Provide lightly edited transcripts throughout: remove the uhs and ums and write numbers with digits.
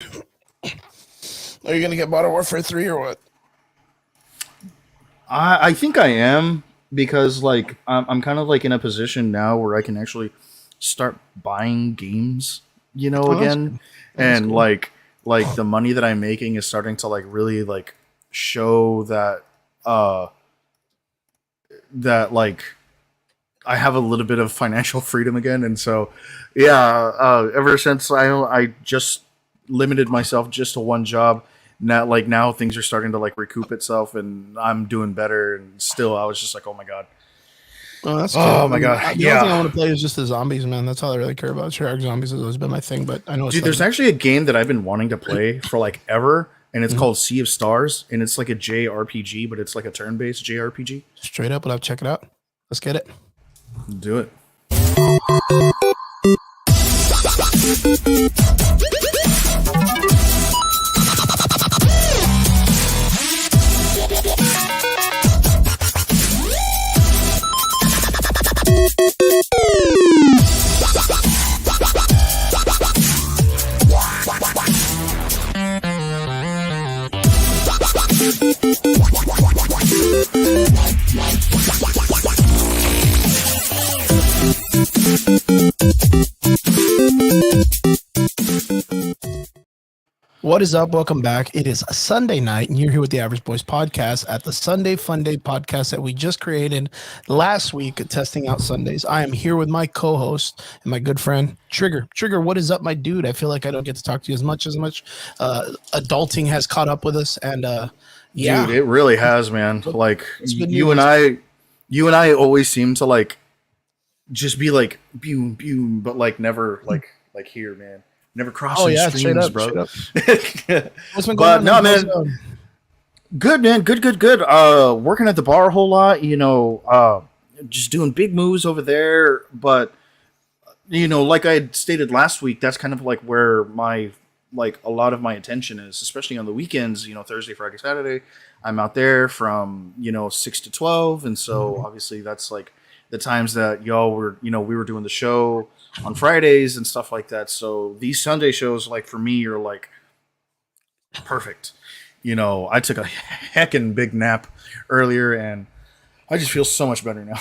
Are you gonna get Modern Warfare 3 or what? I think I am because like I'm kind of like in a position now where I can actually start buying games, Oh, that's again, good. That's and cool. like the money that I'm making is starting to like really like show uh that like I have a little bit of financial freedom again, and so yeah, ever since I just limited myself just to one job, now things are starting to like recoup itself, and I'm doing better. And still, I was just like, Oh, that's good. oh my god, The only thing I yeah, want to play is just the zombies, man. That's all I really care about. Treyarch zombies has always been my thing, but I know it's dude. fun There's to actually a game that I've been wanting to play for like ever, and it's Mhm. called Sea of Stars, and it's like a JRPG, but it's like a turn-based JRPG. Straight up. We'll have to check it out. Let's get it. Do it. What is up? Welcome back. It is a Sunday night, and you're here with the Average Boys podcast at the Sunday Fun Day podcast that we just created last week, testing out Sundays. I am here with my co-host and my good friend Trigger. Trigger, what is up, my dude? I feel like I don't get to talk to you as much. Adulting has caught up with us, and Dude, yeah, it really has, man. Like it's good you and news. I always seem to like just be like boom boom, but like never like here, man. Never Oh crossing yeah, straight streams, up, bro. straight up. What's been going But on, man? no, man, good, man, good. Working at the bar a whole lot, just doing big moves over there. But like I had stated last week, that's kind of like where my like a lot of my attention is, especially on the weekends. Thursday, Friday, Saturday, I'm out there from 6 to 12, and so obviously that's like the times that y'all were we were doing the show on Fridays and stuff like that. So these Sunday shows, like for me, are like perfect. I took a heckin' big nap earlier, and I just feel so much better now.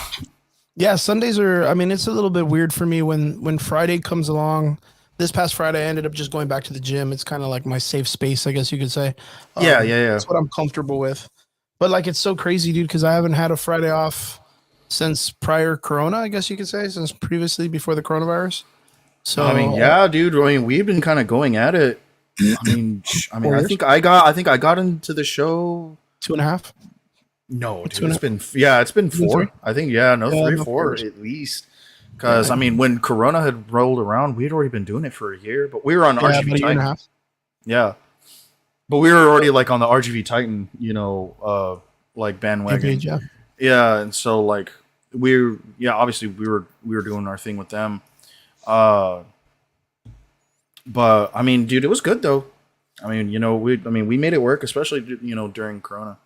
Yeah, Sundays are. I mean, it's a little bit weird for me when Friday comes along. This past Friday, I ended up just going back to the gym. It's kind of like my safe space, I guess you could say. Yeah, yeah, yeah. It's what I'm comfortable with. But like, it's so crazy, dude, because I haven't had a Friday off since prior Corona, I guess you could say, since previously before the coronavirus. I mean, So yeah, dude. I mean, we've been kind of going at it. I mean, 4 years, I think I got into the show. 2.5, No, two dude, and a, it's been been three. four. I think no, Yeah, three, no, 4 four years. at least. Because Yeah, I mean, when Corona had rolled around, we had already been doing it for a year, but we were on yeah, RGV about a year and a Titan. half. Yeah, but we were already like on the RGV Titan, like bandwagon. Page, yeah. Yeah, and so like obviously we were doing our thing with them. Uh, but I mean, dude, it was good though. I mean, we made it work, especially during Corona.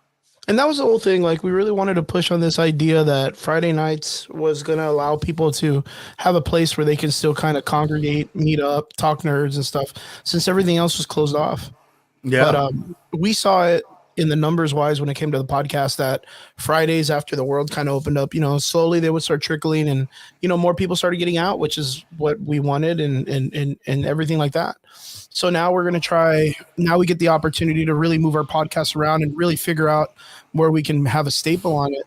And that was the whole thing. Like, we really wanted to push on this idea that Friday nights was going to allow people to have a place where they can still kind of congregate, meet up, talk nerds and stuff, since everything else was closed off. But Yeah. we saw it in the numbers wise when it came to the podcast that Fridays after the world kind of opened up, slowly they would start trickling, and more people started getting out, which is what we wanted, and everything like that. So now we're going to try. Now we get the opportunity to really move our podcast around and really figure out where we can have a staple on it.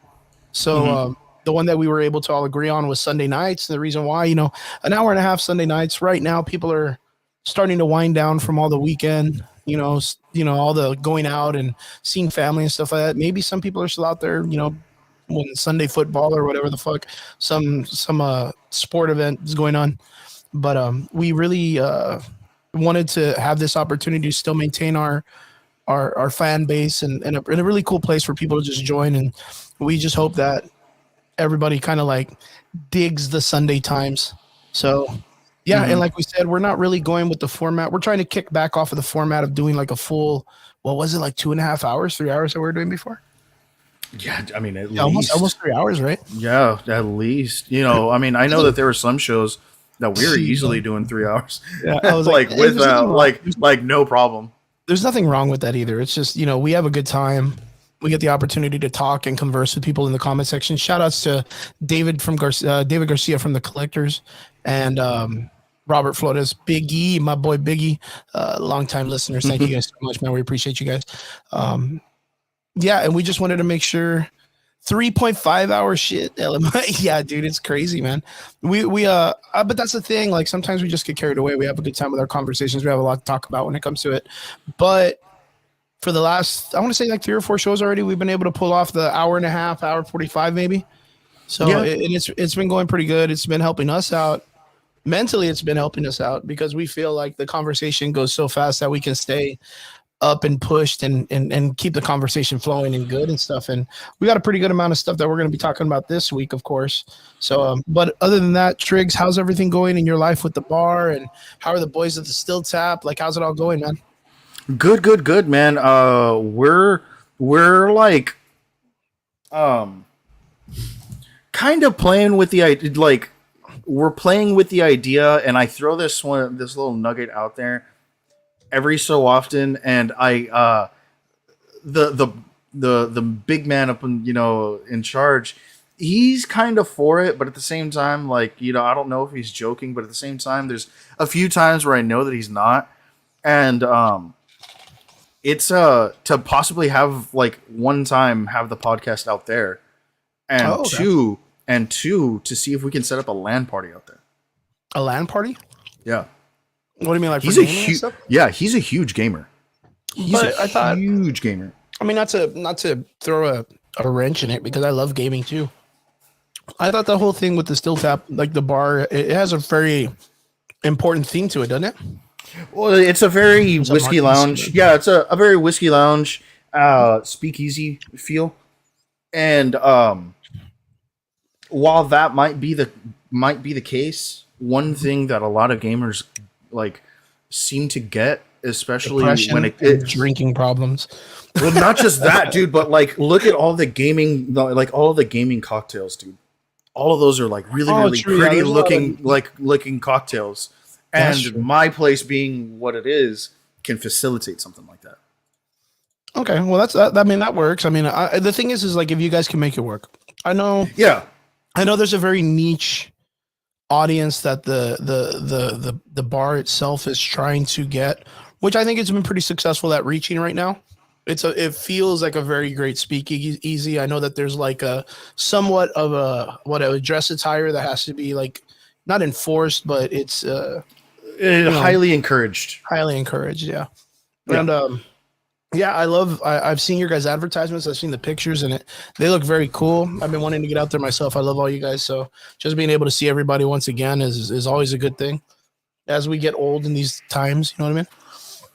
So Hmm. the one that we were able to all agree on was Sunday nights. And the reason why, an hour and a half Sunday nights. Right now, people are starting to wind down from all the weekend. All the going out and seeing family and stuff like that. Maybe some people are still out there. When Sunday football or whatever the fuck, some sport event is going on. But we really wanted to have this opportunity to still maintain our fan base and a really cool place for people to just join. And we just hope that everybody kind of like digs the Sunday times. So yeah, and Hmm. like we said, we're not really going with the format. We're trying to kick back off of the format of doing like a full, what was it, like 2.5 hours, 3 hours that we were doing before? Yeah, I mean, at Yeah, almost least. 3 hours, right? Yeah, at least. I mean, I know that there were some shows No, we were easily doing 3 hours, Yeah, I was like, like hey, with there's nothing wrong. like no problem. There's nothing wrong with that either. It's just, we have a good time. We get the opportunity to talk and converse with people in the comment section. Shout outs to David Garcia from the Collectors, and Robert Flores, Big E, my boy Biggie, longtime listeners. Thank you guys so much, man. We appreciate you guys. Um, yeah, and we just wanted to make sure 3.5 hour shit. LMI. Yeah, dude, it's crazy, man. But that's the thing. Like sometimes we just get carried away. We have a good time with our conversations. We have a lot to talk about when it comes to it. But for the last, I want to say like 3 or 4 shows already, we've been able to pull off the hour and a half, hour 45 maybe. So Yeah. it's been going pretty good. It's been helping us out mentally. It's been helping us out because we feel like the conversation goes so fast that we can stay up and pushed and keep the conversation flowing and good and stuff. And we got a pretty good amount of stuff that we're going to be talking about this week, of course. So, but other than that, Triggs, how's everything going in your life with the bar, and how are the boys at the Still Tap? Like, how's it all going, man? Good, man. We're like, kind of playing with the idea. Like, we're playing with the idea, and I throw this little nugget out there every so often, and the big man up in, in charge, he's kind of for it, but at the same time, like, I don't know if he's joking, but at the same time, there's a few times where I know that he's not. And it's to possibly have like one time have the podcast out there, and okay. two to see if we can set up a LAN party out there. A LAN party? Yeah. What do you mean, like He's for a gaming and huge, stuff? yeah, he's a huge gamer. He's But I thought, huge gamer. I mean, not to throw a wrench in it because I love gaming too. I thought the whole thing with the Still Tap, like the bar, it has a very important theme to it, doesn't it? Well, it's a very It's a whiskey marketing lounge. statement. Yeah, it's a very whiskey lounge, speakeasy feel. And while that might be the case, one thing that a lot of gamers like seem to get, especially when Depression and drinking problems. well, not just that, dude, but like look at all the gaming, like all the gaming cocktails, dude. All of those are like really, Oh, really true. Yeah, pretty there's a lot of looking, like looking cocktails. that's And true. my place being what it is can facilitate something like that. Okay, well I mean that works. I mean, the thing is like if you guys can make it work. I know Yeah. I know there's a very niche audience that the bar itself is trying to get, which I think it's been pretty successful at reaching right now. It feels like a very great speakeasy. I know that there's like a somewhat of a dress attire that has to be like not enforced, but it's you know Highly encouraged. highly encouraged. Yeah, Yeah. and yeah, I've seen your guys' advertisements. I've seen the pictures, and they look very cool. I've been wanting to get out there myself. I love all you guys. So just being able to see everybody once again is always a good thing as we get old in these times. You know what I mean?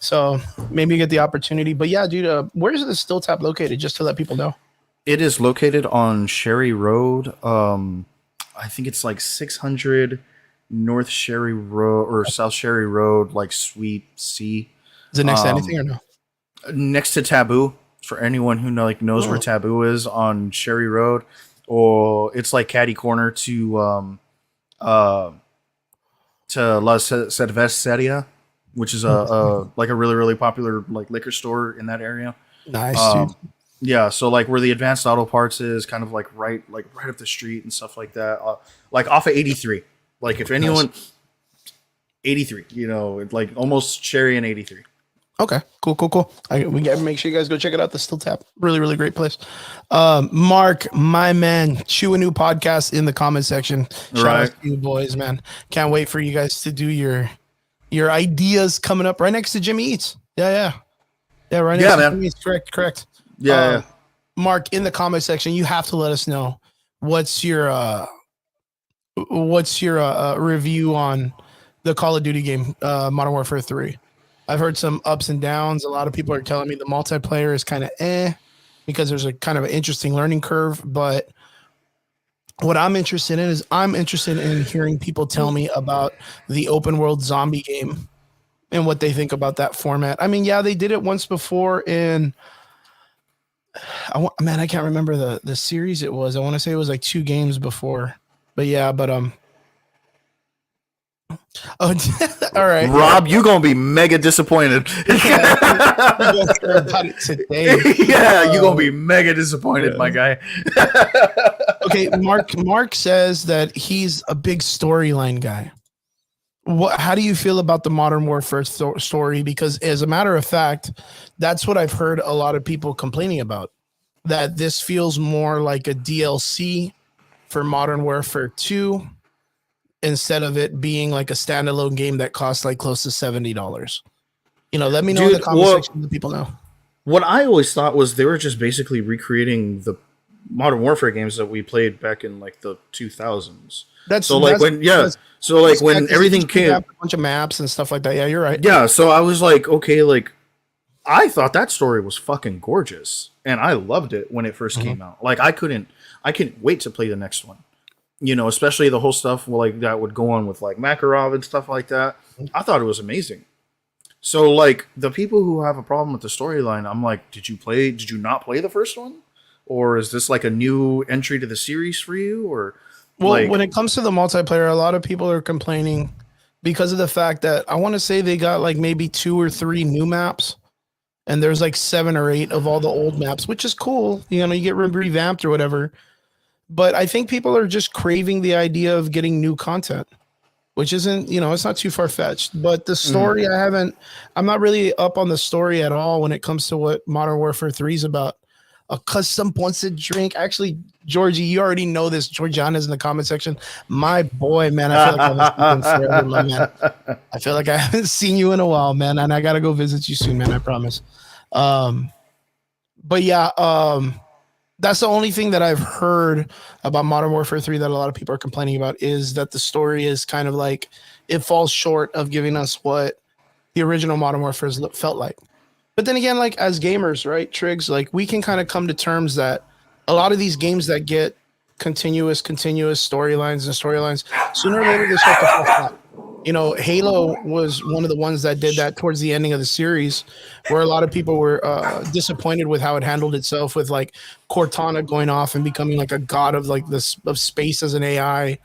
So maybe you get the opportunity. But yeah, dude, where's the Still Tap located? Just to let people know. It is located on Sherry Road. I think it's like 600 North Sherry Road or South Sherry Road, like Suite C. Is it next to anything or no? Next to Taboo, for anyone who knows where Oh, Taboo is on Sherry Road, or it's like catty corner uh La Cerveceria, which is a like a really, really popular like liquor store in that area. nice, dude. Um, yeah, so like where the Advanced Auto Parts is, kind of like right up the street and stuff like that, like off of 83. Like if Nice. anyone 83, like almost Sherry and 83. Okay, cool. We got to make sure you guys go check it out. The Still Tap, really, really great place. Mark, my man, chew a new podcast in the comment section. Shout out Right. to you boys, man. Can't wait for you guys to do your ideas coming up right next to Jimmy Eats. Yeah, right next Yeah, to man. Jimmy Eats. Correct. Yeah, yeah. Mark, in the comment section, you have to let us know what's your review on the Call of Duty game, Modern Warfare 3. I've heard some ups and downs. A lot of people are telling me the multiplayer is kind of because there's a kind of an interesting learning curve. But what I'm interested in is I'm interested in hearing people tell me about the open world zombie game and what they think about that format. I mean, yeah, they did it once before in man, I can't remember the series it was. I want to say it was like 2 games before. But yeah, Oh, all right. Rob, you gonna be mega disappointed. Yeah, you guys hear about it today. Yeah, you gonna Uh, be mega disappointed, my yeah. guy. Okay, Mark says that he's a big storyline guy. How do you feel about the Modern Warfare story? Because as a matter of fact, that's what I've heard a lot of people complaining about. That this feels more like a DLC for Modern Warfare 2 instead of it being like a standalone game that costs like close to $70. Let me know in the Dude, comment section that people know. what I always thought was they were just basically recreating the Modern Warfare games that we played back in like the 2000s. That's So like that's when yeah, that's so like yeah, when because they everything just revamped came, a bunch of maps and stuff like that. Yeah, you're right. yeah, so I was like, okay, like I thought that story was fucking gorgeous and I loved it when it 1st Mhm. came out. Like I couldn't wait to play the next one. Especially the whole stuff like that would go on with like Makarov and stuff like that. I thought it was amazing. So like the people who have a problem with the storyline, I'm like, did you not play the first one? Or is this like a new entry to the series for you? Or Well, when like it comes to the multiplayer, a lot of people are complaining because of the fact that I want to say they got like maybe 2 or 3 new maps, and there's like 7 or 8 of all the old maps, which is cool. You get revamped or whatever. But I think people are just craving the idea of getting new content, which isn't, it's not too far fetched. But the mhm. story, I'm not really up on the story at all when it comes to what Modern Warfare 3 is about. A custom wants a drink. Actually, Georgie, you already know this. Georgiana's in the comment section. My boy, man, I feel like I haven't seen you in forever, my man. I feel like I haven't seen you in a while, man, and I gotta go visit you soon, man. I promise. Um, but yeah, that's the only thing that I've heard about Modern Warfare 3 that a lot of people are complaining about is that the story is kind of like it falls short of giving us what the original Modern Warfare felt like. But then again, like as gamers, right, Triggs, like we can kind of come to terms that a lot of these games that get continuous storylines, sooner or later they start to fall flat. Halo was one of the ones that did that towards the ending of the series, where a lot of people were disappointed with how it handled itself, with like Cortana going off and becoming like a god of like this of space as an AI,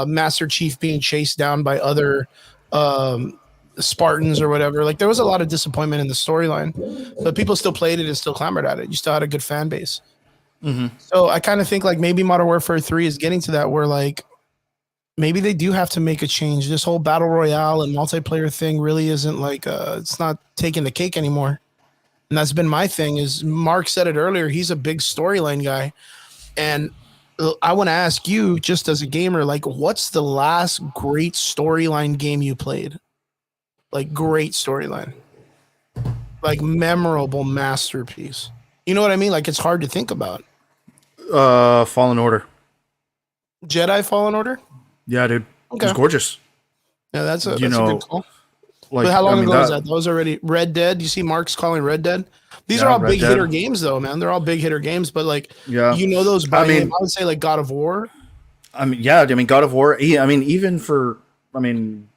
Master Chief being chased down by other um, Spartans or whatever. Like there was a lot of disappointment in the storyline, but people still played it and still clamored at it. You still had a good fan base. Mhm. So I kind of think like maybe Modern Warfare 3 is getting to that where like maybe they do have to make a change. This whole battle royale and multiplayer thing really isn't like it's not taking the cake anymore. And that's been my thing. Is Mark said it earlier, he's a big storyline guy. And I want to ask you, just as a gamer, like what's the last great storyline game you played? Like great storyline. Like memorable masterpiece. You know what I mean? Like it's hard to think about. Fallen Order. Jedi Fallen Order? Yeah, dude. It was Okay. gorgeous. Yeah, You that's a good know, call. But like how I long mean ago was that that? That was already Red Dead. You see Mark's calling Red Dead. These are yeah, all Red big Dead. hitter games though, man. They're all big hitter games, but like Yeah. those I by name. mean I would say like God of War. God of War. I mean even I mean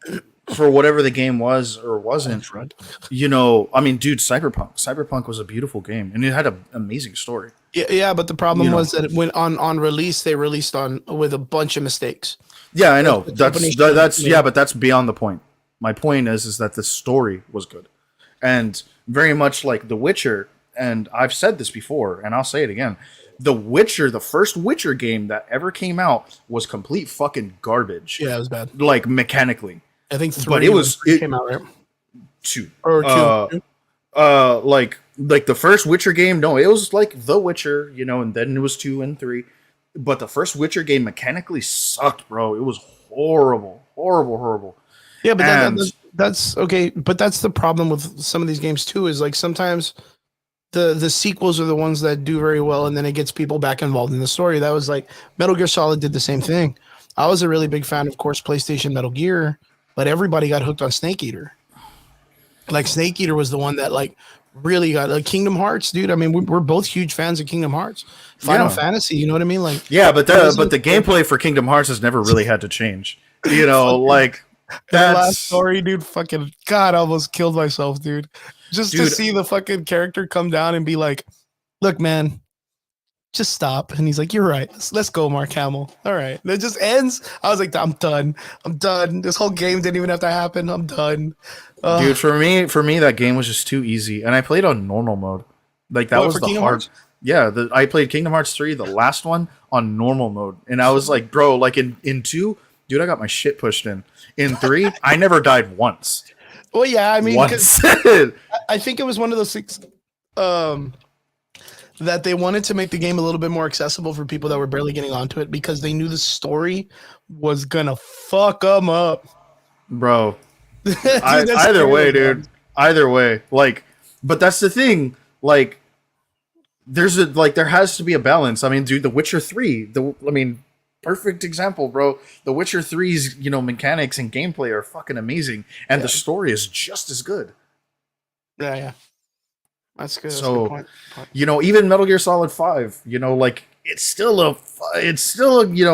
for whatever the game was or wasn't, Front. I mean, dude, Cyberpunk was a beautiful game and it had an amazing story. Yeah, but the You problem know, was that when on release they released on with a bunch of mistakes. yeah, I Those know. the company should have, That's yeah, but that's beyond the point. My point is that the story was good, and very much like The Witcher. And I've said this before, and I'll say it again. The Witcher, the first Witcher game that ever came out, was complete fucking garbage, yeah, it was bad. like mechanically. I think But it three when was three it came out, right? two. Or two. Like the first Witcher game, no, it was like The Witcher, and then it was 2 and 3. But the first Witcher game mechanically sucked, bro. It was horrible, horrible, horrible. Yeah, but And that's okay. But that's the problem with some of these games too. Is like sometimes the sequels are the ones that do very well, and then it gets people back involved in the story. That was like Metal Gear Solid did the same thing. I was a really big fan, of course, PlayStation Metal Gear, but everybody got hooked on Snake Eater. Like Snake Eater was the one that like really got like Kingdom Hearts, dude. I mean, we're both huge fans of Kingdom Hearts, Final yeah, Fantasy. You know what I mean? Like, yeah, but it the wasn't gameplay for Kingdom Hearts has never really had to change. fucking Like that last that's story, dude. Fucking God, I almost killed myself, dude. Just to dude. see the fucking character come down and be like, "Look, man, Just stop. And he's like, you're right. Let's go, Mark Hamill. All right. And it just ends. I was like, I'm done. I'm done. This whole game didn't even have to happen. I'm done. Dude, for me, that game was just too easy, and I played on normal mode. Like that What, was for the Kingdom hard. Hearts? Yeah, I played Kingdom Hearts 3, the last one, on normal mode, and I was like, bro, like in two, dude, I got my shit pushed in. In three, I never died once. Well, yeah, I mean, Once. I think it was one of those things that they wanted to make the game a little bit more accessible for people that were barely getting onto it because they knew the story was gonna fuck them up. Bro, Dude, that's either way, scary, dude. Either way, like, but that's the thing. Like, there has to be a balance. I mean, dude, The Witcher 3. Perfect example, bro. The Witcher 3's mechanics and gameplay are fucking amazing, and the story is just as good. Yeah. That's good. That's a So, good point. Even Metal Gear Solid 5, like it's still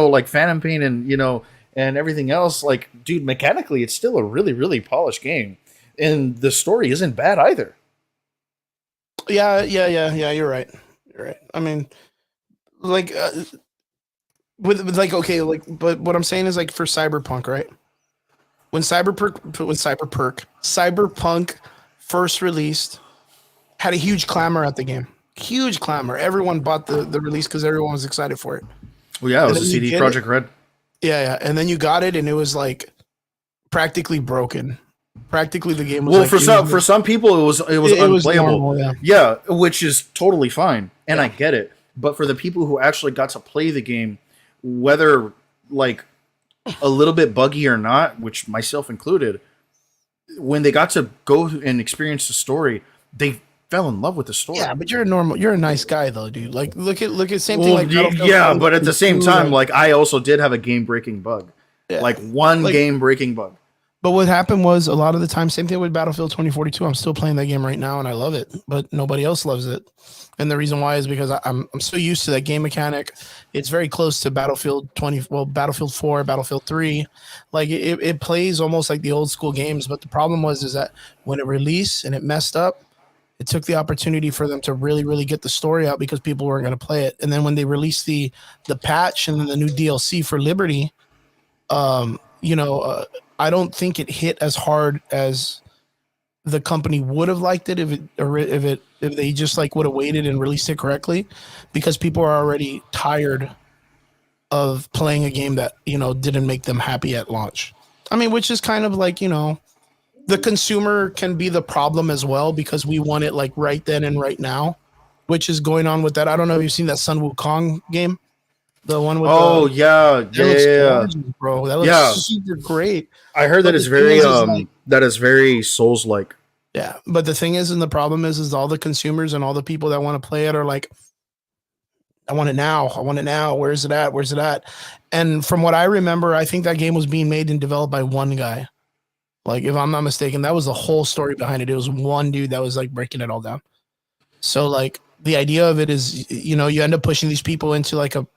like Phantom Pain and and everything else. Like, dude, mechanically, it's still a really, really polished game, and the story isn't bad either. Yeah. You're right. You're right. I mean, like, with like, okay, like, but what I'm saying is like for Cyberpunk, right? Cyberpunk first released, had a huge clamor at the game. Huge clamor. Everyone bought the release because everyone was excited for it. Well, yeah, it was And a then you CD get Project Red. Yeah. And then you got it, and it was like practically broken. Practically, the game was Well, like, for some people, it was unplayable. normal, yeah, which is totally fine, and I get it. But for the people who actually got to play the game, whether like a little bit buggy or not, which myself included, when they got to go and experience the story, they fell in love with the story. Yeah, but you're a nice guy though, dude. Like, look at same thing. Like, yeah, but at the same time, like I also did have a game breaking bug, like one game breaking bug. But what happened was a lot of the time, same thing with Battlefield 2042. I'm still playing that game right now, and I love it, but nobody else loves it. And the reason why is because I'm so used to that game mechanic. It's very close to Battlefield 4, Battlefield 3. Like it plays almost like the old school games. But the problem is that when it released and it messed up, it took the opportunity for them to really, really get the story out because people weren't going to play it. And then when they released the patch and then the new DLC for Liberty, I don't think it hit as hard as the company would have liked it if they just like would have waited and released it correctly, because people are already tired of playing a game that didn't make them happy at launch. I mean, which is kind of like the consumer can be the problem as well because we want it like right then and right now, which is going on with that. I don't know if you've seen that Sun Wukong game. The one with yeah, gorgeous, bro. That looks super great. I heard that it's very Souls like. Yeah, but the thing is, and the problem is all the consumers and all the people that want to play it are like, I want it now. I want it now. Where's it at? Where's it at? And from what I remember, I think that game was being made and developed by one guy. Like, if I'm not mistaken, that was the whole story behind it. It was one dude that was like breaking it all down. So like, the idea of it is, you end up pushing these people into like a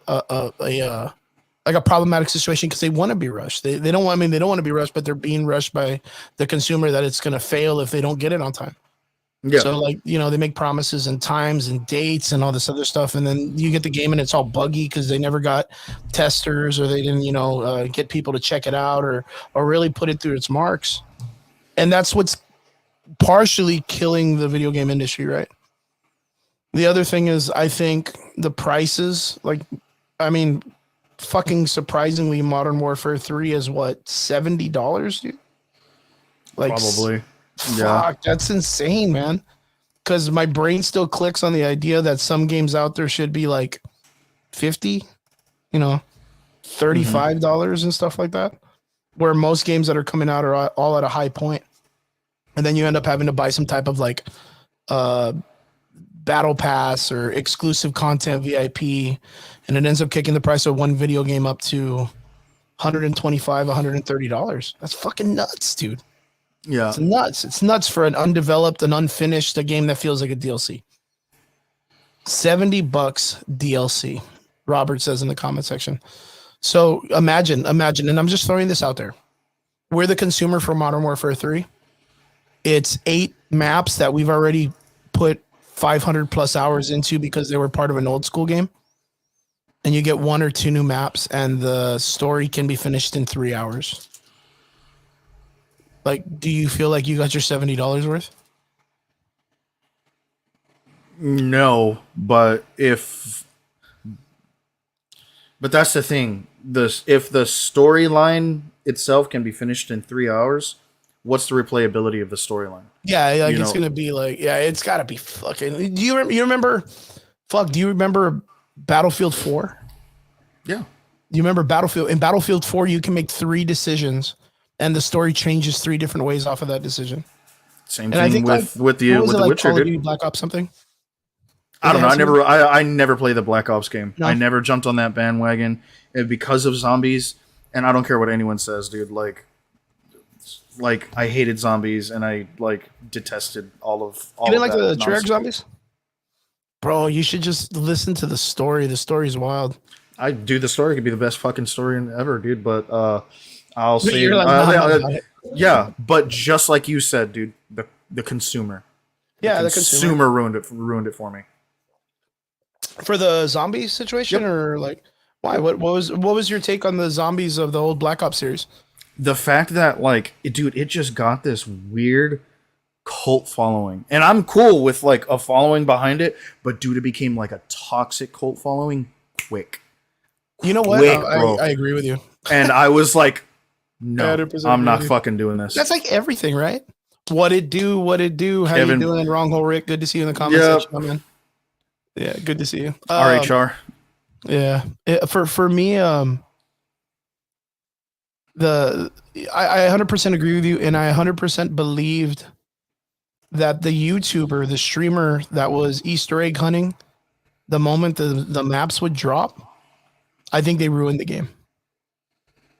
problematic situation because they want to be rushed. They don't want to be rushed, but they're being rushed by the consumer that it's going to fail if they don't get it on time. Yeah. So like, they make promises and times and dates and all this other stuff. And then you get the game and it's all buggy because they never got testers or they didn't, get people to check it out or really put it through its marks. And that's what's partially killing the video game industry, right? The other thing is, I think the prices, fucking surprisingly, Modern Warfare 3 is what, $70, dude? Like, probably. Fuck, that's insane, man. Because my brain still clicks on the idea that some games out there should be like $50, $35 and stuff like that. Where most games that are coming out are all at a high point. And then you end up having to buy some type of like battle pass or exclusive content VIP, and it ends up kicking the price of one video game up to $125, $130. That's fucking nuts, dude. Yeah, it's nuts. It's nuts for an undeveloped and unfinished game that feels like a DLC. $70 DLC, Robert says in the comment section. So imagine, and I'm just throwing this out there. We're the consumer for Modern Warfare 3. It's 8 maps that we've already put 500 plus hours into because they were part of an old school game. and you get 1 or 2 new maps, and the story can be finished in 3 hours. Like, do you feel like you got your $70 worth? No, but that's the thing. If the storyline itself can be finished in 3 hours, what's the replayability of the storyline? Yeah, like You it's know, gonna be like, yeah, it's gotta be fucking. You remember? Fuck, do you remember Battlefield 4? yeah. You remember Battlefield 4? You can make 3 decisions, and the story changes 3 different ways off of that decision. Same And I thing think like with what was it the like Witcher, Call of dude. Duty Black Ops something? I Did they don't know. have something? I never played the Black Ops game. I No. never jumped on that bandwagon because of zombies. And I don't care what anyone says, dude. Like I hated zombies, and I like detested You all didn't of like that the Treyarch nonsense. zombies? Bro, you should just listen to the story. The story's wild. I do the story could be the best fucking story ever, dude. But I'll say, You're like, nah, I'm not about it. yeah. But just like you said, dude, the consumer, Yeah, the consumer. ruined it for me. For the zombie situation, Yep. or like why? What was your take on the zombies of the old Black Ops series? The fact that dude, it just got this weird cult following, and I'm cool with like a following behind it, but dude, it became like a toxic cult following quick, You know what? quick, bro. I agree with you. And I was like, no, 100% I'm agree not with you. fucking doing this. That's like everything, right? What it do? What it do? How Kevin. you doing? Wrong hole, Rick. Good to see you in the comment Yep. section, my man. Yeah, good to see you. RHR. Yeah, for me, the I 100% agree with you, and I 100% believed that the YouTuber, the streamer that was Easter egg hunting, the moment the maps would drop, I think they ruined the game.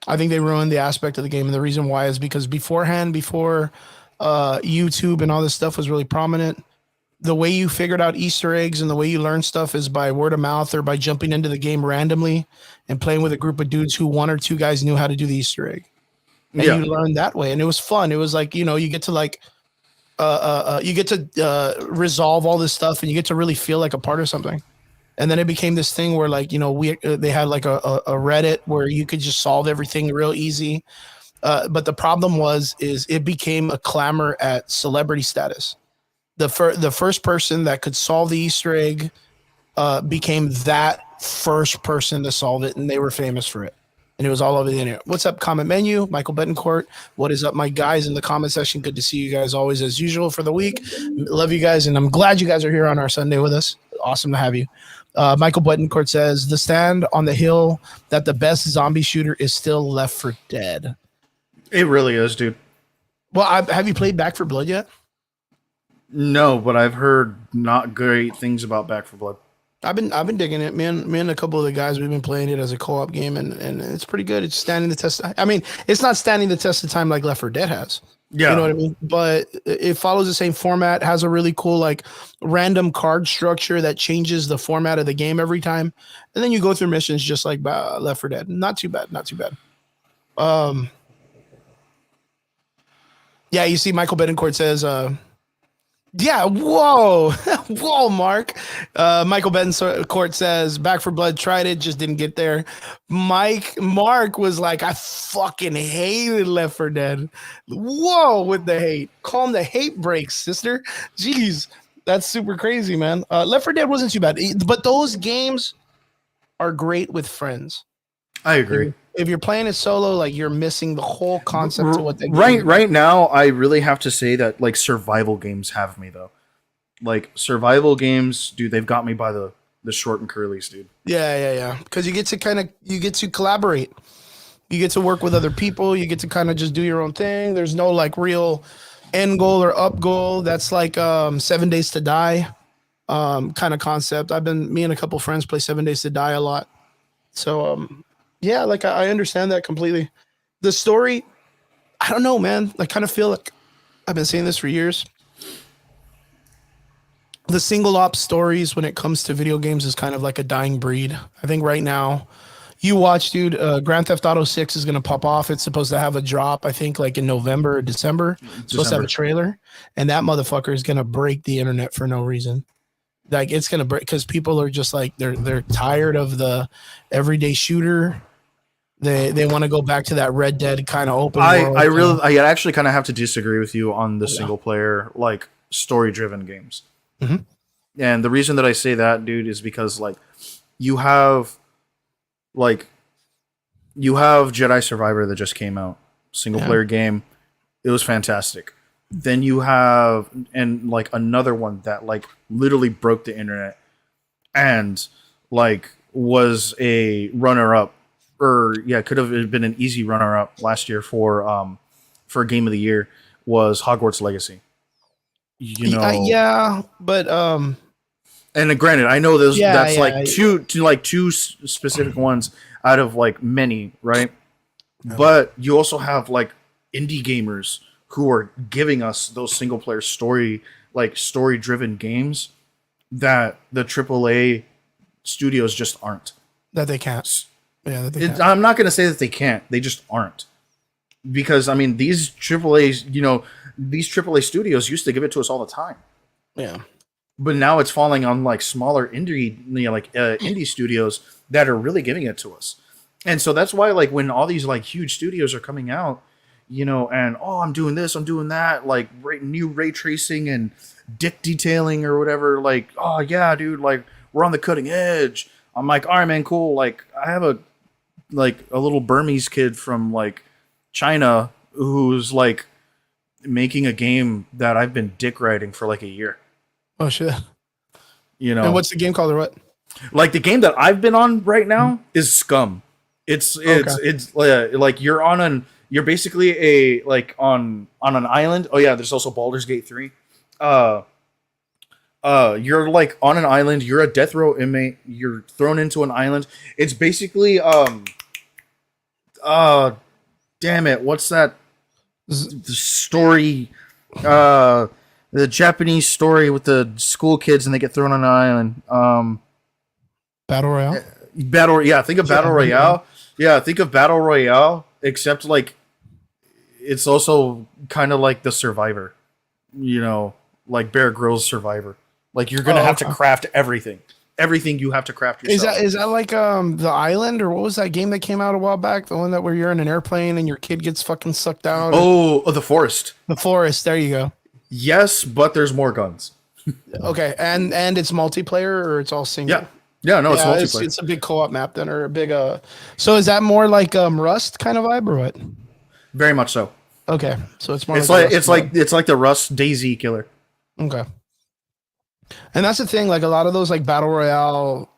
I think they ruined the aspect of the game, and the reason why is because beforehand, before YouTube and all this stuff was really prominent, the way you figured out Easter eggs and the way you learn stuff is by word of mouth or by jumping into the game randomly and playing with a group of dudes who 1 or 2 guys knew how to do the Easter egg. And Yeah. you learn that way. And it was fun. It was like, you get to like, you get to resolve all this stuff and you get to really feel like a part of something. And then it became this thing where like, they had like a Reddit where you could just solve everything real easy. But the problem is it became a clamor at celebrity status. The first person that could solve the Easter egg became that first person to solve it, and they were famous for it. And it was all over the internet. What's up, comment menu? Michael Betancourt. What is up, my guys in the comment section? Good to see you guys always as usual for the week. Love you guys, and I'm glad you guys are here on our Sunday with us. Awesome to have you. Michael Betancourt says, the stand on the hill that the best zombie shooter is still Left 4 Dead. It really is, dude. Well, have you played Back 4 Blood yet? No, but I've heard not great things about Back 4 Blood. I've been digging it. Me and a couple of the guys, we've been playing it as a co-op game, and it's pretty good. It's standing the test. I mean, it's not standing the test of time like Left 4 Dead has. Yeah. You know what I mean? But it follows the same format, has a really cool like random card structure that changes the format of the game every time. And then you go through missions just like Left 4 Dead. Not too bad. Yeah, you see Michael Betancourt says, yeah, whoa, whoa, Mark. Michael Betancourt says, Back 4 Blood, tried it, just didn't get there. Mark was like, I fucking hated Left 4 Dead. Whoa, with the hate. Calm the hate breaks, sister. Jeez, that's super crazy, man. Left 4 Dead wasn't too bad, but those games are great with friends. I agree. If you're playing it solo, like you're missing the whole concept of what they right now. I really have to say that like survival games have me though. Like survival games, dude, they've got me by the short and curlies, dude. Yeah. Because you get to collaborate. You get to work with other people. You get to kind of just do your own thing. There's no like real end goal or up goal. That's like 7 Days to Die kind of concept. Me and a couple friends play 7 Days to Die a lot. So yeah, like I understand that completely. The story, I don't know, man. I kind of feel like I've been saying this for years. The single op stories when it comes to video games is kind of like a dying breed. I think right now, you watch, dude, Grand Theft Auto 6 is going to pop off. It's supposed to have a drop, I think, like in November or December. It's supposed to have a trailer, and that motherfucker is going to break the internet for no reason. Like it's gonna break because people are just like they're tired of the everyday shooter. They want to go back to that Red Dead kind of open I world. really I actually kind of have to disagree with you on the Yeah. single player like story driven games. Mhm. And the reason that I say that, dude, is because like you have like you have Jedi Survivor that just came out, single Yeah. player game. It was fantastic. Then you have and like another one that like literally broke the internet and like was a runner up or yeah, could have been an easy runner up last year for game of the year was Hogwarts Legacy. You know, Yeah, but and granted, I know those yeah, that's yeah, like two specific ones out of like many, right? But you also have like indie gamers who are giving us those single player story driven games that the AAA studios just aren't. that they can't. Yeah, that they can't. I'm not going to say that they can't. They just aren't. Because I mean, these AAA studios used to give it to us all the time. Yeah. But now it's falling on like smaller indie studios that are really giving it to us. And so that's why like when all these like huge studios are coming out, and oh, I'm doing this, I'm doing that, like new ray tracing and dick detailing or whatever, like, oh yeah, dude, like we're on the cutting edge. I'm like, all right, man, cool. Like I have a little Burmese kid from like China who's like making a game that I've been dick writing for like a year. Oh shit. You And know, what's the game called or what? like the game that I've been on right now is Scum. It's like you're basically on an island. Oh yeah, there's also Baldur's Gate 3. Uh you're like on an island, you're a death row inmate, you're thrown into an island. It's basically damn it, what's that the story the Japanese story with the school kids and they get thrown on an island. Battle Royale? Think of Battle Royale. Yeah, think of Battle Royale, except like it's also kind of like the Survivor. Like Bear Grylls Survivor. Like you're gonna have to craft everything. Everything you have to craft yourself. Is that like the island or what was that game that came out a while back? The one that where you're in an airplane and your kid gets fucking sucked out? The Forest. The Forest, there you go. Yes, but there's more guns. Okay, and it's multiplayer or it's all single? Yeah, no, it's multiplayer. It's a big co-op map then, or a big So is that more like Rust kind of vibe or what? Very much so. Okay, so it's more. It's like the Rust Daisy killer. Okay, and that's the thing. Like a lot of those like battle royale,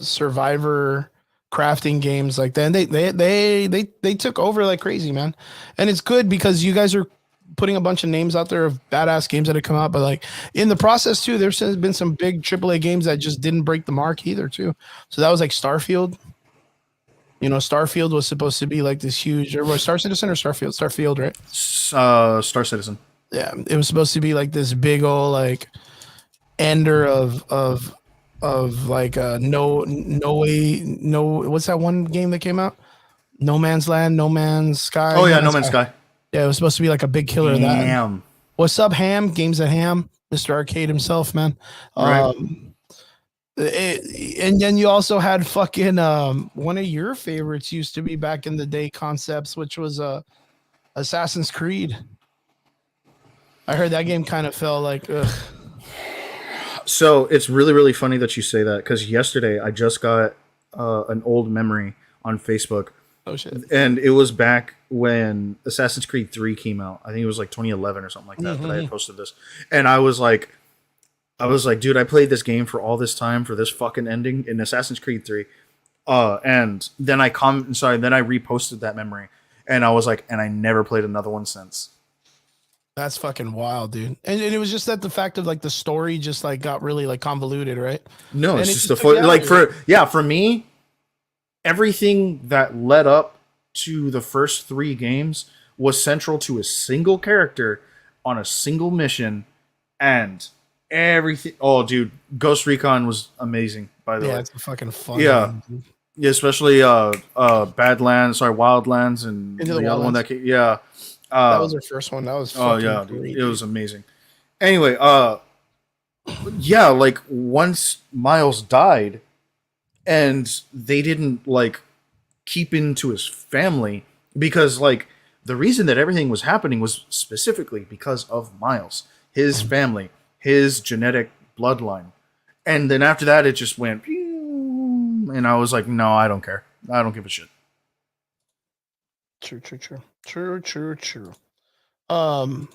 survivor crafting games, like then they took over like crazy, man. And it's good because you guys are putting a bunch of names out there of badass games that have come out, but like in the process too, there's been some big AAA games that just didn't break the mark either too. So that was like Starfield. Starfield was supposed to be like this huge, or Star Citizen or Starfield, right? Star Citizen. Yeah, it was supposed to be like this big old like ender of like no way, no, what's that one game that came out? No Man's Land, No Man's Sky. Oh yeah, No Man's Sky. Yeah, it was supposed to be like a big killer of that. Damn. What's up, Ham? Games at Ham, Mr. Arcade himself, man. Right. And then you also had fucking one of your favorites used to be back in the day concepts, which was Assassin's Creed. I heard that game kind of fell like ugh. So it's really, really funny that you say that because yesterday I just got an old memory on Facebook. Oh shit! And it was back when Assassin's Creed 3 came out. I think it was like 2011 or something like that that I had posted this. And I was like, dude, I played this game for all this time for this fucking ending in Assassin's Creed 3. And then I reposted that memory. And I was like, and I never played another one since. That's fucking wild, dude. And it was just that the fact of like the story just like got really like convoluted, right? No, it's just for me, everything that led up to the first 3 games was central to a single character on a single mission and everything. Oh, dude, Ghost Recon was amazing, by the way. Yeah, it's a fucking fun. Yeah. Yeah, especially Wildlands and the other one that came, yeah. That was their first one. That was great. Dude, it was amazing. Anyway, Yeah, like once Miles died, and they didn't like keep into his family because like the reason that everything was happening was specifically because of Miles, his family, his genetic bloodline. And then after that it just went pew, and I was like, no, I don't care. I don't give a shit. True, true, true, true, true, true. Um,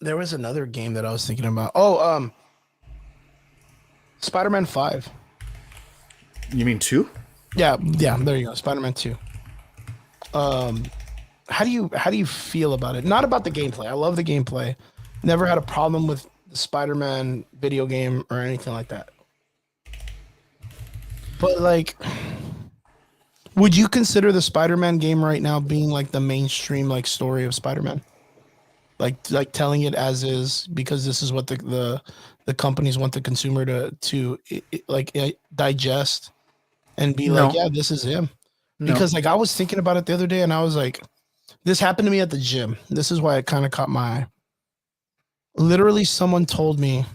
there was another game that I was thinking about. Oh, Spider-Man 5. You mean two? Yeah, yeah. There you go. Spider-Man 2. Um, how do you feel about it? Not about the gameplay. I love the gameplay. Never had a problem with the Spider-Man video game or anything like that. But like, would you consider the Spider-Man game right now being like the mainstream like story of Spider-Man? Like telling it as is because this is what the companies want the consumer to digest and be like, No. yeah, this is him. No. Because like I was thinking about it the other day and I was like, this happened to me at the gym. This is why it kind of caught my eye. Literally, someone told me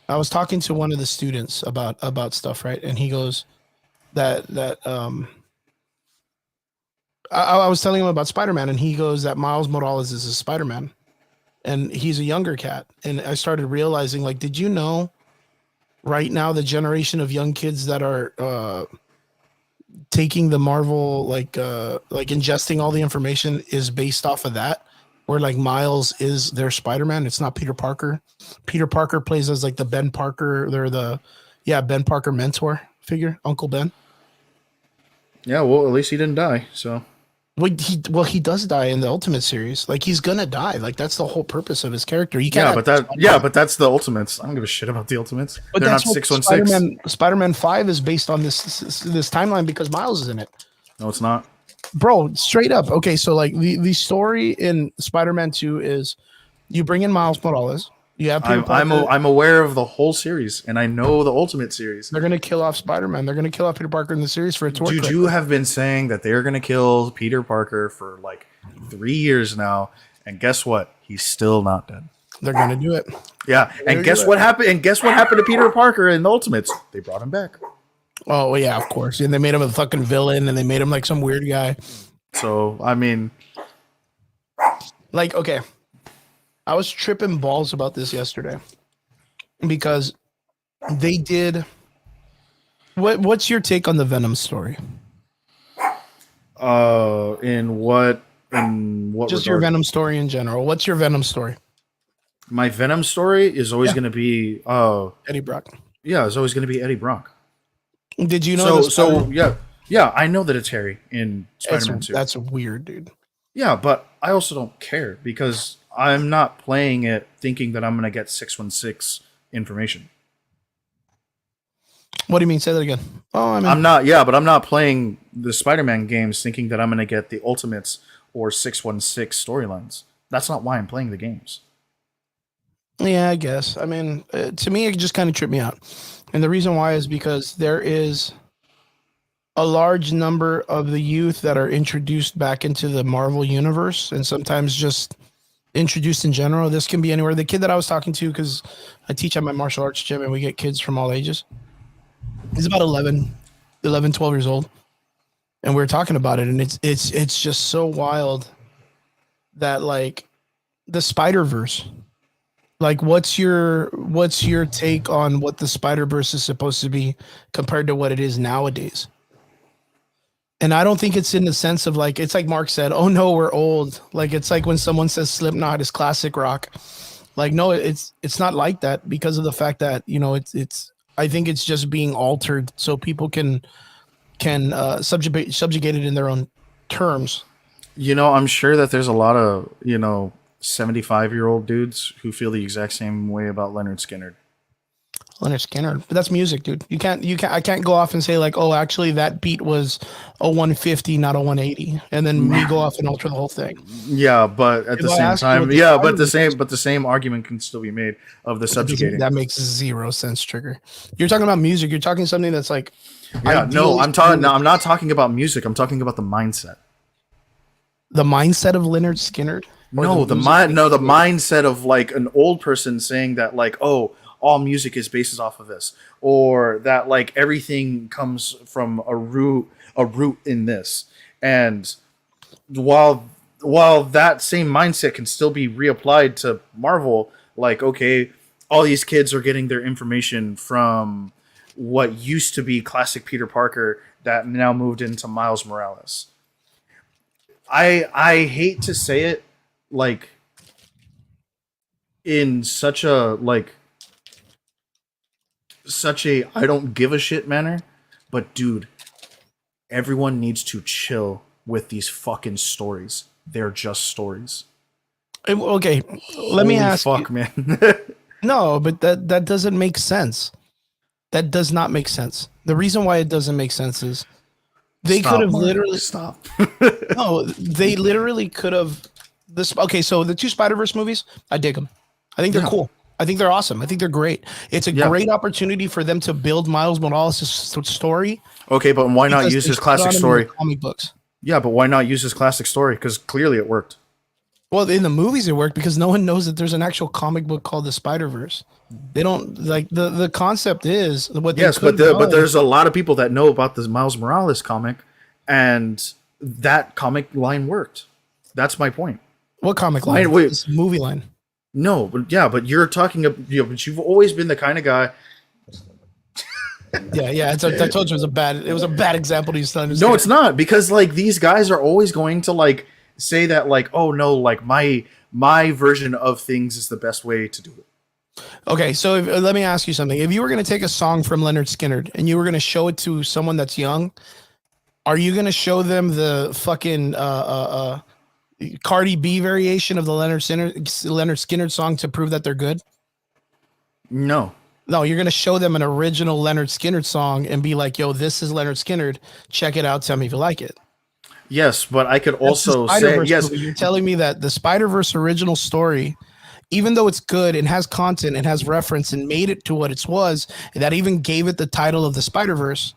I was talking to one of the students about stuff, right? And he goes that I was telling him about Spider-Man, and he goes that Miles Morales is a Spider-Man, and he's a younger cat. And I started realizing, like, did you know right now the generation of young kids that are taking the Marvel like ingesting all the information is based off of that, where like Miles is their Spider-Man. It's not Peter Parker. Peter Parker plays as like the Ben Parker. They're the Ben Parker mentor figure, Uncle Ben. Yeah, well, at least he didn't die. So Well he does die in the Ultimate series. Like he's gonna die. Like that's the whole purpose of his character. You can't. but that's the Ultimates. I don't give a shit about the Ultimates. But They're not that's what 616. Spider-Man 5 is based on this timeline because Miles is in it. No, it's not. Bro, straight up. Okay, so like the story in Spider-Man 2 is you bring in Miles Morales. You have Peter Parker. I'm aware of the whole series, and I know the Ultimate series. They're gonna kill off Spider-Man. They're gonna kill off Peter Parker in the series for it to work. Dude, you have been saying that they're gonna kill Peter Parker for like 3 years now, and guess what? He's still not dead. They're gonna do it. Yeah, and guess what happened? And guess what happened to Peter Parker in the Ultimates? They brought him back. Oh well, yeah, of course. And they made him a fucking villain, and they made him like some weird guy. So I mean, like, okay, I was tripping balls about this yesterday because they did. What's your take on the Venom story? in what Just your regard? Venom story in general. What's your Venom story? My Venom story is always going to be Eddie Brock. yeah, it's always going to be Eddie Brock. Did you know? So yeah, I know that it's Harry in Spider-Man 2. That's weird, dude. Yeah, but I also don't care because I'm not playing it thinking that I'm going to get 616 information. What do you mean? Say that again. Oh, I mean, I'm not. Yeah, but I'm not playing the Spider-Man games thinking that I'm going to get the Ultimates or 616 storylines. That's not why I'm playing the games. yeah, I guess. I mean, to me, it just kind of tripped me out, and the reason why is because there is a large number of the youth that are introduced back into the Marvel universe, and sometimes just introduced in general. This can be anywhere. The kid that I was talking to, because I teach at my martial arts gym, and we get kids from all ages. He's about 12 years old, and we were talking about it, and it's just so wild that like the Spider-Verse. Like, what's your take on what the Spider-Verse is supposed to be compared to what it is nowadays? And I don't think it's in the sense of like, it's like Mark said, oh no, we're old. Like, it's like when someone says Slipknot is classic rock. Like, no, it's not like that because of the fact that, you know, it's I think it's just being altered so people can subjugate it in their own terms. You know, I'm sure that there's a lot of 75-year-old dudes who feel the exact same way about Leonard Skinner. Leonard Skinner, but that's music, dude. I can't go off and say like, oh, actually that beat was a 150, not a 180, and then me go off and alter the whole thing. Yeah, but at the same time, but the same argument can still be made of the subjugating. That makes zero sense, Trigger. You're talking about music. You're talking something that's like, yeah, no, I'm talking. No, I'm not talking about music. I'm talking about the mindset. The mindset of Leonard Skinner. No, the mindset of like an old person saying that like, oh, all music is based off of this, or that like everything comes from a root in this. And while that same mindset can still be reapplied to Marvel, like okay, all these kids are getting their information from what used to be classic Peter Parker that now moved into Miles Morales. I hate to say it, like in such a I don't give a shit manner, but dude, everyone needs to chill with these fucking stories. They're just stories. Okay, let me Holy ask fuck, you. man. No, but that doesn't make sense. That does not make sense. The reason why it doesn't make sense is they could Stop, have Mark. literally Stop. no, they literally could have this. Okay, so the two Spider-Verse movies, I dig them. I think they're Yeah. cool. I think they're awesome. I think they're great. It's a Yeah. great opportunity for them to build Miles Morales' story Okay, but why not because use they his stood classic on him in story? the comic books. Yeah, but why not use his classic story? Because clearly it worked. Well, in the movies it worked because no one knows that there's an actual comic book called the Spider-Verse. They don't like the concept is what they Yes, could but there's a lot of people that know about the Miles Morales comic, and that comic line worked. That's my point. what comic line? Wait. This movie line. No, but yeah, but you're talking. But you've always been the kind of guy. Yeah. I told you it was a bad example to use. No, it's not, because like these guys are always going to like say that like, oh no, like my version of things is the best way to do it. Okay, so let me ask you something. If you were going to take a song from Leonard Skinner and you were going to show it to someone that's young, are you going to show them the fucking Cardi B variation of the Leonard Skinner song to prove that they're good? No. No, you're going to show them an original Leonard Skinner song and be like, yo, this is Leonard Skinner. Check it out. Tell me if you like it. Yes, but I could That's the also say Spider-Verse yes. movie. You're telling me that the Spider-Verse original story, even though it's good and has content and has reference and made it to what it was, and that even gave it the title of the Spider-Verse,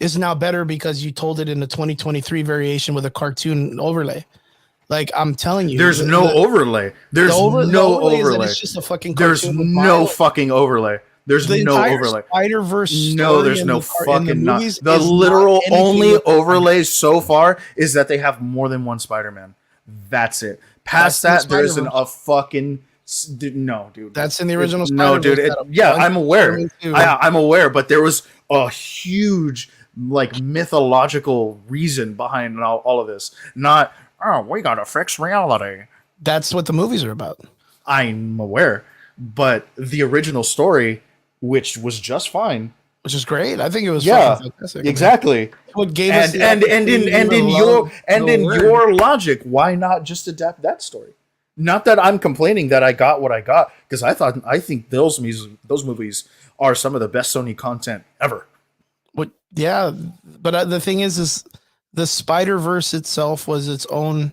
is now better because you told it in the 2023 variation with a cartoon overlay. Like I'm telling you, There's no overlay. There's no overlay. It's just a fucking There's cartoon with no Miles. fucking overlay. There's The no entire overlay. Spider-Verse story No, there's in no the fucking not. movies The is not literal anything only with- overlay so far is that they have more than one Spider-Man. That's it. Past That's that, the there's a Spider-Verse. fucking no, dude. That's in the original No, dude. Spider-Verse. Yeah, I'm aware. Spider-Man 2. I'm aware, but there was a huge like mythological reason behind all of this. Not we gotta fix reality. That's what the movies are about. I'm aware, but the original story, which was just fine. Which is great. I think it was Yeah, fucking fantastic. exactly. What gave us And the in opportunity to love your logic, why not just adapt that story? Not that I'm complaining that I got what I got, because I think those movies are some of the best Sony content ever. What? Yeah, but the thing is the Spider-Verse itself was its own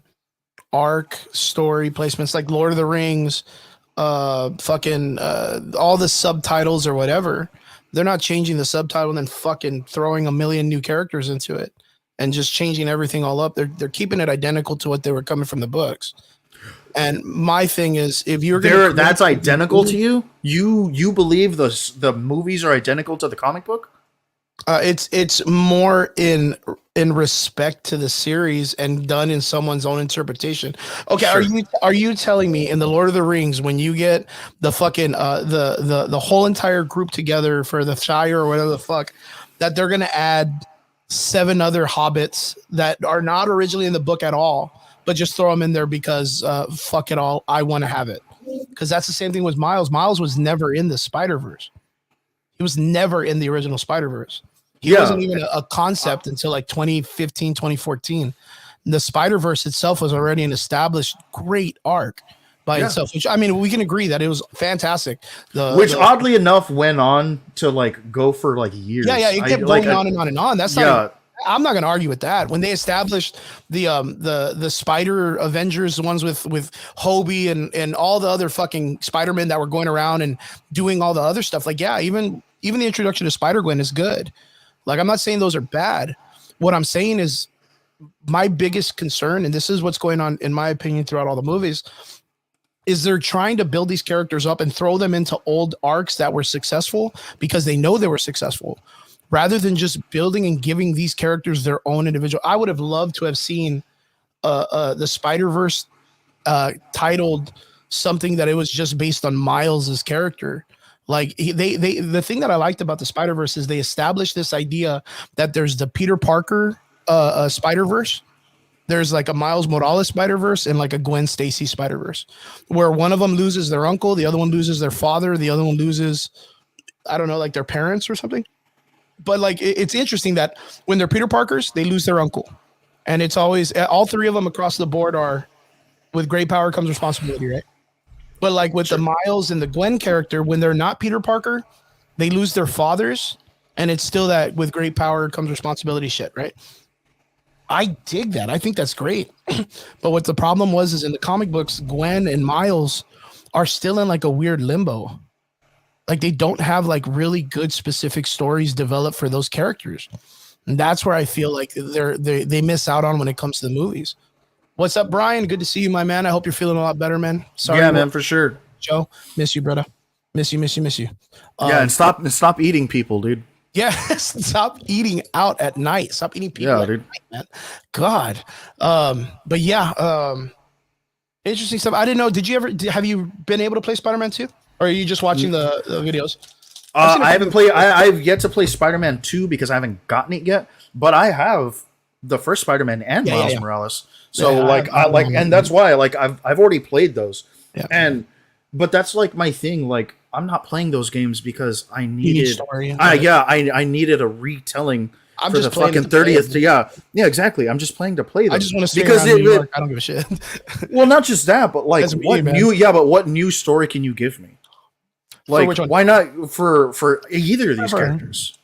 arc, story placements, like Lord of the Rings, fucking all the subtitles or whatever. They're not changing the subtitle and then fucking throwing a million new characters into it and just changing everything all up. They're keeping it identical to what they were coming from the books. And my thing is, if you're gonna That's identical to you. You believe the movies are identical to the comic book? it's more in respect to the series and done in someone's own interpretation. Okay, Sure. are you telling me in the Lord of the Rings when you get the fucking the whole entire group together for the Shire or whatever the fuck that they're gonna add 7 other hobbits that are not originally in the book at all, but just throw them in there because fuck it all, I want to have it? Because that's the same thing with Miles. Miles was never in the Spider-Verse. He was never in the original Spider-Verse. He wasn't even a concept until like 2015, 2014. The Spider-Verse itself was already an established great arc by itself, which I mean, we can agree that it was fantastic. Which oddly enough went on to like go for like years. Yeah, it kept going on and on and on. That's not. I'm not going to argue with that. When they established the Spider Avengers, the ones with Hobie and all the other fucking Spider-Men that were going around and doing all the other stuff, like even the introduction to Spider-Gwen is good. Like, I'm not saying those are bad. What I'm saying is my biggest concern, and this is what's going on in my opinion throughout all the movies, is they're trying to build these characters up and throw them into old arcs that were successful because they know they were successful, rather than just building and giving these characters their own individual. I would have loved to have seen the Spider-Verse titled something that it was just based on Miles's character. Like the thing that I liked about the Spider-Verse is they established this idea that there's the Peter Parker Spider-Verse, there's like a Miles Morales Spider-Verse and like a Gwen Stacy Spider-Verse, where one of them loses their uncle, the other one loses their father, the other one loses, I don't know, like their parents or something. But like it's interesting that when they're Peter Parkers, they lose their uncle, and it's always all three of them across the board are with great power comes responsibility, right? But like with the Miles and the Gwen character, when they're not Peter Parker, they lose their fathers, and it's still that with great power comes responsibility shit, right? I dig that. I think that's great. But what the problem was is in the comic books, Gwen and Miles are still in like a weird limbo. Like they don't have like really good specific stories developed for those characters. And that's where I feel like they miss out on when it comes to the movies. What's up, Brian? Good to see you, my man. I hope you're feeling a lot better, man. Sorry, yeah, man, for sure. Joe, miss you, brother. Miss you. Yeah, and stop eating people, dude. Yeah, stop eating out at night. Stop eating people at night, man. God. But yeah, interesting stuff. I didn't know. Have you been able to play Spider-Man 2? Or are you just watching the videos? I haven't played. I've yet to play Spider-Man 2 because I haven't gotten it yet. But I have the first Spider-Man and Miles Morales. So and that's why I've already played those. Yeah. But that's like my thing. Like I'm not playing those games because I needed. I needed a retelling for the fucking 30th. Yeah, exactly. I'm just playing to play them. I just want to stay around New York. I don't give a shit. Well, not just that, but like what new story can you give me? Like why not for either of these characters?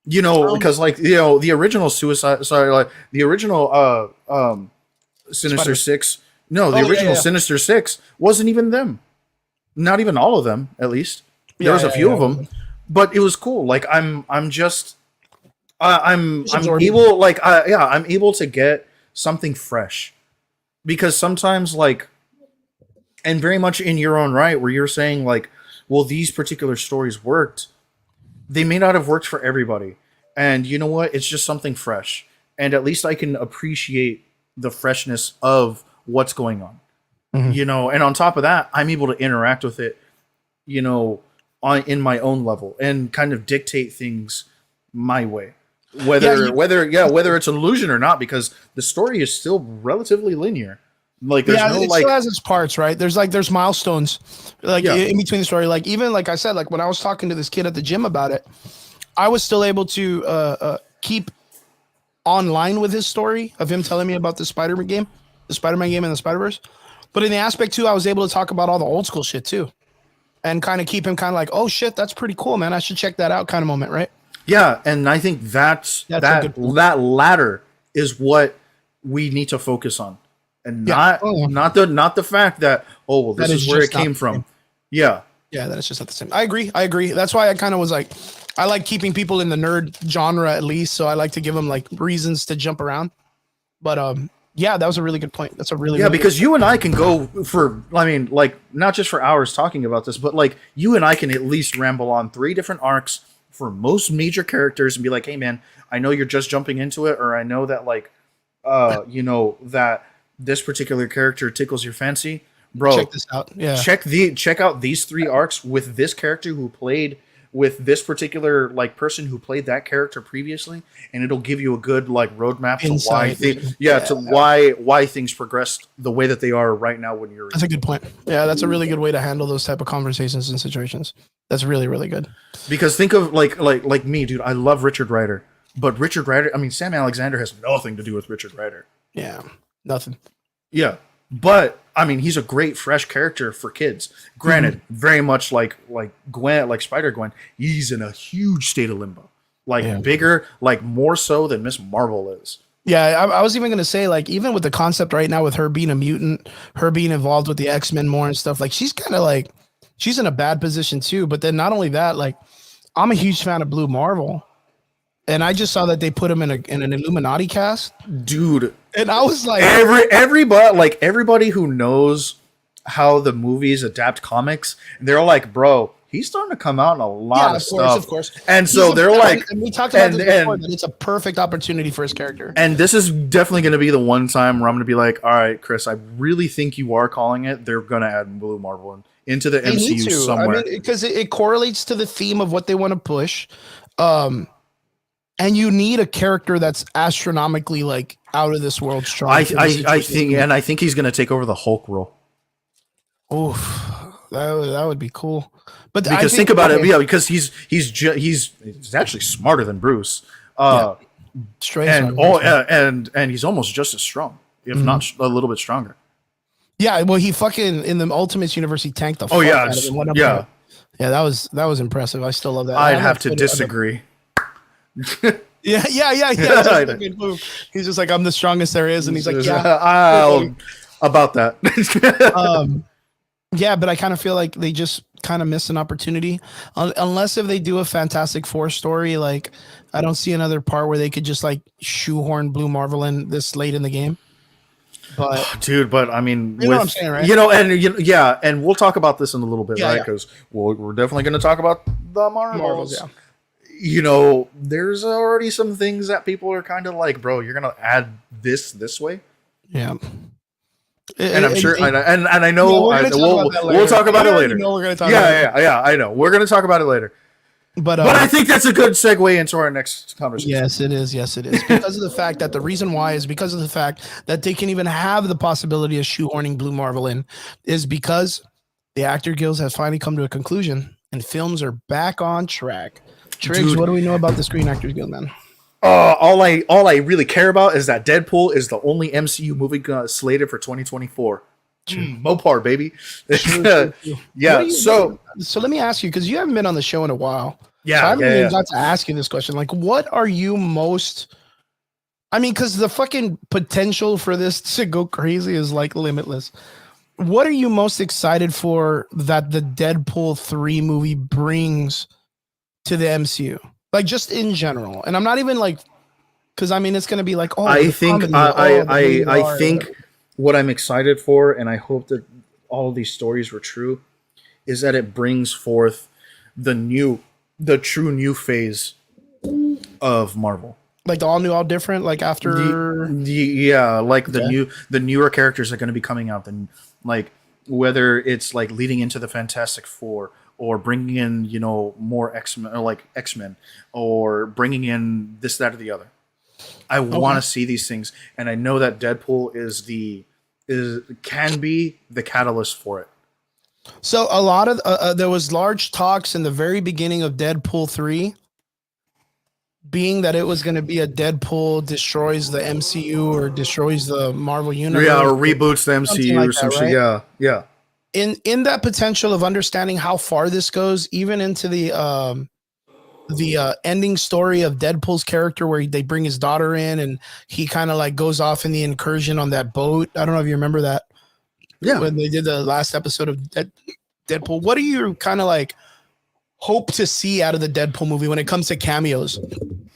You know, because like the original the original Sinister Six. No, the original Sinister Six wasn't even them. Not even all of them, at least. There was a few of them, but it was cool. Like I'm able to get something fresh, because sometimes and very much in your own right, where you're saying like, well, these particular stories worked. They may not have worked for everybody, and you know what? It's just something fresh, and at least I can appreciate the freshness of what's going on. Mm-hmm. You know, and on top of that, I'm able to interact with it, you know, in my own level and kind of dictate things my way, whether it's an illusion or not, because the story is still relatively linear. Like there's it still has its parts, right? There's milestones in between the story. Like even like I said, like when I was talking to this kid at the gym about it, I was still able to keep online with his story of him telling me about the Spider-Man game and the Spider-Verse. But in the aspect too, I was able to talk about all the old school shit too, and kind of keep him kind of like, oh shit, that's pretty cool, man. I should check that out, kind of moment, right? Yeah, and I think that latter is what we need to focus on, and not the fact that this is where it came from. Yeah, that it's just not the same. I agree. That's why I kind of was like, I like keeping people in the nerd genre at least, so I like to give them like reasons to jump around. But yeah, that was a really good point. That's a really because you and I can go for, I mean, like not just for hours talking about this, but like you and I can at least ramble on 3 different arcs for most major characters and be like, hey man, I know you're just jumping into it, or I know that you know that this particular character tickles your fancy, bro. Check this out. Yeah, check out these 3 arcs with this character who played with this particular person who played that character previously, and it'll give you a good roadmap to why things progressed the way that they are right now when you're. That's a good point. Yeah, that's a really good way to handle those type of conversations and situations. That's really, really good. Because think of like me, dude. I love Richard Rider, but Richard Rider. I mean, Sam Alexander has nothing to do with Richard Rider. Yeah, nothing. Yeah, but I mean, he's a great fresh character for kids. Granted, very much like Gwen, like Spider-Gwen, he's in a huge state of limbo. Bigger, more so than Miss Marvel is. Yeah, I was even going to say, even with the concept right now with her being a mutant, her being involved with the X-Men more and stuff, she's kind of she's in a bad position too. But then not only that, I'm a huge fan of Blue Marvel. And I just saw that they put him in an Illuminati cast. Dude. And I was like, everybody who knows how the movies adapt comics, and they're like, bro, he's starting to come out in a lot of stuff. Of course. And so they're like, and we talked about this before, that it's a perfect opportunity for his character. And this is definitely going to be the one time where I'm going to be like, all right, Chris, I really think you are calling it. They're going to add Blue Marvel into the MCU somewhere. I mean, because it correlates to the theme of what they want to push. And you need a character that's astronomically like out of this world strong. I think he's going to take over the Hulk role. Oof, that would be cool. But because think about it, yeah, because he's actually smarter than Bruce. Straight and he's almost just as strong, if not a little bit stronger. Yeah, well, he fucking in the Ultimates universe, he tanked the. Oh yeah, out of him. Yeah. That was impressive. I still love that. I'd have to disagree. Yeah. He's just like, I'm the strongest there is, and he's like, yeah, about that. Yeah, but I kind of feel like they just kind of missed an opportunity. Unless if they do a Fantastic Four story, like I don't see another part where they could just like shoehorn Blue Marvel in this late in the game. But dude, but I mean, you know what I'm saying, right? And we'll talk about this in a little bit, right? Because we're definitely going to talk about the Marvels. Yeah. There's already some things that people are kind of like, bro, you're going to add this way. Yeah. And I'm sure, and I know we'll talk about it later. We're going to talk yeah, I know. We're going to talk about it later. But I think that's a good segue into our next conversation. Yes, it is. Because of the fact that the reason why is because of the fact that they can even have the possibility of shoehorning Blue Marvel in is because the Actor Guilds has finally come to a conclusion and films are back on track. Triggs, what do we know about the Screen Actors Guild, man? All I really care about is that Deadpool is the only MCU movie slated for 2024. Mopar, baby. Yeah. So let me ask you, because you haven't been on the show in a while. Yeah. So I haven't even got to ask you this question. Like, what are you most? I mean, because the fucking potential for this to go crazy is like limitless. What are you most excited for that the Deadpool 3 movie brings to the MCU? Like, just in general. And I'm not even like, because I mean, it's going to be like, I think what I'm excited for, and I hope that all of these stories were true, is that it brings forth the true new phase of Marvel. Like the all new, all different, like after the newer characters are going to be coming out, and like whether it's like leading into the Fantastic Four or bringing in more X-Men, or like X-Men, or bringing in this, that, or the other. I want to see these things, and I know that Deadpool can be the catalyst for it. So a lot of there was large talks in the very beginning of Deadpool 3, being that it was going to be a Deadpool destroys the MCU or destroys the Marvel universe, or reboots the MCU like or some shit. Right? Yeah. In that potential of understanding how far this goes, even into the ending story of Deadpool's character, where they bring his daughter in and he kind of like goes off in the incursion on that boat. I don't know if you remember that. Yeah. When they did the last episode of Deadpool. What do you kind of like hope to see out of the Deadpool movie when it comes to cameos?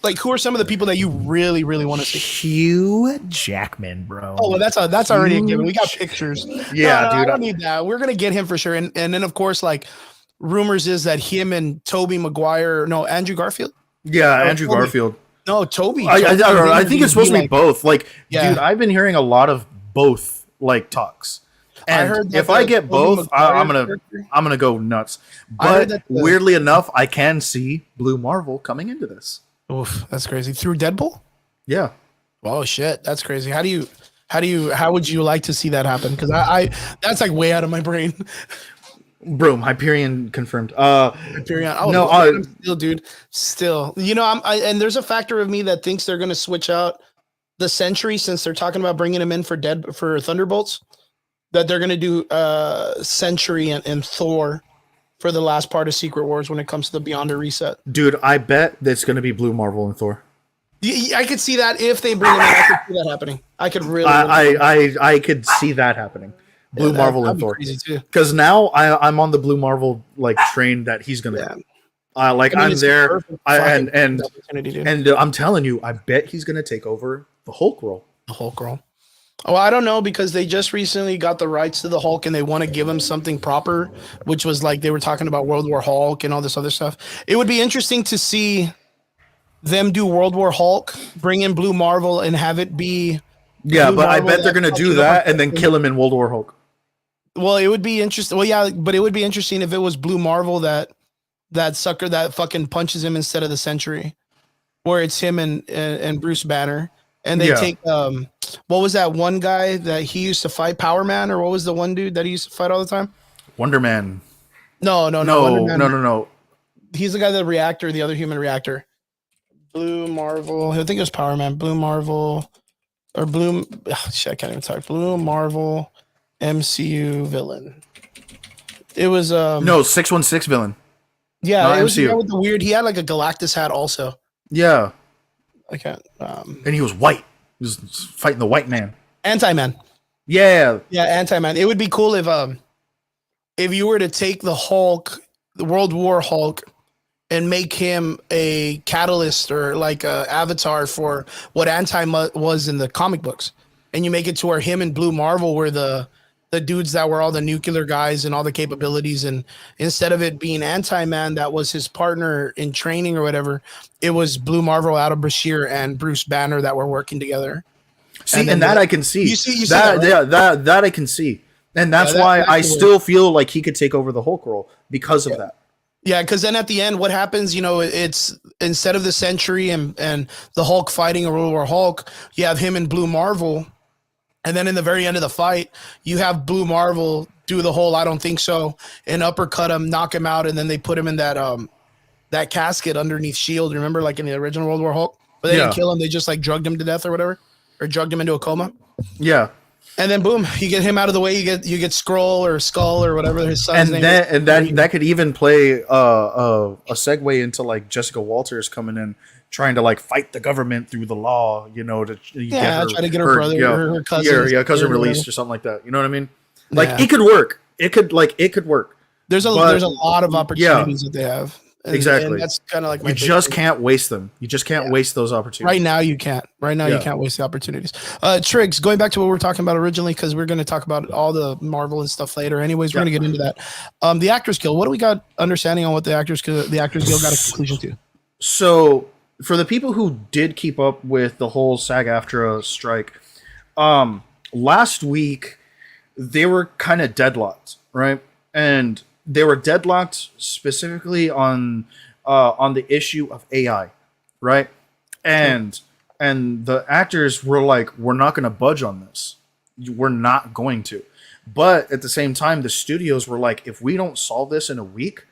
Like, who are some of the people that you really, really want to see? Hugh Jackman, bro. Oh, well, that's already a given. We got pictures. Yeah, dude. I don't need that. We're gonna get him for sure. And then of course, like, rumors is that him and Andrew Garfield. Yeah, Andrew Garfield. No, Toby. I think it's supposed to be both. Like, dude, I've been hearing a lot of both like talks. And I heard if I get both, I'm gonna go nuts. But weirdly enough, I can see Blue Marvel coming into this. Oof, that's crazy. Through Deadpool? Yeah. Oh shit, that's crazy. How would you like to see that happen? Because I that's like way out of my brain. Bro, Hyperion confirmed. Hyperion. Oh no, still, dude. Still, and there's a factor of me that thinks they're gonna switch out the Sentry, since they're talking about bringing him in for Thunderbolts. That they're gonna do Sentry and Thor for the last part of Secret Wars when it comes to the Beyonder reset. Dude, I bet that's going to be Blue Marvel and Thor. I could see that if they bring them in. I could see that happening. I could really. I could see that happening. Blue Marvel and Thor. Because now I'm on the Blue Marvel like train that he's going to. I'm there. And I'm telling you, I bet he's going to take over the Hulk role. The Hulk role. Oh, I don't know because they just recently got the rights to the Hulk and they want to give him something proper, which was like they were talking about World War Hulk and all this other stuff. It would be interesting to see them do World War Hulk, bring in Blue Marvel, and have it be Yeah, Blue but I Marvel bet they're that's gonna do fucking up our that and then country. kill him in World War Hulk. Well, it would be interesting. Well, yeah, but it would be interesting if it was Blue Marvel that sucker that fucking punches him instead of the Sentry, where it's him and Bruce Banner, and they Yeah, take what was that one guy that he used to fight, Power Man, or what was the one dude that he used to fight all the time? Wonder Man. No, no, no, Wonder No, no, Man. no, no. He's the guy, the reactor, the other human reactor. Blue Marvel. I think it was Power Man. Blue Marvel or Blue. Oh, shit, I can't even talk. Blue Marvel MCU villain. It was No, 616 villain, yeah, not it was the guy MCU. with the weird. He had like a Galactus hat also. Yeah, I can't. and he was white. He was fighting the white man. Anti Man. Yeah, Yeah, Anti Man. It would be cool if you were to take the Hulk, the World War Hulk, and make him a catalyst or like a avatar for what Anti was in the comic books, and you make it to where him and Blue Marvel were the dudes that were all the nuclear guys and all the capabilities, and instead of it being Anti Man that was his partner in training or whatever, it was Blue Marvel, Adam Brashear, and Bruce Banner that were working together. see, And then and that I can see. you see that, That right? yeah, that I can see, and Yeah, that's why that I could work. still feel like he could take over the Hulk role because of that. Yeah, because then at the end, what happens? You know, it's instead of the Sentry and the Hulk fighting a World War Hulk, you have him and Blue Marvel, and then in the very end of the fight, you have Blue Marvel do the whole "I don't think so" and uppercut him, knock him out, and then they put him in that casket underneath Shield. Remember, like in the original World War Hulk, but they didn't Yeah, kill him; they just like drugged him to death or whatever, or drugged him into a coma. yeah, And then boom, you get him out of the way. You get Skrull or Skull or whatever his son's name is. and that could even play a segue into like Jessica Walters coming in trying to like fight the government through the law, you know, to get Yeah, her try to get her brother yeah, or her cousin, cousin or whatever. released or something like that. You know what I mean? Like Yeah, it could work. It could work. there's But a lot of yeah, opportunities that they have, and exactly. that's kind of like my You big just thing. can't waste them. You just can't Yeah. waste those Right opportunities. now, you can't. Right now, you Yeah. can't waste the opportunities. Triggs, going back to what we were talking about originally, because we're going to talk about all the Marvel and stuff later. Anyways, we're Yeah. going to get into that. The Actors Guild. What do we got understanding on what the Actors Guild got a conclusion to? So for the people who did keep up with the whole SAG-AFTRA strike, last week they were kind of deadlocked, right? And they were deadlocked specifically on the issue of AI, right? And the actors were like, "We're not going to budge on this. We're not going to." But at the same time, the studios were like, "If we don't solve this in a week,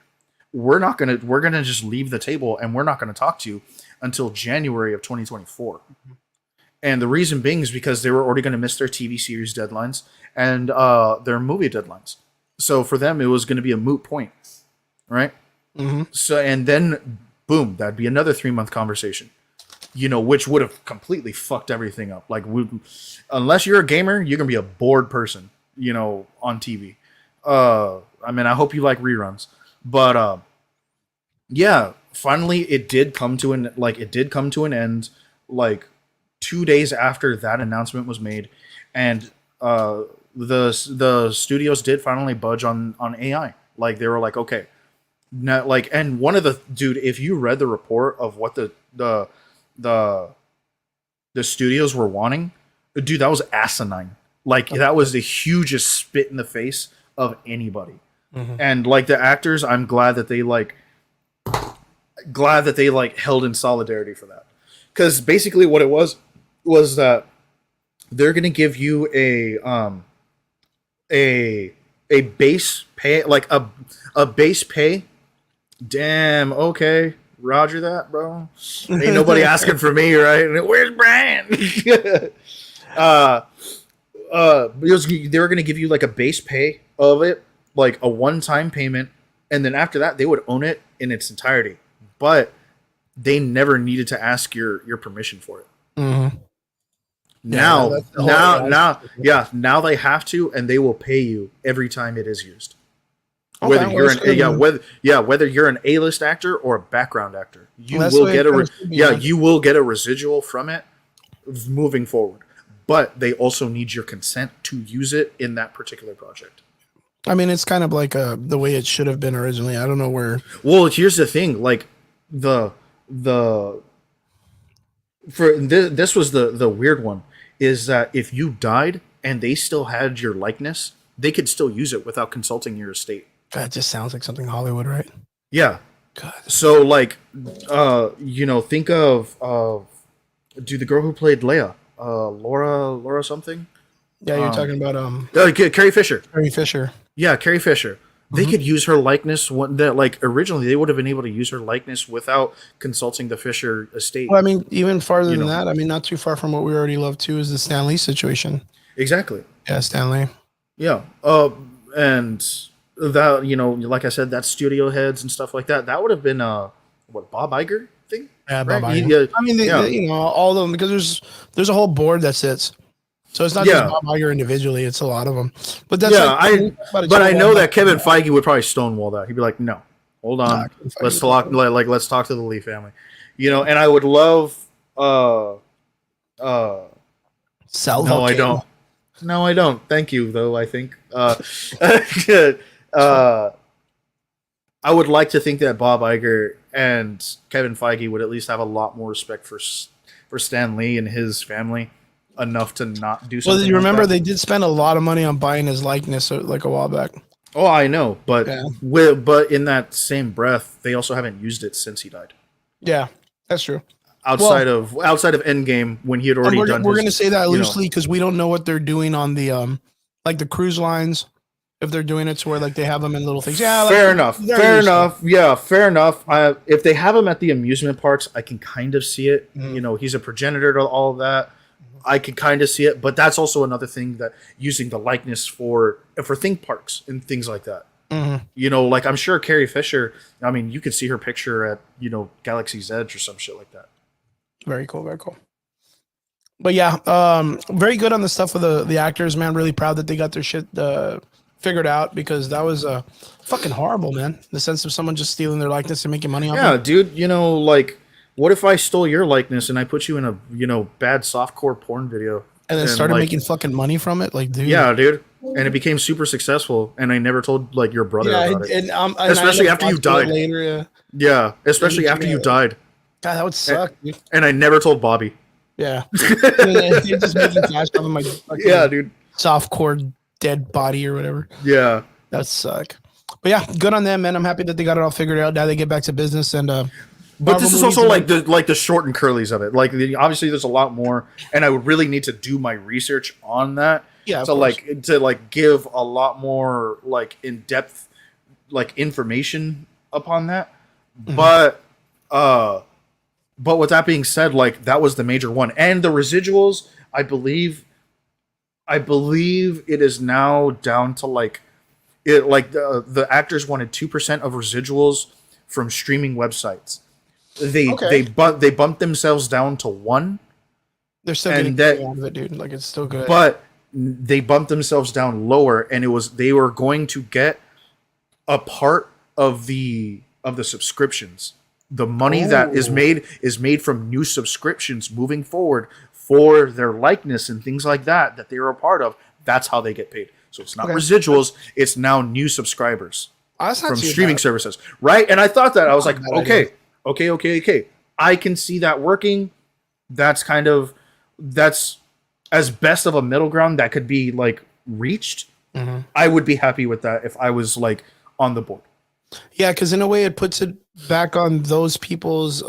we're gonna just leave the table and we're not gonna talk to you until January of 2024." And the reason being is because they were already going to miss their TV series deadlines and their movie deadlines. So for them, it was going to be a moot point, right? Mm-hmm. So and then boom, that'd be another 3 month conversation, you know, which would have completely fucked everything up. Like, unless you're a gamer, you can be a bored person, you know, on TV. I mean, I hope you like reruns, but yeah, finally it did come to an end, like 2 days after that announcement was made, and the studios did finally budge on AI. Like they were like, okay, now, like, and one of the dude, if you read the report of what the studios were wanting, dude, that was asinine. Like that was the hugest spit in the face of anybody. Mm-hmm. And like the actors, I'm glad that they like held in solidarity for that, because basically what it was that they're gonna give you a base pay, like a base pay. Damn, okay, Roger that, bro. Ain't nobody asking for me, right? Where's Brian? uh they were gonna give you like a base pay of it, like a one-time payment, and then after that they would own it in its entirety. But they never needed to ask your permission for it. Mm-hmm. Yeah, Now, that's the whole AI now they have to, and they will pay you every time it is used. Okay, Whether well, you're that's good, man. whether you're an A-list actor or a background actor, you Well, that's the will way get it kinda should be, man. you will get a residual from it moving forward. but they also need your consent to use it in that particular project. I mean, it's kind of like the way it should have been originally. I don't know where. Well, here's the thing, like the for this was the weird one is that if you died and they still had your likeness, they could still use it without consulting your estate. That just sounds like something Hollywood, right? Yeah. God. So like, think of dude, the girl who played Leia, Laura something. Yeah, you're talking about Carrie Fisher. Carrie Fisher. Yeah, Carrie Fisher. They could use her likeness. Like originally, they would have been able to use her likeness without consulting the Fisher estate. Well, I mean, even farther than that. I mean, not too far from what we already love too is the Stan Lee situation. Exactly. Yeah, Stan Lee. Yeah. And that like I said, that studio heads and stuff like that. That would have been what Bob Iger thing. Yeah, right? Bob Iger. I mean, they, all of them because there's a whole board that sits. So it's not just Bob Iger individually; it's a lot of them. But that's I know that Kevin Feige would probably stonewall that. He'd be like, "No, hold on, let's talk. Let's talk to the Lee family," And I would love. Sell. No, I don't. No, I don't. Thank you, though. I think. I would like to think that Bob Iger and Kevin Feige would at least have a lot more respect for Stan Lee and his family. Enough to not do something. Well, you remember they did spend a lot of money on buying his likeness like a while back. Oh, I know, but but in that same breath, they also haven't used it since he died. Yeah, that's true. Outside of Endgame, when he had already done. We're going to say that loosely because we don't know what they're doing on the like the cruise lines. If they're doing it to where like they have them in little things. Yeah, fair enough. Yeah, fair enough. If they have him at the amusement parks, I can kind of see it. He's a progenitor to all of that. I could kind of see it, but that's also another thing that using the likeness for theme parks and things like that. Like I'm sure Carrie Fisher. I mean, you could see her picture at Galaxy's Edge or some shit like that. Very cool, very cool. But yeah, very good on the stuff with the actors, man. Really proud that they got their shit figured out because that was fucking horrible, man. In the sense of someone just stealing their likeness and making money off. Yeah, dude. Like. What if I stole your likeness and I put you in a bad softcore porn video and then started making fucking money from it? Like, dude. Yeah, dude. And it became super successful, and I never told your brother about it. Especially after you died. Later, yeah, especially after you died. God, that would suck, dude. And I never told Bobby. Yeah. You're just making cash off of my dude. Softcore dead body or whatever. Yeah. That would suck. But yeah, good on them, man. I'm happy that they got it all figured out. Now they get back to business and but this is also like the short and curlies of it. Like obviously there's a lot more, and I would really need to do my research on that. Yeah. To give a lot more like in depth like information upon that. Mm-hmm. But with that being said, like that was the major one, and the residuals. I believe it is now down to the actors wanted 2% of residuals from streaming websites. They bumped themselves down to 1. They're still getting out of it, dude. Like it's still good. But they bumped themselves down lower, and they were going to get a part of the subscriptions. The money that is made from new subscriptions moving forward for their likeness and things like that they are a part of. That's how they get paid. So it's not residuals; it's now new subscribers from streaming services, right? And I thought that I was like, okay. I can see that working. That's as best of a middle ground that could be like reached. Mm-hmm. I would be happy with that if I was like on the board. Yeah, because in a way it puts it back on those people's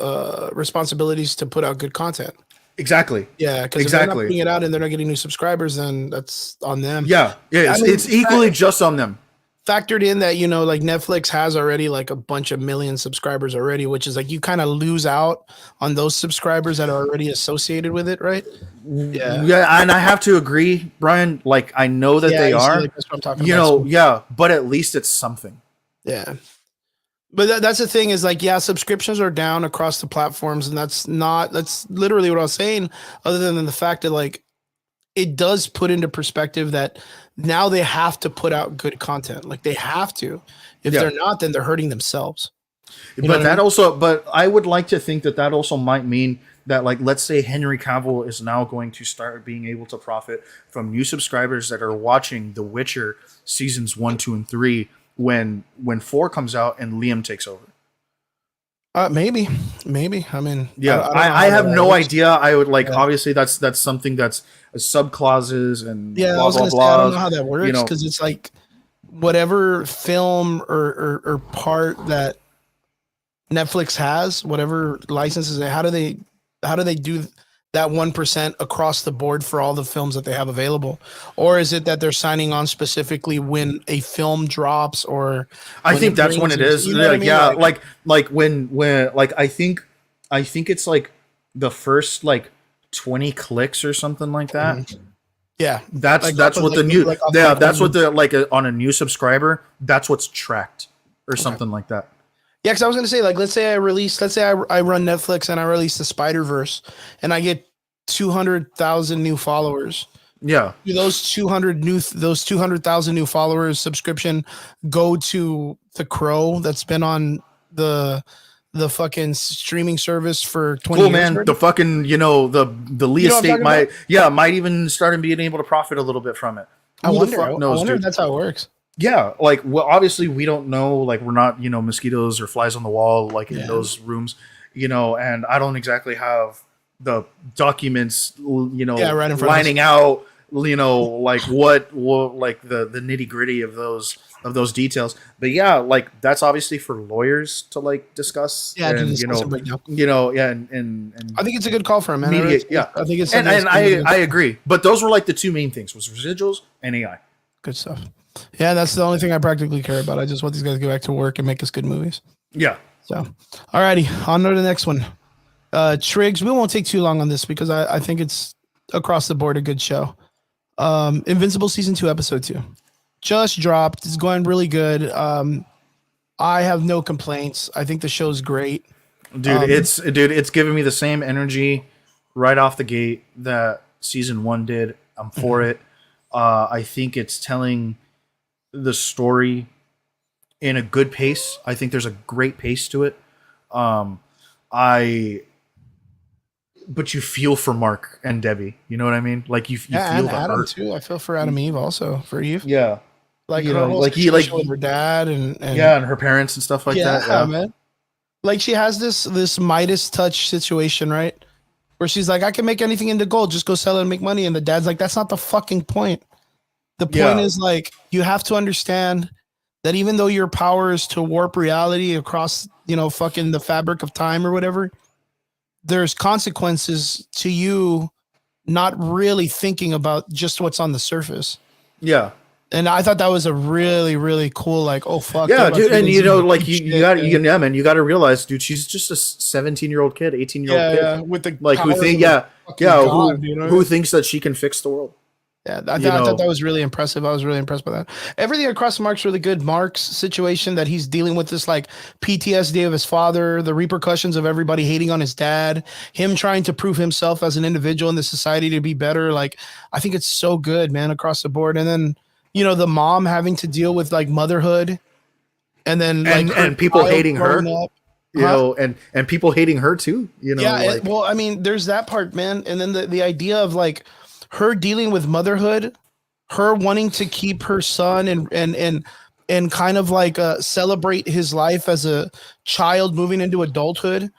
responsibilities to put out good content. Exactly. Yeah, because if they're not putting it out and they're not getting new subscribers, then that's on them. Yeah. It's equally just on them. Factored in that, like Netflix has already like a bunch of million subscribers already, which is like you kind of lose out on those subscribers that are already associated with it, right? Yeah, and I have to agree, Brian. Like I know that they are. Like, that's what I'm talking about. But at least it's something. Yeah. But that's the thing is like, yeah, subscriptions are down across the platforms, and that's literally what I was saying, other than the fact that like it does put into perspective that now they have to put out good content. Like they have to. If they're not, then they're hurting themselves. But I would like to think that also might mean that, like, let's say Henry Cavill is now going to start being able to profit from new subscribers that are watching The Witcher seasons 1, 2, and 3 when 4 comes out and Liam takes over. Maybe. I mean, Yeah, I don't know I how have that no works. idea. I would like, Yeah. obviously that's something that's sub clauses and Yeah, I blah was blah gonna say I don't blah. know how that You works know, because it's like whatever film or part that Netflix has, whatever licenses, how do they do that 1% across the board for all the films that they have available? Or is it that they're signing on specifically when a film drops or I when think it that's when brings it in, is. you know what I Like, mean? yeah, Like, like when like I think it's like the first like 20 clicks or something like that. mhm. Yeah, like off That's of what the like new, yeah, like that's what when the like on a new subscriber, that's what's tracked or okay. something like that. Yeah, because I was gonna say, like, let's say I run Netflix and I release the Spider Verse, and I get 200,000 new followers. Yeah. Do those 200,000 new followers subscription go to the Crow that's been on the the fucking streaming service for 20 Cool, years man. The already? fucking, the Lee You know what I'm estate talking about? might, yeah, might even start being able to profit a little bit from it. Who the fuck I knows, wonder if dude? that's how it works. Yeah, like, well, obviously we don't know, like, we're not, mosquitoes or flies on the wall like in Yeah. those rooms, and I don't exactly have the documents, Yeah, right in front of us. lining out, like what like the nitty-gritty of those details. But yeah, like, that's obviously for lawyers to like discuss, Yeah, to and discuss and break down. yeah, and I think it's a good call for him, man. media, yeah. I think it's and something that's and gonna be I agree, but those were like the two main things, was residuals and AI. good stuff. Yeah, that's the only thing I practically care about. I just want these guys to get back to work and make us good movies. Yeah. So, alrighty, on to the next one. Triggs, we won't take too long on this because I think it's across the board a good show. Invincible season 2, episode 2, just dropped. It's going really good. I have no complaints. I think the show's great. It's giving me the same energy right off the gate that season 1 did. I'm for it. I think it's telling the story in a good pace. I think there's a great pace to it. I But you feel for Mark and Debbie. You know what I mean? Like, you Yeah, feel and the Adam hurt. too. I feel for Adam Eve also for Eve. Yeah. Like her whole situation with her dad and yeah, and her parents and stuff like that. Yeah. man. Like she has this Midas touch situation, right? Where she's like, I can make anything into gold, just go sell it and make money. And the dad's like, that's not the fucking point. The point is, like, you have to understand that even though your power is to warp reality across, fucking the fabric of time or whatever, there's consequences to you not really thinking about just what's on the surface. Yeah. And I thought that was a really, really cool, like, oh fuck. Yeah, dude, and like, yeah, man, you got to realize, dude, she's just a 17-year-old kid, 18-year-old kid, yeah, with the like, who powers think, of a fucking god, who thinks that she can fix the world. Yeah, I thought that was really impressive. I was really impressed by that. Everything across Mark's really good. Mark's situation that he's dealing with, this like PTSD of his father, the repercussions of everybody hating on his dad, him trying to prove himself as an individual in the society to be better. Like, I think it's so good, man, across the board. And then, the mom having to deal with like motherhood, and then like and people hating her, up. and people hating her too. Yeah, like, well, I mean, there's that part, man. And then the idea of like her dealing with motherhood, her wanting to keep her son and kind of like celebrate his life as a child moving into adulthood.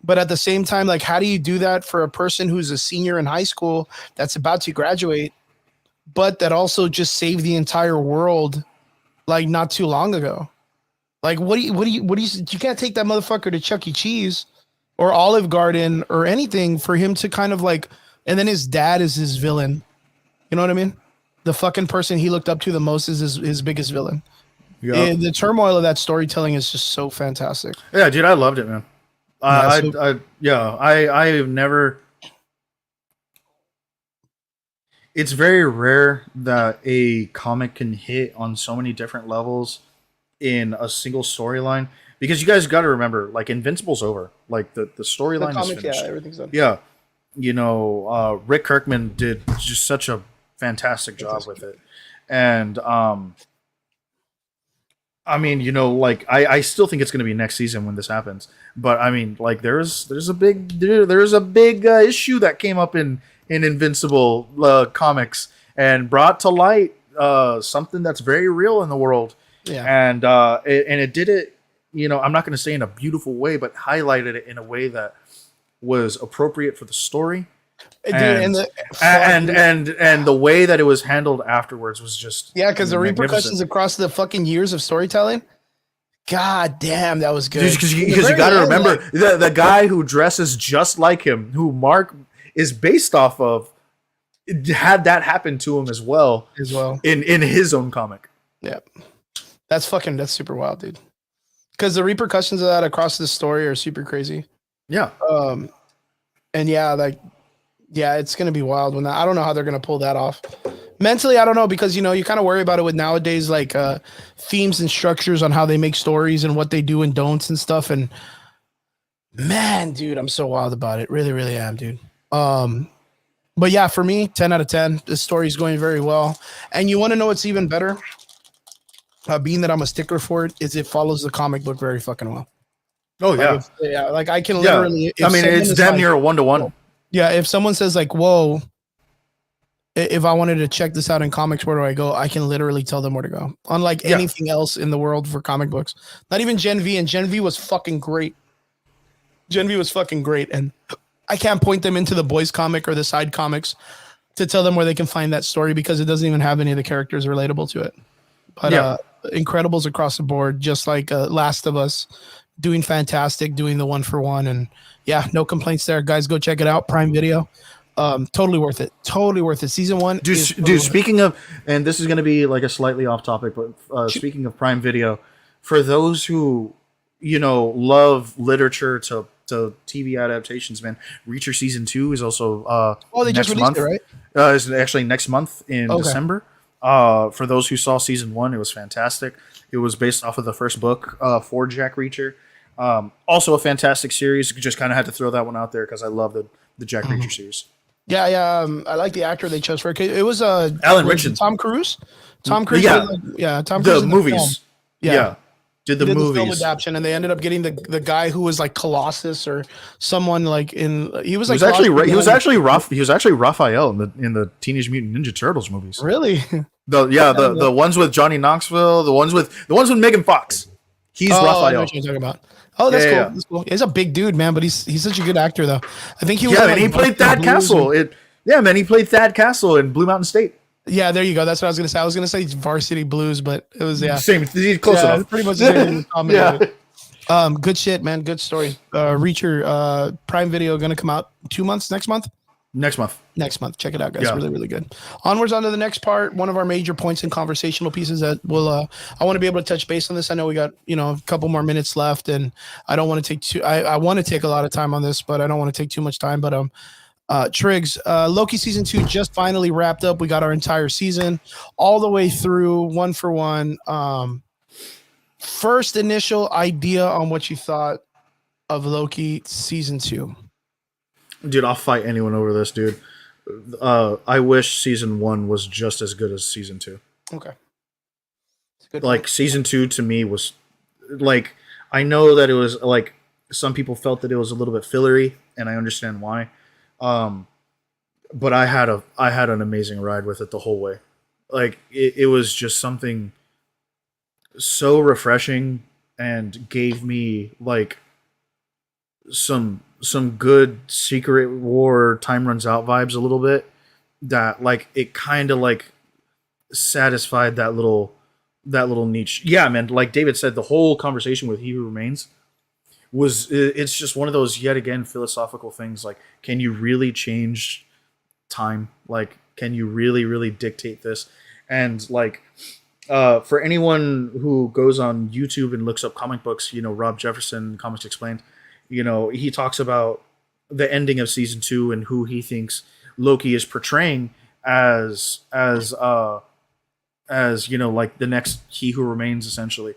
But at the same time, like, how do you do that for a person who's a senior in high school that's about to graduate, but that also just saved the entire world like not too long ago? Like, what do you can't take that motherfucker to Chuck E. Cheese or Olive Garden or anything for him to kind of like, and then his dad is his villain. You know what I mean? The fucking person he looked up to the most is his biggest villain. yeah, And the turmoil of that storytelling is just so fantastic. yeah, dude, I loved it, man. I've never. It's very rare that a comic can hit on so many different levels in a single storyline, because you guys got to remember, like, Invincible's over. Like, the storyline is finished. Yeah, everything's done. Yeah, Rick Kirkman did just such a fantastic job with it, and I mean, like I still think it's going to be next season when this happens. But I mean, like there's a big issue that came up in Invincible comics and brought to light something that's very real in the world, Yeah. and it did it. I'm not going to say in a beautiful way, but highlighted it in a way that was appropriate for the story, Dude, and and the way that it was handled afterwards was just yeah, because the magnificent. repercussions across the fucking years of storytelling. God damn, that was good. Because In the you very got to end, remember like, the guy who dresses just like him, who Mark is based off of, had that happen to him as well as well. in his own comic. Yeah, that's super wild, dude. Because the repercussions of that across the story are super crazy. Yeah, And yeah, like, yeah, it's gonna be wild when that. I don't know how they're gonna pull that off. Mentally, I don't know because you kind of worry about it with nowadays like themes and structures on how they make stories and what they do and don'ts and stuff. And man, dude, I'm so wild about it. Really, really am, dude. But yeah, for me, 10 out of 10. The story's going very well. And you want to know what's even better? Being that I'm a stickler for it, is it follows the comic book very fucking well. oh yeah, Yeah, like I can yeah. literally. I mean, it's damn near a 1-to-1. Yeah, if someone says like, "Whoa," if I wanted to check this out in comics, where do I go? I can literally tell them where to go. Unlike Yeah. anything else in the world for comic books, not even Gen V, and Gen V was fucking great. Gen V was fucking great, and I can't point them into the boys comic or the side comics to tell them where they can find that story because it doesn't even have any of the characters relatable to it. But Yeah. Incredibles across the board, just like Last of Us, doing fantastic, doing the 1-for-1, and yeah, no complaints there, guys. Go check it out, Prime Video. Totally worth it. Totally worth it. Season 1. Dude, speaking of, and this is going to be like a slightly off topic, but speaking of Prime Video, for those who love literature to TV adaptations, man, Reacher season 2 is also they just next released month. it, right? Is actually next month in Okay. December. For those who saw season 1, it was fantastic. It was based off of the first book for Jack Reacher. Also a fantastic series. Just kind of had to throw that one out there because I love the Jack Reacher series. Yeah, yeah. I like the actor they chose for it. It was Alan Ritchson. Tom Cruise. Tom Cruise. Yeah. Tom Cruise. The in movies. film. Yeah. Did the He did the film movies. adaptation, and they ended up getting the guy who was like Colossus or someone like in. He was He like was actually Colossus he was in- actually rough. He was actually Raphael in the Teenage Mutant Ninja Turtles movies. really. The ones with Johnny Knoxville, the ones with Megan Fox. He's I know Raphael. what you're talking about. Oh, that's Yeah, cool. yeah. That's cool. He's a big dude, man, but he's such a good actor though. I think he was. Yeah, in, man, like, he played Buffalo Thad Blues Castle. and- He played Thad Castle in Blue Mountain State. Yeah, there you go. That's what I was gonna say. I was gonna say Varsity Blues, but it was Same, he's close yeah, enough. pretty much the same comment. Yeah. Good shit, man. Good story. Reacher, Prime Video going to come out 2 months next month. Next month. Check it out, guys. Yeah. Really, really good. Onwards onto the next part. One of our major points and conversational pieces that will I want to be able to touch base on this. I know we got a couple more minutes left, and I don't want to take I want to take a lot of time on this, but I don't want to take too much time. But Triggs, Loki season 2 just finally wrapped up. We got our entire season all the way through 1-for-1. First initial idea on what you thought of Loki season 2. Dude, I'll fight anyone over this, dude. I wish season 1 was just as good as season 2. Okay. Good Like, season 2 to me was like, I know that it was like some people felt that it was a little bit fillery, and I understand why. But I had an amazing ride with it the whole way. Like, it was just something so refreshing and gave me like some good Secret War Time Runs Out vibes a little bit, that like it kind of like satisfied that little niche. Yeah, man, like David said, the whole conversation with He Who Remains it's just one of those yet again philosophical things, like, can you really change time? Like, can you really dictate this? And like, for anyone who goes on YouTube and looks up comic books, Rob Jefferson, Comics Explained, he talks about the ending of season 2 and who he thinks Loki is portraying as like the next He Who Remains, essentially.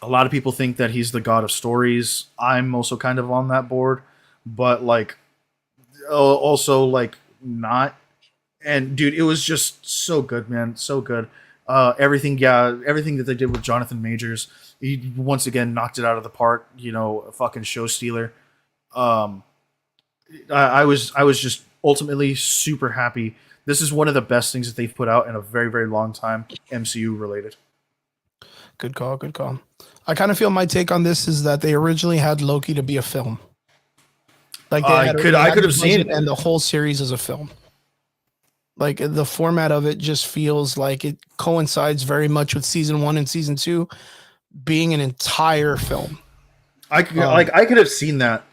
A lot of people think that he's the god of stories. I'm also kind of on that board, but like also like not. And dude, it was just so good, man, so good. Everything that they did with Jonathan Majors, he once again knocked it out of the park. A fucking show stealer. Um, I was just ultimately super happy. This is one of the best things that they've put out in a very very long time, MCU related. Good call. Good call. I kind of feel my take on this is that they originally had Loki to be a film. Like they I could have seen, and the whole series as a film. Like the format of it just feels like it coincides very much with season 1 and season 2 being an entire film. I could have seen that.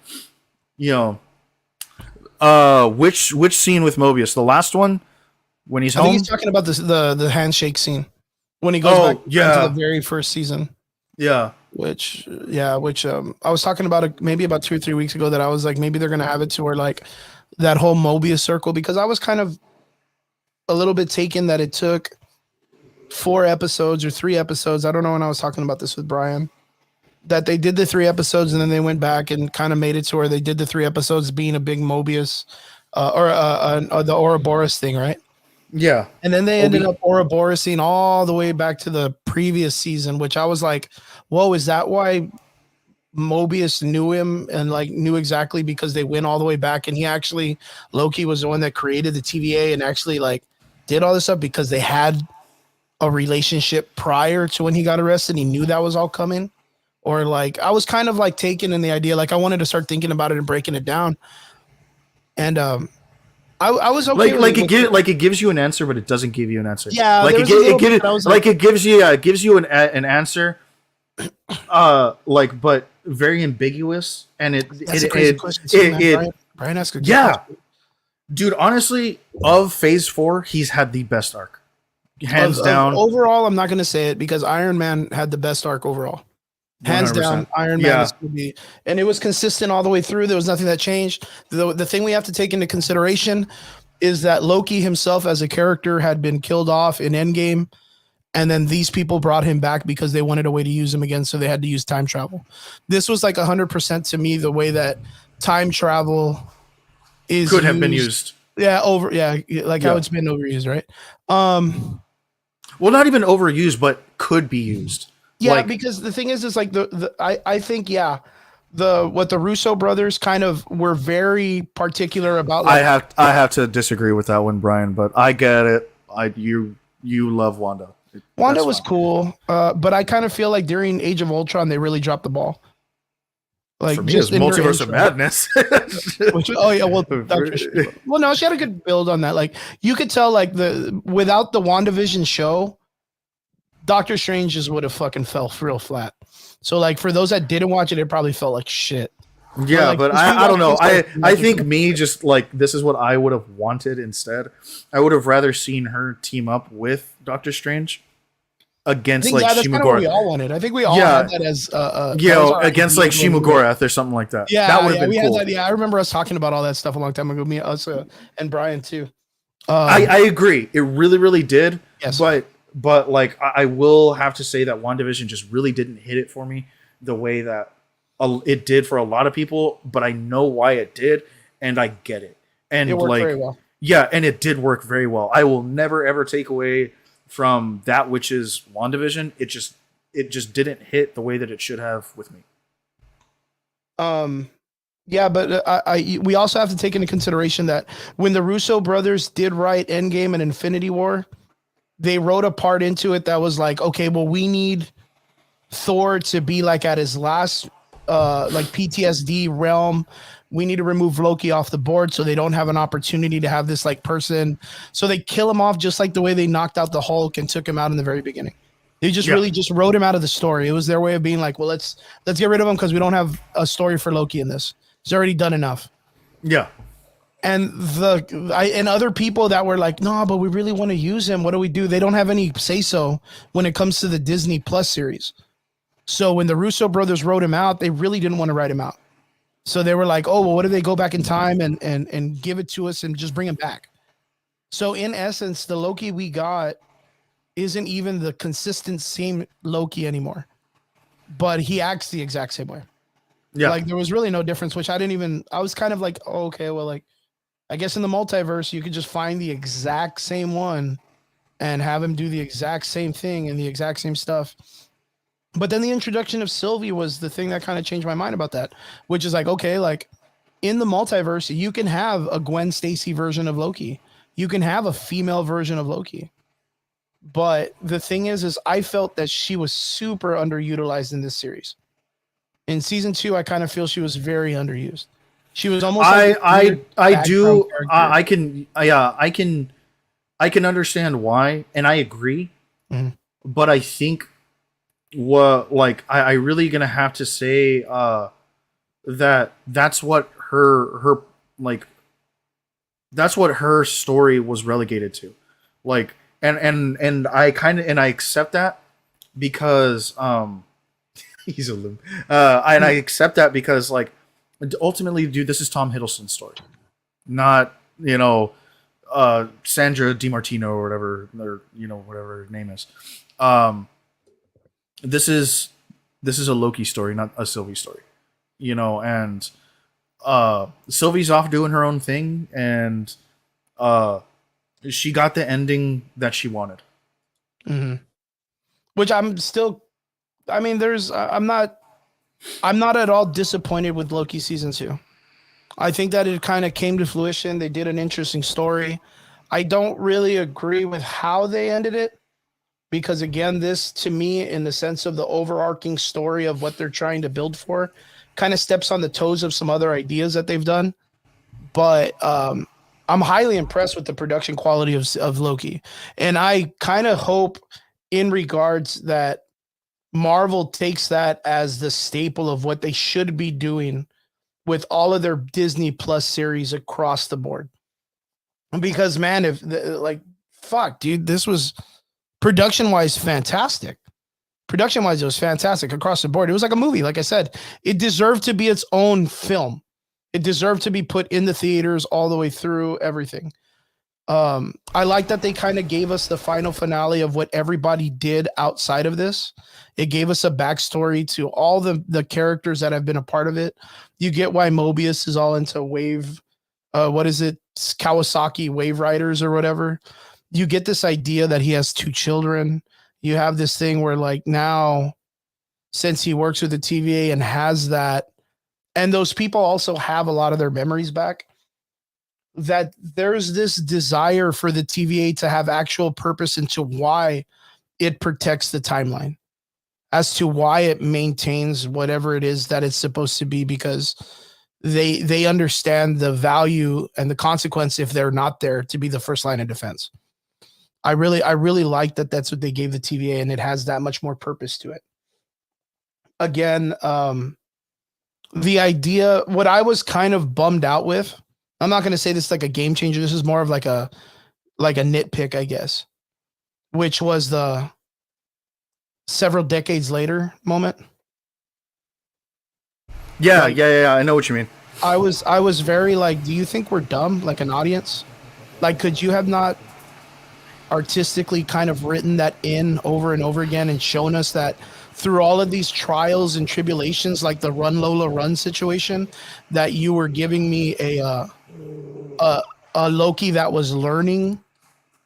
Which scene with Mobius? The last one when he's I home. think he's talking about the handshake scene when he goes back to the very first season. Yeah. Which I was talking about it maybe about 2 or 3 weeks ago that I was like, maybe they're gonna have it to where like that whole Mobius circle, because I was kind of a little bit taken that it took 4 episodes or 3 episodes. I don't know when I was talking about this with Brian, that they did the 3 episodes and then they went back and kind of made it to where they did the 3 episodes being a big Mobius or the Ouroboros thing, right? Yeah. And then they ended up Ouroborosing all the way back to the previous season, which I was like, whoa, is that why Mobius knew him and like knew exactly, because they went all the way back and Loki was the one that created the TVA and actually like did all this stuff because they had a relationship prior to when he got arrested. He knew that was all coming. Or like, I was kind of like taken in the idea, like I wanted to start thinking about it and breaking it down. And, I was okay. It gives you an answer, but it doesn't give you an answer. Yeah, it gives you an answer, but very ambiguous, and Brian asked a question. Dude, honestly, of Phase 4, he's had the best arc, hands down. Overall, I'm not going to say it because Iron Man had the best arc overall. Hands 100%. Down, Iron Man is going to be, and it was consistent all the way through. There was nothing that changed. The thing we have to take into consideration is that Loki himself as a character had been killed off in Endgame, and then these people brought him back because they wanted a way to use him again, so they had to use time travel. This was like 100% to me the way that time travel could have been used. Yeah, how it's been overused, right? Well, not even overused, but could be used. Yeah, because the thing is like I think what the Russo brothers kind of were very particular about. Like, I have to disagree with that one, Brian, but I get it. You love Wanda. Wanda was cool, but I kind of feel like during Age of Ultron they really dropped the ball. Like for me, just it was Multiverse of Madness. No, she had a good build on that. Like you could tell, like without the WandaVision show, Doctor Strange just would have fucking fell real flat. So like for those that didn't watch it, it probably felt like shit. Yeah, but I don't know. I think me just like this is what I would have wanted instead. I would have rather seen her team up with Doctor Strange against like that's kind of what we all wanted. I think we all had that as against like Shima-Gorath or something like that. Yeah, that would have been cool. Had that. Yeah, I remember us talking about all that stuff a long time ago. Me, us, and Brian too. I agree. It really, really did. Yes. But like I will have to say that WandaVision just really didn't hit it for me the way that it did for a lot of people. But I know why it did, and I get it. And it worked very well. Yeah, and it did work very well. I will never ever take away from that which is WandaVision. It just didn't hit the way that it should have with me. Yeah, but we also have to take into consideration that when the Russo brothers did write Endgame and Infinity War, they wrote a part into it that was like, okay, well, we need Thor to be like at his last like PTSD realm. We need to remove Loki off the board so they don't have an opportunity to have this like person. So they kill him off just like the way they knocked out the Hulk and took him out in the very beginning. They just really just wrote him out of the story. It was their way of being like, well, let's get rid of him because we don't have a story for Loki in this. He's already done enough. Yeah. And and other people that were like, no, but we really want to use him. What do we do? They don't have any say so when it comes to the Disney Plus series. So when the Russo brothers wrote him out, they really didn't want to write him out. So they were like, oh, well, what if they go back in time and give it to us and just bring him back? So in essence, the Loki we got isn't even the consistent same Loki anymore, but he acts the exact same way. Yeah. Like there was really no difference, which I was kind of like, oh, okay, well, like, I guess in the multiverse, you could just find the exact same one and have him do the exact same thing and the exact same stuff. But then the introduction of Sylvie was the thing that kind of changed my mind about that, which is like, okay, like in the multiverse, you can have a Gwen Stacy version of Loki. You can have a female version of Loki. But the thing is I felt that she was super underutilized in this series. In season 2, I kind of feel she was very underused. She was almost like I do character. I can yeah I can understand why, and I agree. Mhm. But I think what like I really gonna have to say that that's what her like that's what her story was relegated to, like and I kind of and I accept that because he's a loon. And I accept that because like ultimately, dude, this is Tom Hiddleston's story, not Sandra DiMartino or whatever, or whatever her name is. Um, this is a Loki story, not a Sylvie story. And Sylvie's off doing her own thing, and uh, she got the ending that she wanted. Mm-hmm. Which I'm still. I mean, I'm not. I'm not at all disappointed with Loki season 2. I think that it kind of came to fruition. They did an interesting story. I don't really agree with how they ended it because, again, this to me, in the sense of the overarching story of what they're trying to build for, kind of steps on the toes of some other ideas that they've done. But I'm highly impressed with the production quality of Loki. And I kind of hope, in regards, that Marvel takes that as the staple of what they should be doing with all of their Disney Plus series across the board. Because man, if like fuck, dude, this was production wise fantastic. Production wise, it was fantastic across the board. It was like a movie. Like I said, it deserved to be its own film. It deserved to be put in the theaters all the way through everything. I like that they kind of gave us the final finale of what everybody did outside of this. It gave us a backstory to all the characters that have been a part of it. You get why Mobius is all into wave, what is it, Kawasaki Wave Riders or whatever. You get this idea that he has 2 children. You have this thing where like now, since he works with the TVA and has that, and those people also have a lot of their memories back, that there's this desire for the TVA to have actual purpose into why it protects the timeline, as to why it maintains whatever it is that it's supposed to be, because they understand the value and the consequence if they're not there to be the first line of defense. I really like that that's what they gave the TVA, and it has that much more purpose to it. Again, the idea, what I was kind of bummed out with, I'm not going to say this like a game changer. This is more of like a nitpick, I guess, which was the several decades later moment. Yeah, Like, yeah. I know what you mean. I was very like, do you think we're dumb, like an audience? Like, could you have not artistically kind of written that in over and over again and shown us that through all of these trials and tribulations, like the Run Lola Run situation, that you were giving me a Loki that was learning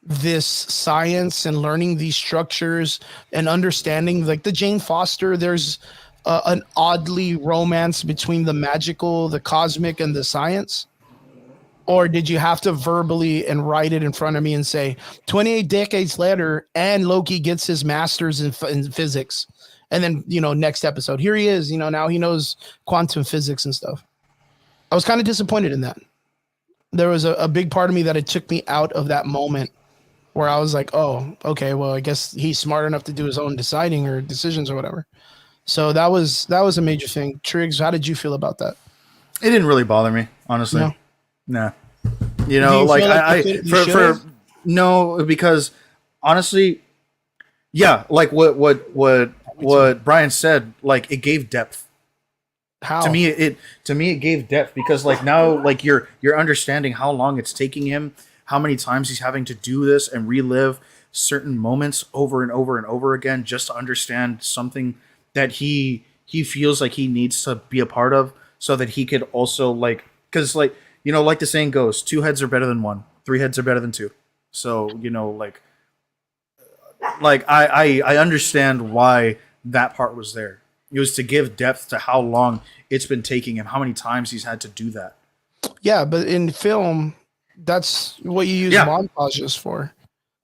this science and learning these structures and understanding, like the Jane Foster, there's an oddly romance between the magical, the cosmic, and the science? Or did you have to verbally and write it in front of me and say 28 decades later and Loki gets his master's in physics, and then next episode here he is, now he knows quantum physics and stuff? I was kind of disappointed in that. There was a big part of me that it took me out of that moment where I was like, oh, okay, well, I guess he's smart enough to do his own deciding or decisions or whatever. So that was a major thing. Triggs, how did you feel about that? It didn't really bother me, honestly. No. Nah. Do you Like feel like I for no, because honestly, yeah, like what Brian said, like it gave depth. How? To me it gave depth, because like now like you're understanding how long it's taking him, how many times he's having to do this and relive certain moments over and over and over again just to understand something that he feels like he needs to be a part of, so that he could also like, because like like the saying goes, 2 heads are better than 1, 3 heads are better than 2. So like like I understand why that part was there. It was to give depth to how long it's been taking him, how many times he's had to do that. Yeah, but in film, that's what you use Yeah, montages for.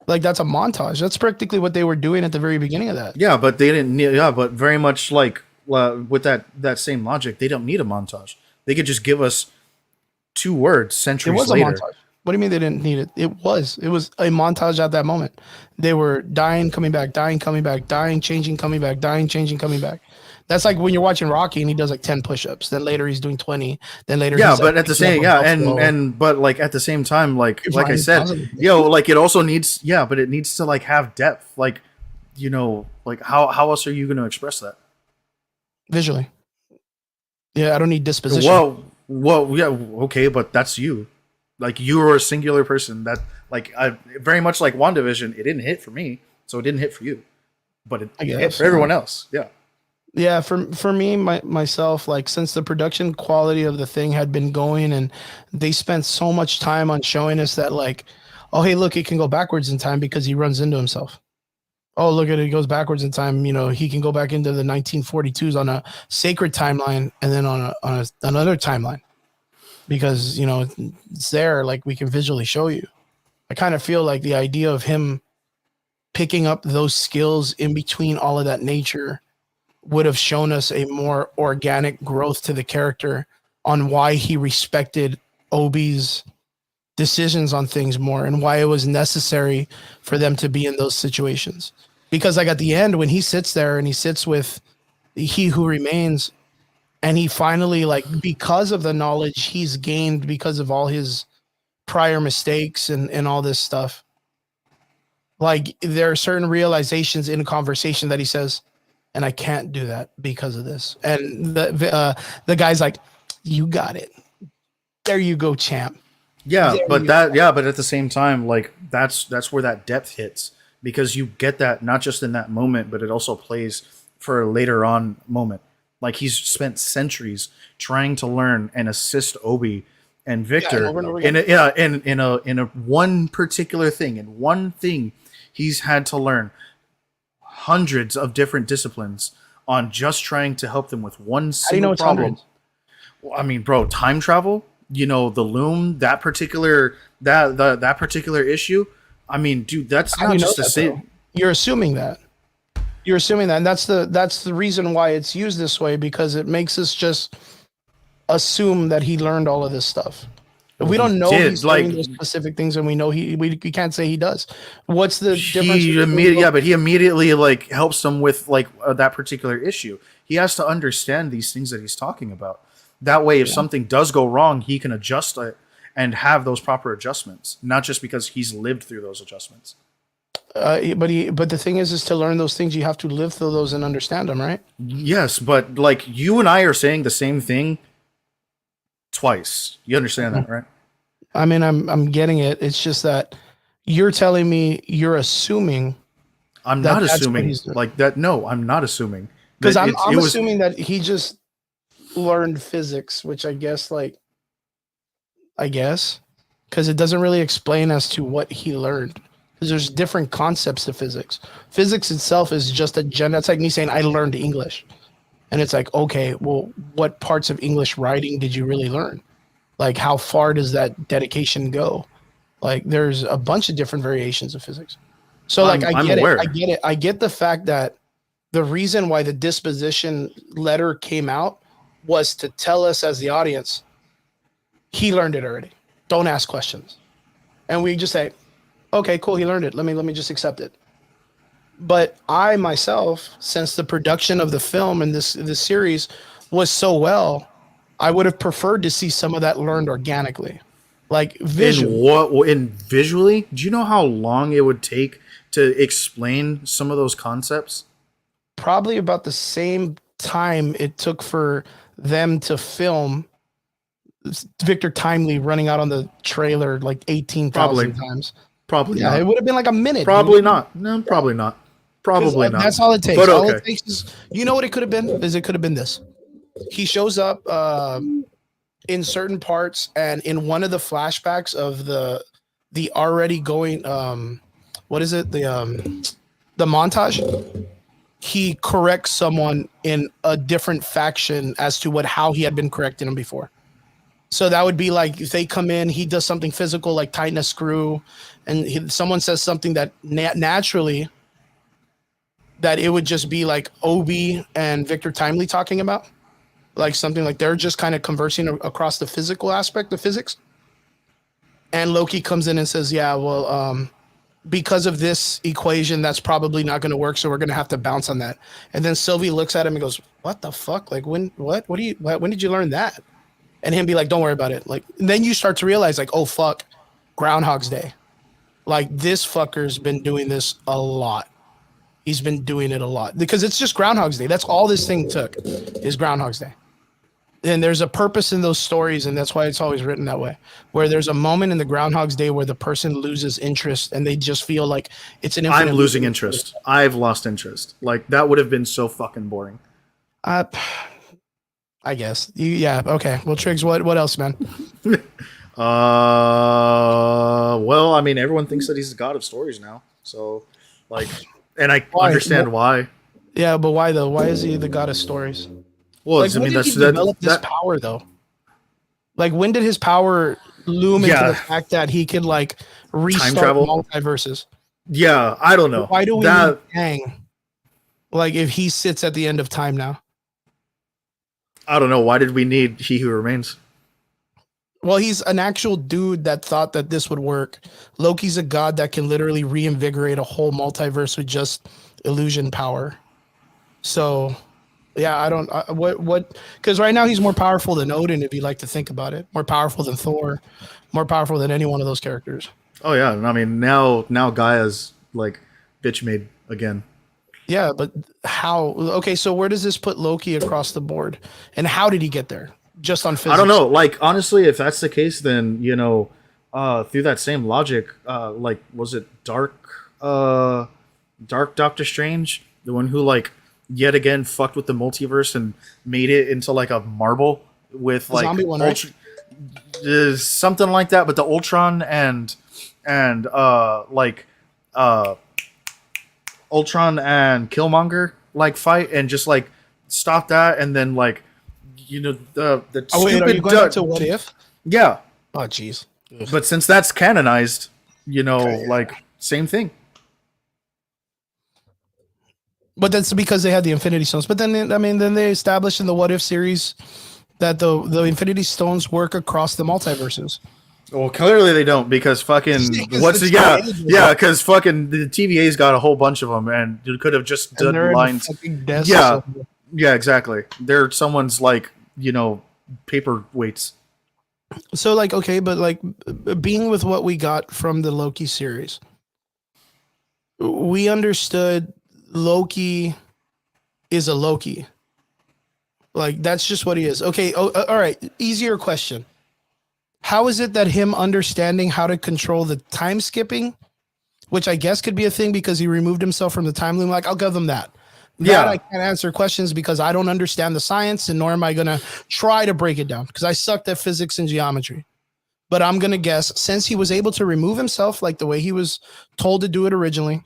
Like that's a montage. That's practically what they were doing at the very beginning of that. yeah, but they didn't need. Yeah, but very much like with that same logic, they don't need a montage. They could just give us two words It centuries was a later. montage. What do you mean they didn't need it? It was. It was a montage at that moment. They were dying, coming back, dying, coming back, dying, changing, coming back, dying, changing, coming back. That's like when you're watching Rocky and he does like 10 push-ups. Then later he's doing 20. Then later Yeah, he's like but at the picking up same a yeah, buffalo. and but like at the same time, You're like I fine. said, Positive. like it also needs but it needs to like have depth. Like like how else are you going to express that? Visually. Yeah, I don't need disposition. Well, yeah, okay, but that's you. Like you are a singular person. That like I very much like WandaVision. It didn't hit for me, so it didn't hit for you, but I it hit guess. for everyone else. Yeah, Yeah, for me, myself, like since the production quality of the thing had been going, and they spent so much time on showing us that, like, oh hey, look, he can go backwards in time because he runs into himself. Oh, look at it, he goes backwards in time. You know, he can go back into the 1942s on a sacred timeline, and then on another timeline because it's there, like we can visually show you. I kind of feel like the idea of him picking up those skills in between all of that nature would have shown us a more organic growth to the character on why he respected Obi's decisions on things more and why it was necessary for them to be in those situations. Because like at the end when he sits there and he sits with he who remains and he finally like because of the knowledge he's gained because of all his prior mistakes and all this stuff, like there are certain realizations in a conversation that he says, and I can't do that because of this. And the guy's like, "You got it. There you go, champ. There you go." but at the same time, like that's where that depth hits because you get that not just in that moment, but it also plays for a later on moment. Like he's spent centuries trying to learn and assist Obi and Yeah, and Victor over and over again. in a one particular thing, in one thing he's had to learn hundreds of different disciplines on just trying to help them with one How do you know single it's problem. hundreds? Well, I mean, bro, time travel, the loom, that particular issue. I mean, dude, that's How do not you know just a that say. though? You're assuming that. You're assuming that, and that's the reason why it's used this way because it makes us just assume that he learned all of this stuff. If Well, we he don't know did he's like learning those specific things, and we know we can't say he does. What's the difference he between immediately, yeah, but he immediately like helps them with like that particular issue. He has to understand these things that he's talking about. That way, if something does go wrong, he can adjust it and have those proper adjustments, not just because he's lived through those adjustments. But the thing is to learn those things, you have to live through those and understand them, right? Yes, but like you and I are saying the same thing twice. You understand that, right? I mean, I'm getting it. It's just that you're telling me you're assuming I'm that not that's what assuming he's doing. like that. No, I'm not assuming Because that I'm it was. assuming that he just learned physics, which I guess because it doesn't really explain as to what he learned. Because there's different concepts to physics. Physics itself is just a gen. That's like me saying I learned English, and it's like okay, well, what parts of English writing did you really learn? Like how far does that dedication go? Like there's a bunch of different variations of physics. So like I I'm get it. I aware. get it. I get the fact that the reason why the disposition letter came out was to tell us as the audience, he learned it already. Don't ask questions. And we just say, okay, cool, he learned it. Let me just accept it. But I myself, since the production of the film and this series was so well, I would have preferred to see some of that learned organically. Like visually. In visually, do you know how long it would take to explain some of those concepts? Probably about the same time it took for them to film Victor Timely running out on the trailer like Probably, 18,000 times. probably Yeah, it not. would have been like a minute, dude. Probably not. No, probably not. Because Probably not. that's all it takes. But All it okay. takes is, you know what it could have been? Is it could have been this. He shows up in certain parts, and in one of the flashbacks of the already going, what is it? the montage, he corrects someone in a different faction as to how he had been correcting him before. So that would be like if they come in, he does something physical like tighten a screw, and someone says something that naturally that it would just be like Obi and Victor Timely talking about, like something like they're just kind of conversing across the physical aspect of physics. And Loki comes in and says, "Yeah, well, because of this equation, that's probably not going to work. So we're going to have to bounce on that." And then Sylvie looks at him and goes, "What the fuck? Like when? What do you? When did you learn that?" And him be like, "Don't worry about it." Like then you start to realize, like, oh fuck, Groundhog's Day. Like this fucker's been doing this a lot. He's been doing it a lot because it's just Groundhog's Day. That's all this thing took is Groundhog's Day. And there's a purpose in those stories, and that's why it's always written that way. Where there's a moment in the Groundhog's Day where the person loses interest, and they just feel like it's an infinite. I'm losing interest. I've lost interest. Like that would have been so fucking boring. I guess. Yeah. Okay. Well, Triggs, what else, man? Well, I mean, everyone thinks that he's the god of stories now. So, like, and I understand why. Yeah, but why though? Why is he the god of stories? Well, like, I mean, he develop this power though. Like, when did his power loom into the fact that he could like restart multiverses? Yeah, I don't know. Why do we need Kang? Like, if he sits at the end of time now, I don't know. Why did we need He Who Remains? Well, he's an actual dude that thought that this would work. Loki's a god that can literally reinvigorate a whole multiverse with just illusion power. So. Yeah, I don't. What? Because right now he's more powerful than Odin, if you like to think about it. More powerful than Thor, more powerful than any one of those characters. Oh yeah, I mean now Gaia's like bitch made again. Yeah, but how? Okay, so where does this put Loki across the board, and how did he get there? Just on physics? I don't know. Like honestly, if that's the case, then through that same logic, like was it Dark Doctor Strange, the one who like. Yet again fucked with the multiverse and made it into like a marble with the like zombie one, right? Something like that, but the Ultron and Ultron and Killmonger like fight and just like stop that and then like the wait, are you going back to What If? Yeah. Oh jeez. But since that's canonized, like same thing. But that's because they had the Infinity Stones. But then, then they established in the What If series that the Infinity Stones work across the multiverses. Well, clearly they don't because fucking because fucking the TVA's got a whole bunch of them and you could have just done lines. Yeah, exactly. They're someone's like paperweights. So like okay, but like being with what we got from the Loki series, we understood. Loki is a Loki. Like, that's just what he is. Okay, all right. Easier question. How is it that him understanding how to control the time skipping, which I guess could be a thing because he removed himself from the time loom, like, I'll give them that. I can't answer questions because I don't understand the science and nor am I going to try to break it down because I sucked at physics and geometry. But I'm going to guess since he was able to remove himself like the way he was told to do it originally,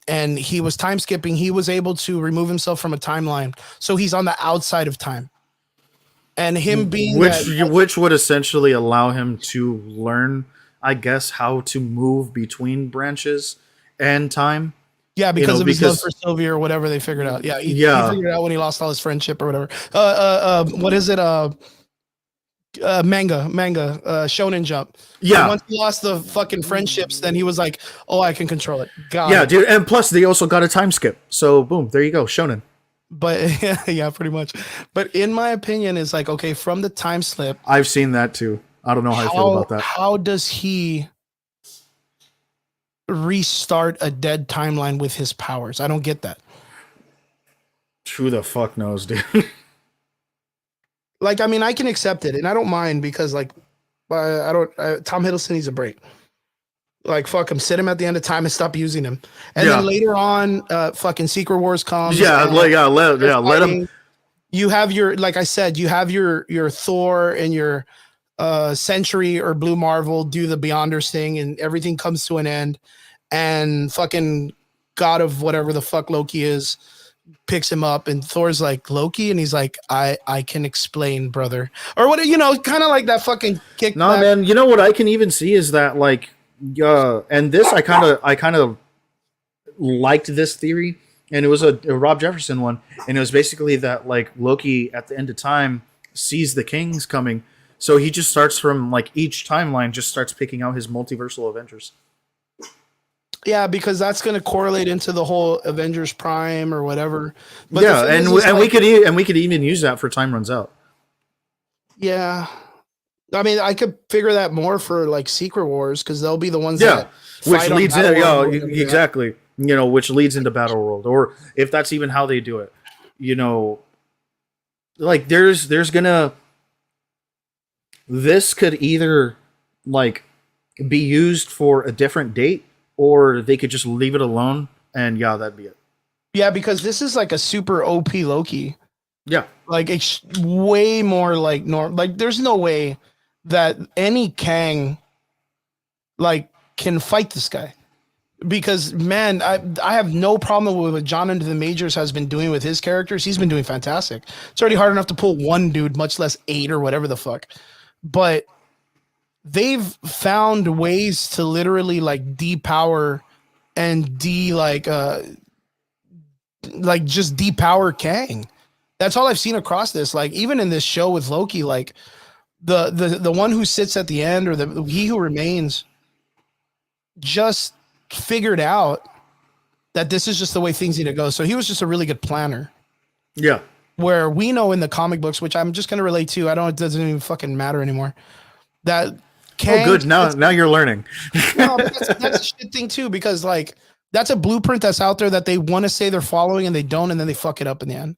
and he was time skipping, he was able to remove himself from a timeline. So he's on the outside of time. And him being which would essentially allow him to learn, I guess, how to move between branches and time. Yeah, because of his love for Sylvia or whatever they figured out. Yeah, he figured it out when he lost all his friendship or whatever. What is it? Manga, Shonen Jump. Yeah. And once he lost the fucking friendships, then he was like, "Oh, I can control it." Dude. And plus, they also got a time skip. So, boom, there you go, Shonen. But yeah, pretty much. But in my opinion, it's like okay, from the time slip, I've seen that too. I don't know how I feel about that. How does he restart a dead timeline with his powers? I don't get that. Who the fuck knows, dude? Like, I mean, I can accept it, and I don't mind because, like, Tom Hiddleston needs a break. Like, fuck him, sit him at the end of time and stop using him. And then later on, fucking Secret Wars comes. Let him. You have your, like I said, you have your Thor and your Sentry or Blue Marvel do the Beyonders thing, and everything comes to an end. And fucking god of whatever the fuck Loki is picks him up, and Thor's like, Loki, and he's like, I can explain, brother, or what, kind of like that fucking No, kickback. man. You know what I can even see is that like, and this I kind of liked this theory, and it was a Rob Jefferson one, and it was basically that like Loki at the end of time sees the Kings coming, so he just starts from like each timeline, just starts picking out his multiversal Avengers. Yeah, because that's going to correlate into the whole Avengers Prime or whatever. But yeah, and we could even use that for Time Runs Out. Yeah, I mean, I could figure that more for like Secret Wars because they'll be the ones that which leads into exactly. Which leads into Battle World, or if that's even how they do it, like there's gonna this could either like be used for a different date, or they could just leave it alone, and that'd be it. Yeah, because this is like a super OP Loki. Yeah, like it's way more like norm. Like, there's no way that any Kang like can fight this guy. Because man, I have no problem with what Jonathan the Majors has been doing with his characters. He's been doing fantastic. It's already hard enough to pull one dude, much less 8 or whatever the fuck. But they've found ways to literally like depower and just depower Kang. That's all I've seen across this. Like, even in this show with Loki, like the one who sits at the end, or the he who remains, just figured out that this is just the way things need to go. So he was just a really good planner. Yeah. Where we know in the comic books, which I'm just going to relate to, it doesn't even fucking matter anymore, that Kang, good. Now you're learning. No, that's a shit thing too, because like that's a blueprint that's out there that they want to say they're following and they don't, and then they fuck it up in the end.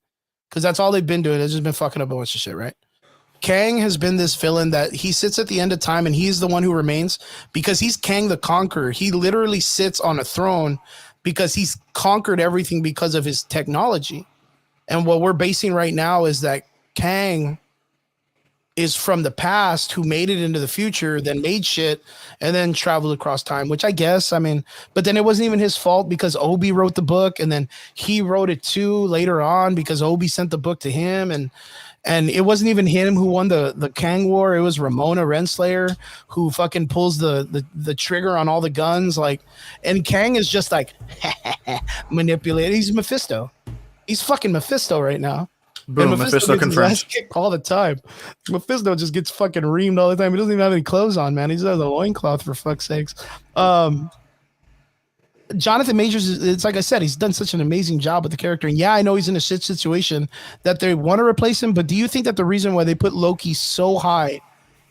Because that's all they've been doing. They've just been fucking up a bunch of shit, right? Kang has been this villain that he sits at the end of time, and he's the one who remains because he's Kang the Conqueror. He literally sits on a throne because he's conquered everything because of his technology. And what we're basing right now is that Kang is from the past who made it into the future, then made shit, and then traveled across time, which I guess, I mean, but then it wasn't even his fault because Obi wrote the book, and then he wrote it too later on because Obi sent the book to him, and it wasn't even him who won the Kang War. It was Ramona Renslayer who fucking pulls the trigger on all the guns, like, and Kang is just like manipulated. He's Mephisto. He's fucking Mephisto right now. Boom, and Mephisto confirmed. All the time. Mephisto just gets fucking reamed all the time. He doesn't even have any clothes on, man. He just has a loincloth, for fuck's sakes. Jonathan Majors, it's like I said, he's done such an amazing job with the character. And yeah, I know he's in a shit situation that they want to replace him, but do you think that the reason why they put Loki so high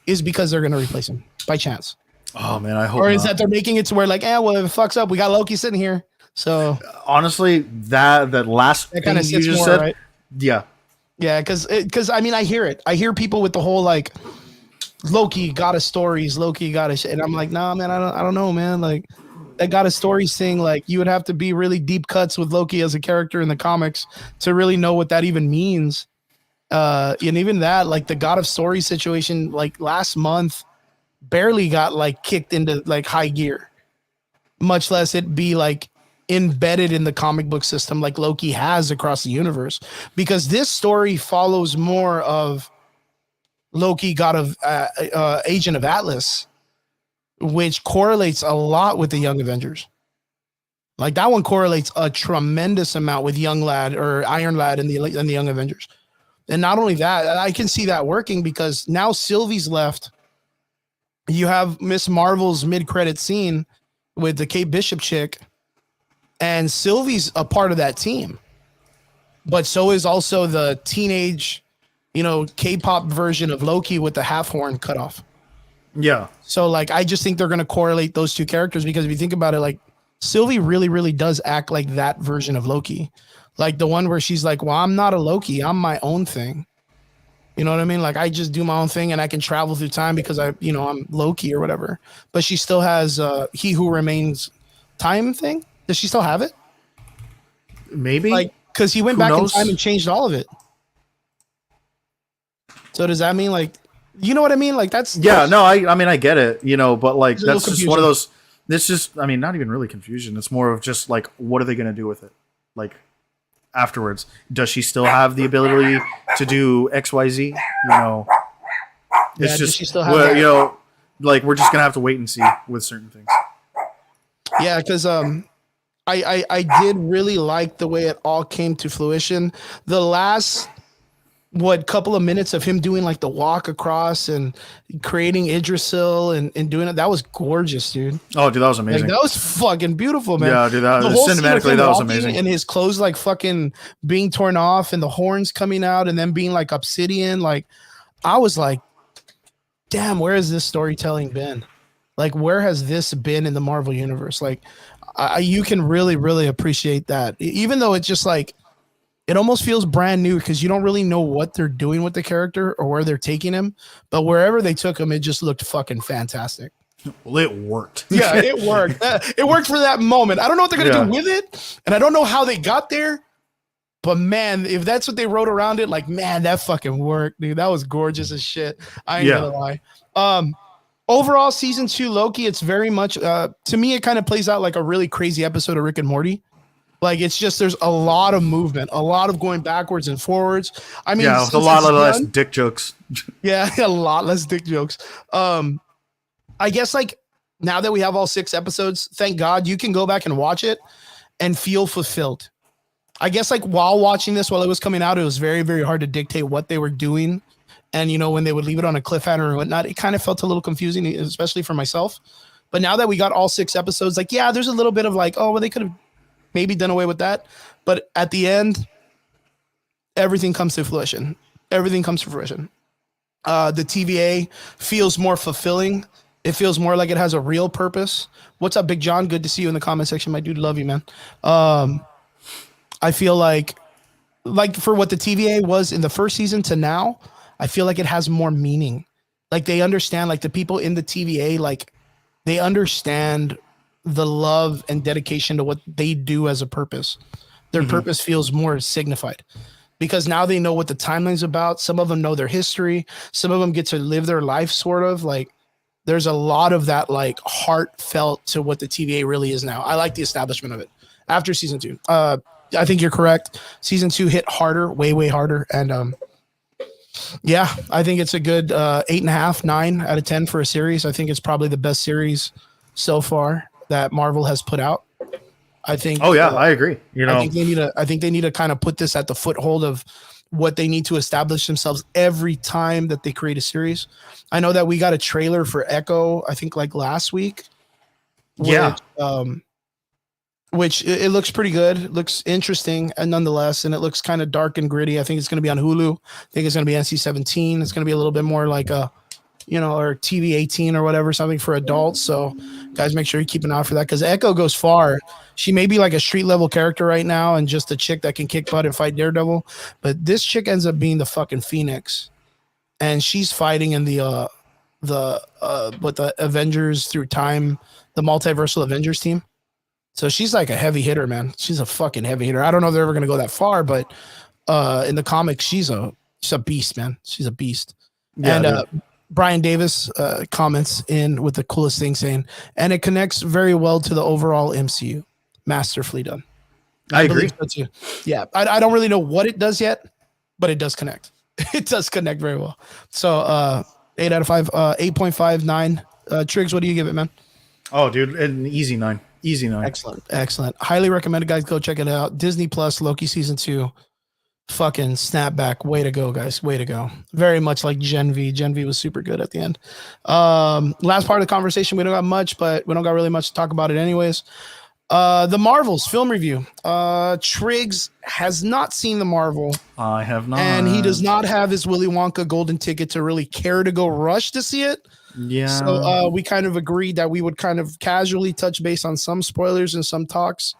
is because they're going to replace him by chance? Oh, man, I hope Or is not. that they're making it to where like, well, if it fucks up, we got Loki sitting here. So honestly, that last thing you just said, right? Yeah. Yeah, because I mean, I hear it. I hear people with the whole like Loki got a stories, Loki got a shit, and I'm like, nah, man, I don't know, man. Like that got a stories thing, like you would have to be really deep cuts with Loki as a character in the comics to really know what that even means. And even that, like the God of Stories situation, like last month, barely got like kicked into like high gear, much less it be like embedded in the comic book system like Loki has across the universe, because this story follows more of Loki, God of Agent of Atlas, which correlates a lot with the Young Avengers. Like that one correlates a tremendous amount with Young Lad or Iron Lad in the Young Avengers. And not only that, I can see that working because now Sylvie's left. You have Miss Marvel's mid-credit scene with the Kate Bishop chick, and Sylvie's a part of that team. But so is also the teenage, K-pop version of Loki with the half horn cut off. Yeah. So like, I just think they're going to correlate those two characters because if you think about it, like Sylvie really, really does act like that version of Loki. Like the one where she's like, well, I'm not a Loki. I'm my own thing. You know what I mean? Like I just do my own thing and I can travel through time because I'm Loki or whatever. But she still has He Who Remains time thing. Does she still have it? Maybe. Like, because he went back in time and changed all of it. So does that mean like, you know what I mean? Like that's no, I mean I get it, but like that's just one of those. This just, I mean, not even really confusion. It's more of just like, what are they going to do with it? Like afterwards, does she still have the ability to do X, Y, Z? You know, it's Yeah, does just, she still have well, that? you know, like we're just gonna have to wait and see with certain things. Yeah, because I did really like the way it all came to fruition. The last couple of minutes of him doing like the walk across and creating Idrisil and doing it, that was gorgeous, dude. Oh, dude, that was Like amazing. that was fucking beautiful, man. Yeah, dude, that The whole scene of cinematically him that was walking amazing. and his clothes like fucking being torn off and the horns coming out and then being like obsidian, like I was like, damn, where has this storytelling been? Like, where has this been in the Marvel universe? Like, you can really, really appreciate that, even though it's just like it almost feels brand new because you don't really know what they're doing with the character or where they're taking him. But wherever they took him, it just looked fucking fantastic. Well, it worked. Yeah, it worked. It worked for that moment. I don't know what they're gonna Yeah. do with it, and I don't know how they got there. But man, if that's what they wrote around it, like man, that fucking worked, dude. That was gorgeous as shit. I ain't Yeah. gonna lie. Overall, season 2 Loki, it's very much to me, it kind of plays out like a really crazy episode of Rick and Morty. Like it's just there's a lot of movement, a lot of going backwards and forwards. I mean, Yeah, with a since lot it's of less done- dick jokes. yeah, a lot less dick jokes. I guess like now that we have all 6 episodes, thank God you can go back and watch it and feel fulfilled. I guess like while watching this, while it was coming out, it was very, very hard to dictate what they were doing. And you know, when they would leave it on a cliffhanger or whatnot, it kind of felt a little confusing, especially for myself. But now that we got all 6 episodes, like, yeah, there's a little bit of like, oh, well, they could have maybe done away with that. But at the end, everything comes to fruition. Everything comes to fruition. The TVA feels more fulfilling. It feels more like it has a real purpose. What's up, Big John? Good to see you in the comment section, my dude. Love you, man. I feel like for what the TVA was in the first season to now, I feel like it has more meaning. Like they understand, like the people in the TVA, like they understand the love and dedication to what they do as a purpose. Their purpose feels more signified because now they know what the timeline's about. Some of them know their history. Some of them get to live their life sort of like there's a lot of that like heartfelt to what the TVA really is now. I like the establishment of it after season 2. I think you're correct. Season 2 hit harder, way, way harder. And yeah, I think it's a good 8.5, 9 out of 10 for a series. I think it's probably the best series so far that Marvel has put out. I think. Oh yeah, I agree. You know, I think they need to kind of put this at the foothold of what they need to establish themselves every time that they create a series. I know that we got a trailer for Echo, I think like last week. Yeah. Which it looks pretty good. It looks interesting and nonetheless, and it looks kind of dark and gritty. I think it's going to be on Hulu. I think it's going to be NC-17. It's going to be a little bit more like a, you know, or TV 18 or whatever, something for adults. So guys, make sure you keep an eye for that because Echo goes far. She may be like a street level character right now and just a chick that can kick butt and fight Daredevil, but this chick ends up being the fucking Phoenix, and she's fighting in the Avengers through time, the multiversal Avengers team. So she's like a heavy hitter, man. She's a fucking heavy hitter. I don't know if they're ever gonna go that far, but in the comics, she's a beast, man. She's a beast. Yeah, and Brian Davis comments in with the coolest thing saying, and it connects very well to the overall MCU. Masterfully done. I agree. So too. Yeah, I don't really know what it does yet, but it does connect. It does connect very well. So 8 out of 5, 8.59. Triggs, what do you give it, man? Oh, dude, an easy 9. Easy 9. Excellent. Highly recommended, guys. Go check it out. Disney Plus, Loki season 2. Fucking snapback. Way to go, guys. Way to go. Very much like Gen V. Gen V was super good at the end. Last part of the conversation. We don't got much, but we don't got really much to talk about it anyways. The Marvels film review. Triggs has not seen the Marvel. I have not. And he does not have his Willy Wonka golden ticket to really care to go rush to see it. Yeah. So we kind of agreed that we would kind of casually touch base on some spoilers and some talks.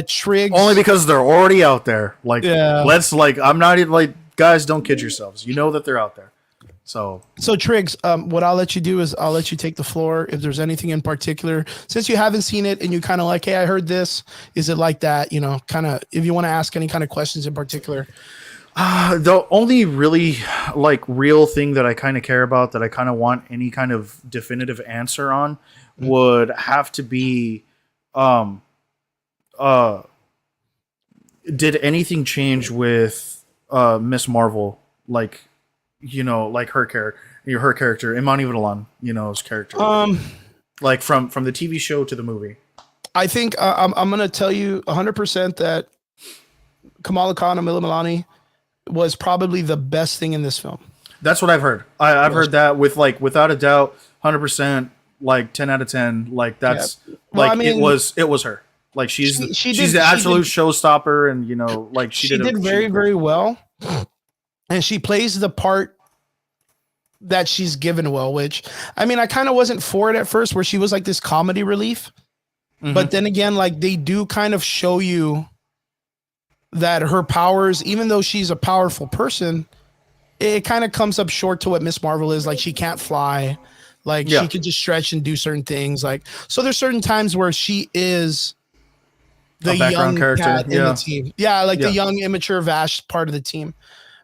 Triggs only because they're already out there. Like, yeah. Let's like, I'm not even like, guys, don't kid yourselves. You know that they're out there. So Triggs, what I'll let you do is I'll let you take the floor. If there's anything in particular, since you haven't seen it and you kind of like, hey, I heard this. Is it like that? You know, kind of if you want to ask any kind of questions in particular. The only really like real thing that I kind of care about that I kind of want any kind of definitive answer on would have to be, um, uh, did anything change with Miss Marvel, like like her character, Imani Vitalan, his character, Um, like from the TV show to the movie. I think I'm gonna tell you 100% that Kamala Khan and Mila Milani was probably the best thing in this film. That's what I've heard. I've heard that with without a doubt, 100%, like 10 out of 10. Like that's Well, like I mean, it was her. Like she's she she's did the absolute she showstopper, and like she did very very well, and she plays the part that she's given well. Which I mean, I kind of wasn't for it at first, where she was like this comedy relief, but then again, like they do kind of show you that her powers, even though she's a powerful person, it kind of comes up short to what Miss Marvel is. Like she can't fly, like she could just stretch and do certain things. Like so, there's certain times where she is the young character cat in the team. Yeah, like the young immature Vash part of the team.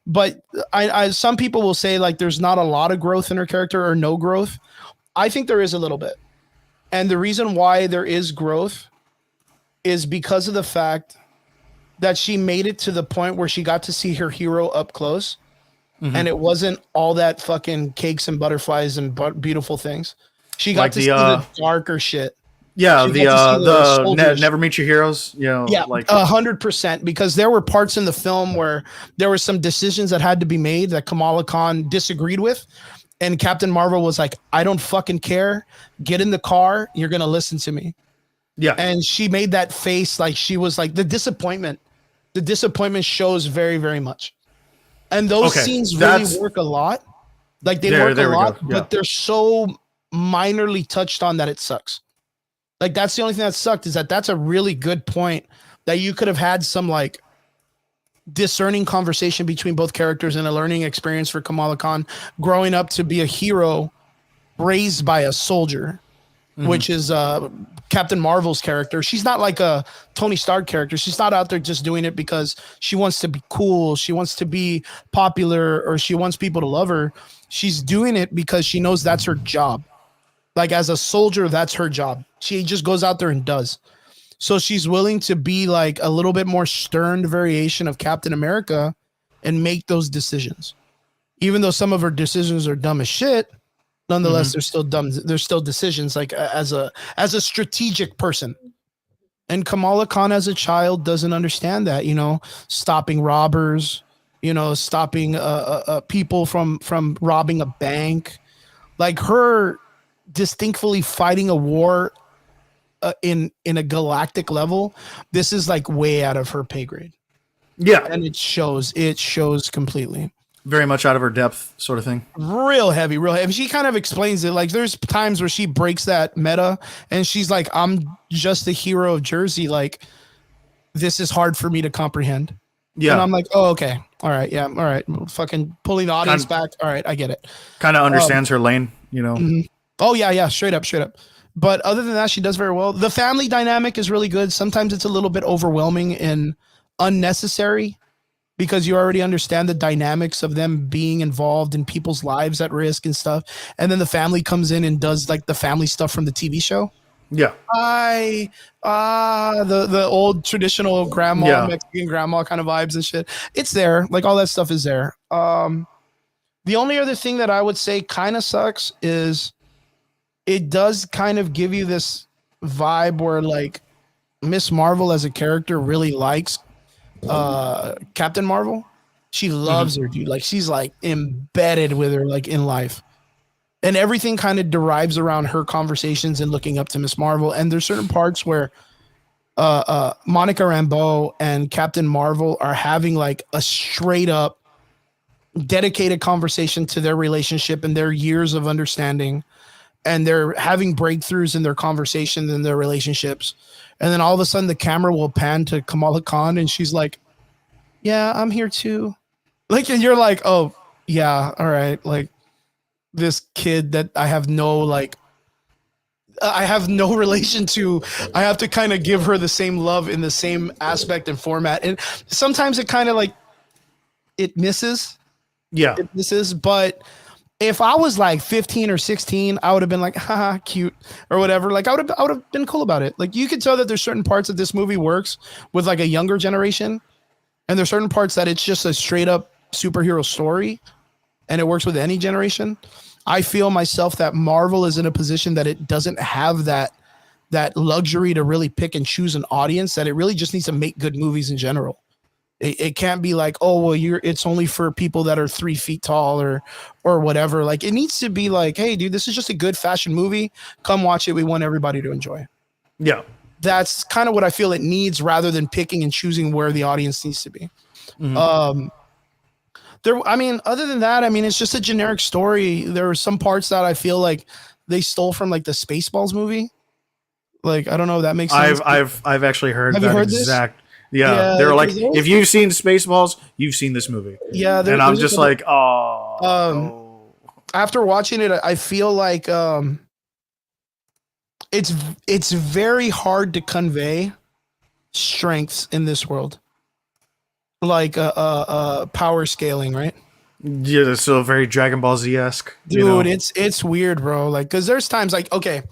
But I some people will say like there's not a lot of growth in her character or no growth. I think there is a little bit. And the reason why there is growth is because of the fact that she made it to the point where she got to see her hero up close. And it wasn't all that fucking cakes and butterflies and beautiful things. She got to see the darker shit. Yeah, the never meet your heroes. Yeah, like 100%. Because there were parts in the film where there were some decisions that had to be made that Kamala Khan disagreed with, and Captain Marvel was like, "I don't fucking care. Get in the car. You're gonna listen to me." Yeah, and she made that face like she was like the disappointment. The disappointment shows very very much, and those scenes really work a lot. Like they work a lot, but they're so minorly touched on that it sucks. Like that's the only thing that sucked, is that that's a really good point that you could have had some like discerning conversation between both characters and a learning experience for Kamala Khan growing up to be a hero raised by a soldier, which is Captain Marvel's character. She's not like a Tony Stark character. She's not out there just doing it because she wants to be cool, she wants to be popular, or she wants people to love her. She's doing it because she knows that's her job. Like as a soldier, that's her job. She just goes out there and does. So she's willing to be like a little bit more stern variation of Captain America and make those decisions. Even though some of her decisions are dumb as shit, nonetheless, they're still dumb. They're still decisions like as a strategic person. And Kamala Khan as a child doesn't understand that, stopping robbers, stopping people from robbing a bank. Like her distinctly fighting a war in a galactic level, this is like way out of her pay grade. Yeah, and it shows completely. Very much out of her depth, sort of thing. Real heavy. She kind of explains it. Like there's times where she breaks that meta and she's like, I'm just the hero of Jersey. Like this is hard for me to comprehend. Yeah. And I'm like, oh, okay. All right. Yeah. All right. Fucking pulling the audience back. All right. I get it. Kind of understands her lane, Oh yeah. Yeah. Straight up. But other than that, she does very well. The family dynamic is really good. Sometimes it's a little bit overwhelming and unnecessary because you already understand the dynamics of them being involved in people's lives at risk and stuff. And then the family comes in and does like the family stuff from the TV show. Yeah. The old traditional grandma, Mexican grandma kind of vibes and shit. It's there. Like all that stuff is there. The only other thing that I would say kind of sucks is it does kind of give you this vibe where like Miss Marvel as a character really likes Captain Marvel. She loves her, dude. Like she's like embedded with her like in life. And everything kind of derives around her conversations and looking up to Miss Marvel. And there's certain parts where Monica Rambeau and Captain Marvel are having like a straight up dedicated conversation to their relationship and their years of understanding. And they're having breakthroughs in their conversations and their relationships. And then all of a sudden the camera will pan to Kamala Khan and she's like, yeah, I'm here too. Like, and you're like, oh yeah. All right. Like this kid that I have no relation to. I have to kind of give her the same love in the same aspect and format. And sometimes it kind of like, it misses. Yeah. It misses, but if I was like 15 or 16, I would have been like, haha, cute or whatever. Like I would have been cool about it. Like you could tell that there's certain parts that this movie works with like a younger generation, and there's certain parts that it's just a straight up superhero story, and it works with any generation. I feel myself that Marvel is in a position that it doesn't have that luxury to really pick and choose an audience. That it really just needs to make good movies in general. It can't be like, oh well, it's only for people that are 3 feet tall or whatever. Like it needs to be like, hey, dude, this is just a good fashion movie. Come watch it. We want everybody to enjoy it. Yeah. That's kind of what I feel it needs, rather than picking and choosing where the audience needs to be. Mm-hmm. I mean, other than that, I mean, it's just a generic story. There are some parts that I feel like they stole from like the Spaceballs movie. Like, I don't know if that makes sense. I've actually heard Have that you heard exact. this? Yeah, they're like, if you've seen Spaceballs, you've seen this movie. Yeah, and I'm just like, oh. No. After watching it, I feel like it's very hard to convey strengths in this world, like power scaling, right? Yeah, it's still very Dragon Ball Z-esque. Dude, you know? It's weird, bro. Like, because there's times like, okay,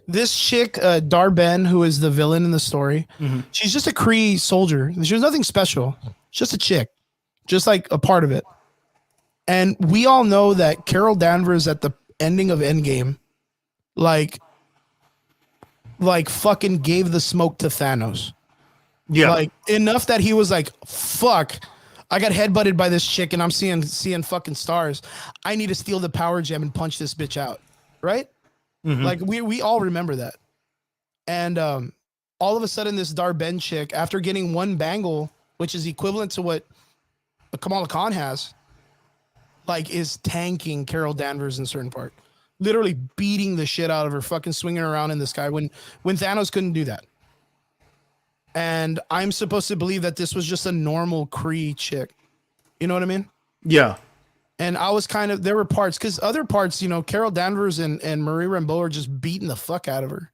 this chick, Darben, who is the villain in the story, she's just a Kree soldier. She's nothing special. She's just a chick, just like a part of it. And we all know that Carol Danvers at the ending of Endgame, like fucking gave the smoke to Thanos. Yeah. Like enough that he was like, fuck, I got headbutted by this chick and I'm seeing fucking stars. I need to steal the power gem and punch this bitch out. Right? Like we all remember that. And all of a sudden this Darben chick, after getting one bangle, which is equivalent to what Kamala Khan has, like is tanking Carol Danvers in certain part. Literally beating the shit out of her, fucking swinging around in the sky when Thanos couldn't do that. And I'm supposed to believe that this was just a normal Kree chick. You know what I mean? Yeah. And I was kind of, there were parts, because other parts, you know, Carol Danvers and Marie Rambeau are just beating the fuck out of her.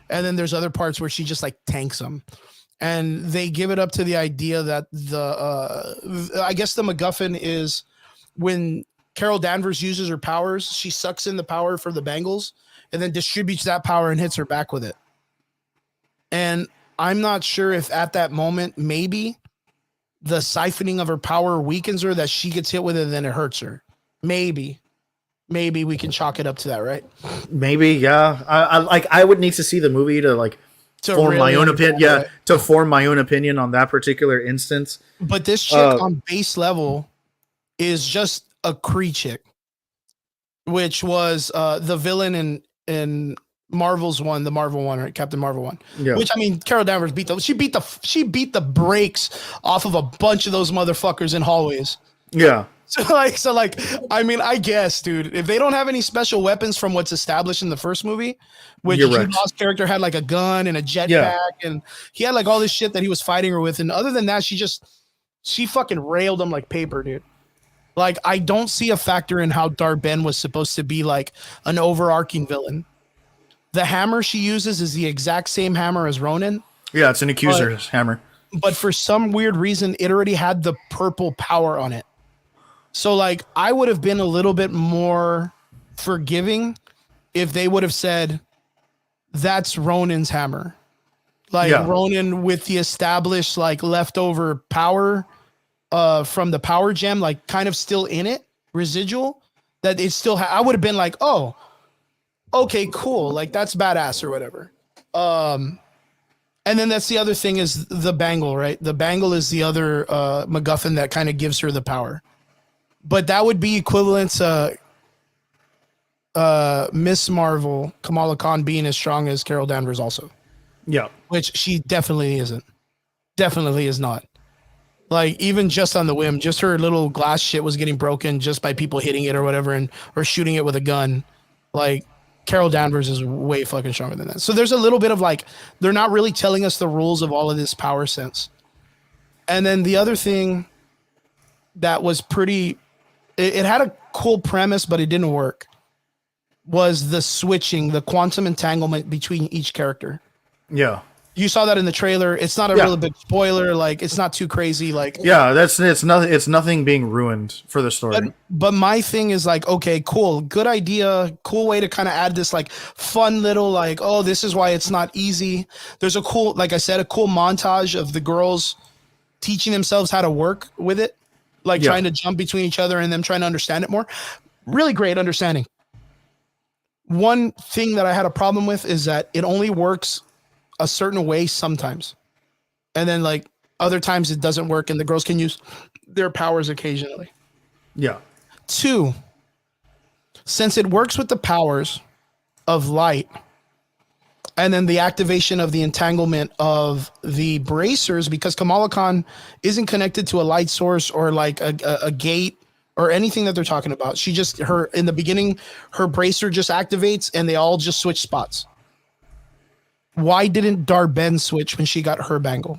And then there's other parts where she just like tanks them. And they give it up to the idea that I guess the MacGuffin is when Carol Danvers uses her powers, she sucks in the power for the bangles and then distributes that power and hits her back with it. And I'm not sure if at that moment, maybe the siphoning of her power weakens her, that she gets hit with it and then it hurts her. Maybe we can chalk it up to that, right? Maybe, yeah. I would need to see the movie to form really my own opinion. Yeah, to form my own opinion on that particular instance. But this chick on base level is just a Kree chick, which was the villain in Marvel's one, the Marvel one, right? Captain Marvel one. Yeah. Which I mean, Carol Danvers beat the brakes off of a bunch of those motherfuckers in hallways. Yeah. So I mean, I guess, dude, if they don't have any special weapons from what's established in the first movie, which Jude Law's character had like a gun and a jetpack, and he had like all this shit that he was fighting her with, and other than that, she fucking railed him like paper, dude. Like, I don't see a factor in how Darben was supposed to be like an overarching villain. The hammer she uses is the exact same hammer as Ronin. Yeah, it's an accuser's hammer. But for some weird reason, it already had the purple power on it. So, like, I would have been a little bit more forgiving if they would have said, that's Ronin's hammer. Like, Ronin with the established, like, leftover power from the power gem, like, kind of still in it, residual, that it still I would have been like, oh, okay, cool. Like, that's badass or whatever. And then that's the other thing is the bangle, right? The bangle is the other MacGuffin that kind of gives her the power. But that would be equivalent to Miss Marvel, Kamala Khan being as strong as Carol Danvers also. Yeah. Which she definitely isn't. Definitely is not. Like, even just on the whim, just her little glass shit was getting broken just by people hitting it or whatever, or shooting it with a gun. Like, Carol Danvers is way fucking stronger than that. So there's a little bit of like, they're not really telling us the rules of all of this power sense. And then the other thing that was it had a cool premise, but it didn't work, was the switching, the quantum entanglement between each character. Yeah. You saw that in the trailer. It's not a Yeah. really big spoiler. Like it's not too crazy. Like Yeah, it's nothing being ruined for the story. but my thing is like, okay, cool, good idea, cool way to kind of add this like fun little like, oh, this is why it's not easy. There's a cool, like I said, a cool montage of the girls teaching themselves how to work with it, like Yeah. trying to jump between each other and them trying to understand it more. Really great understanding. One thing that I had a problem with is that it only works a certain way sometimes. And then like other times it doesn't work and the girls can use their powers occasionally. Yeah. Two, since it works with the powers of light and then the activation of the entanglement of the bracers, because Kamala Khan isn't connected to a light source or like a gate or anything that they're talking about. She just, her, in the beginning, her bracer just activates and they all just switch spots. Why didn't Darben switch when she got her bangle?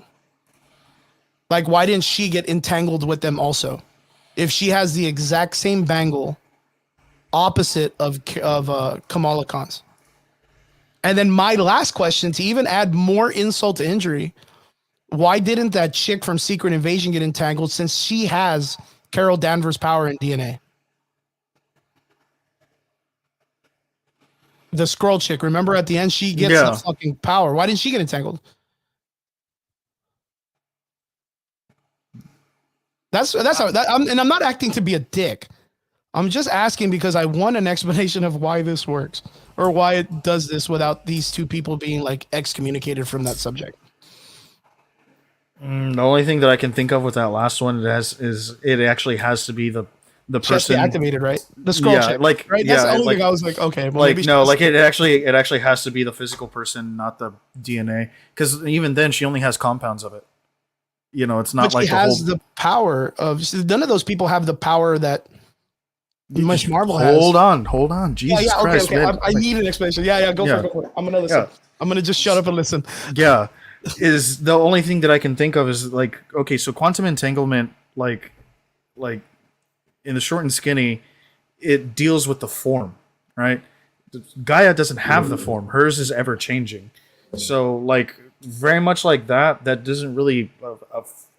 Like, why didn't she get entangled with them also? If she has the exact same bangle opposite of Kamala Khan's. And then my last question, to even add more insult to injury, why didn't that chick from Secret Invasion get entangled since she has Carol Danvers' power and DNA? The Skrull chick, remember at the end, she gets the fucking power. Why didn't she get entangled? That's how that, and I'm not acting to be a dick. I'm just asking because I want an explanation of why this works or why it does this without these two people being like excommunicated from that subject. The only thing that I can think of with that last one is it actually has to be the person activated, right? The Skrull chick, like right? That's the only thing I was like, okay, well, like no, like it actually has to be the physical person, not the DNA, because even then she only has compounds of it. You know, it's not but like she has the power of. None of those people have the power that Miss Marvel has. Hold on, Jesus Christ! Okay. I need an explanation. Go for it. I'm gonna listen. I'm gonna just shut up and listen. Yeah, is the only thing that I can think of is like, okay, so quantum entanglement, like in the short and skinny, it deals with the form, right? Gaia doesn't have the form; hers is ever changing. So like very much like that doesn't really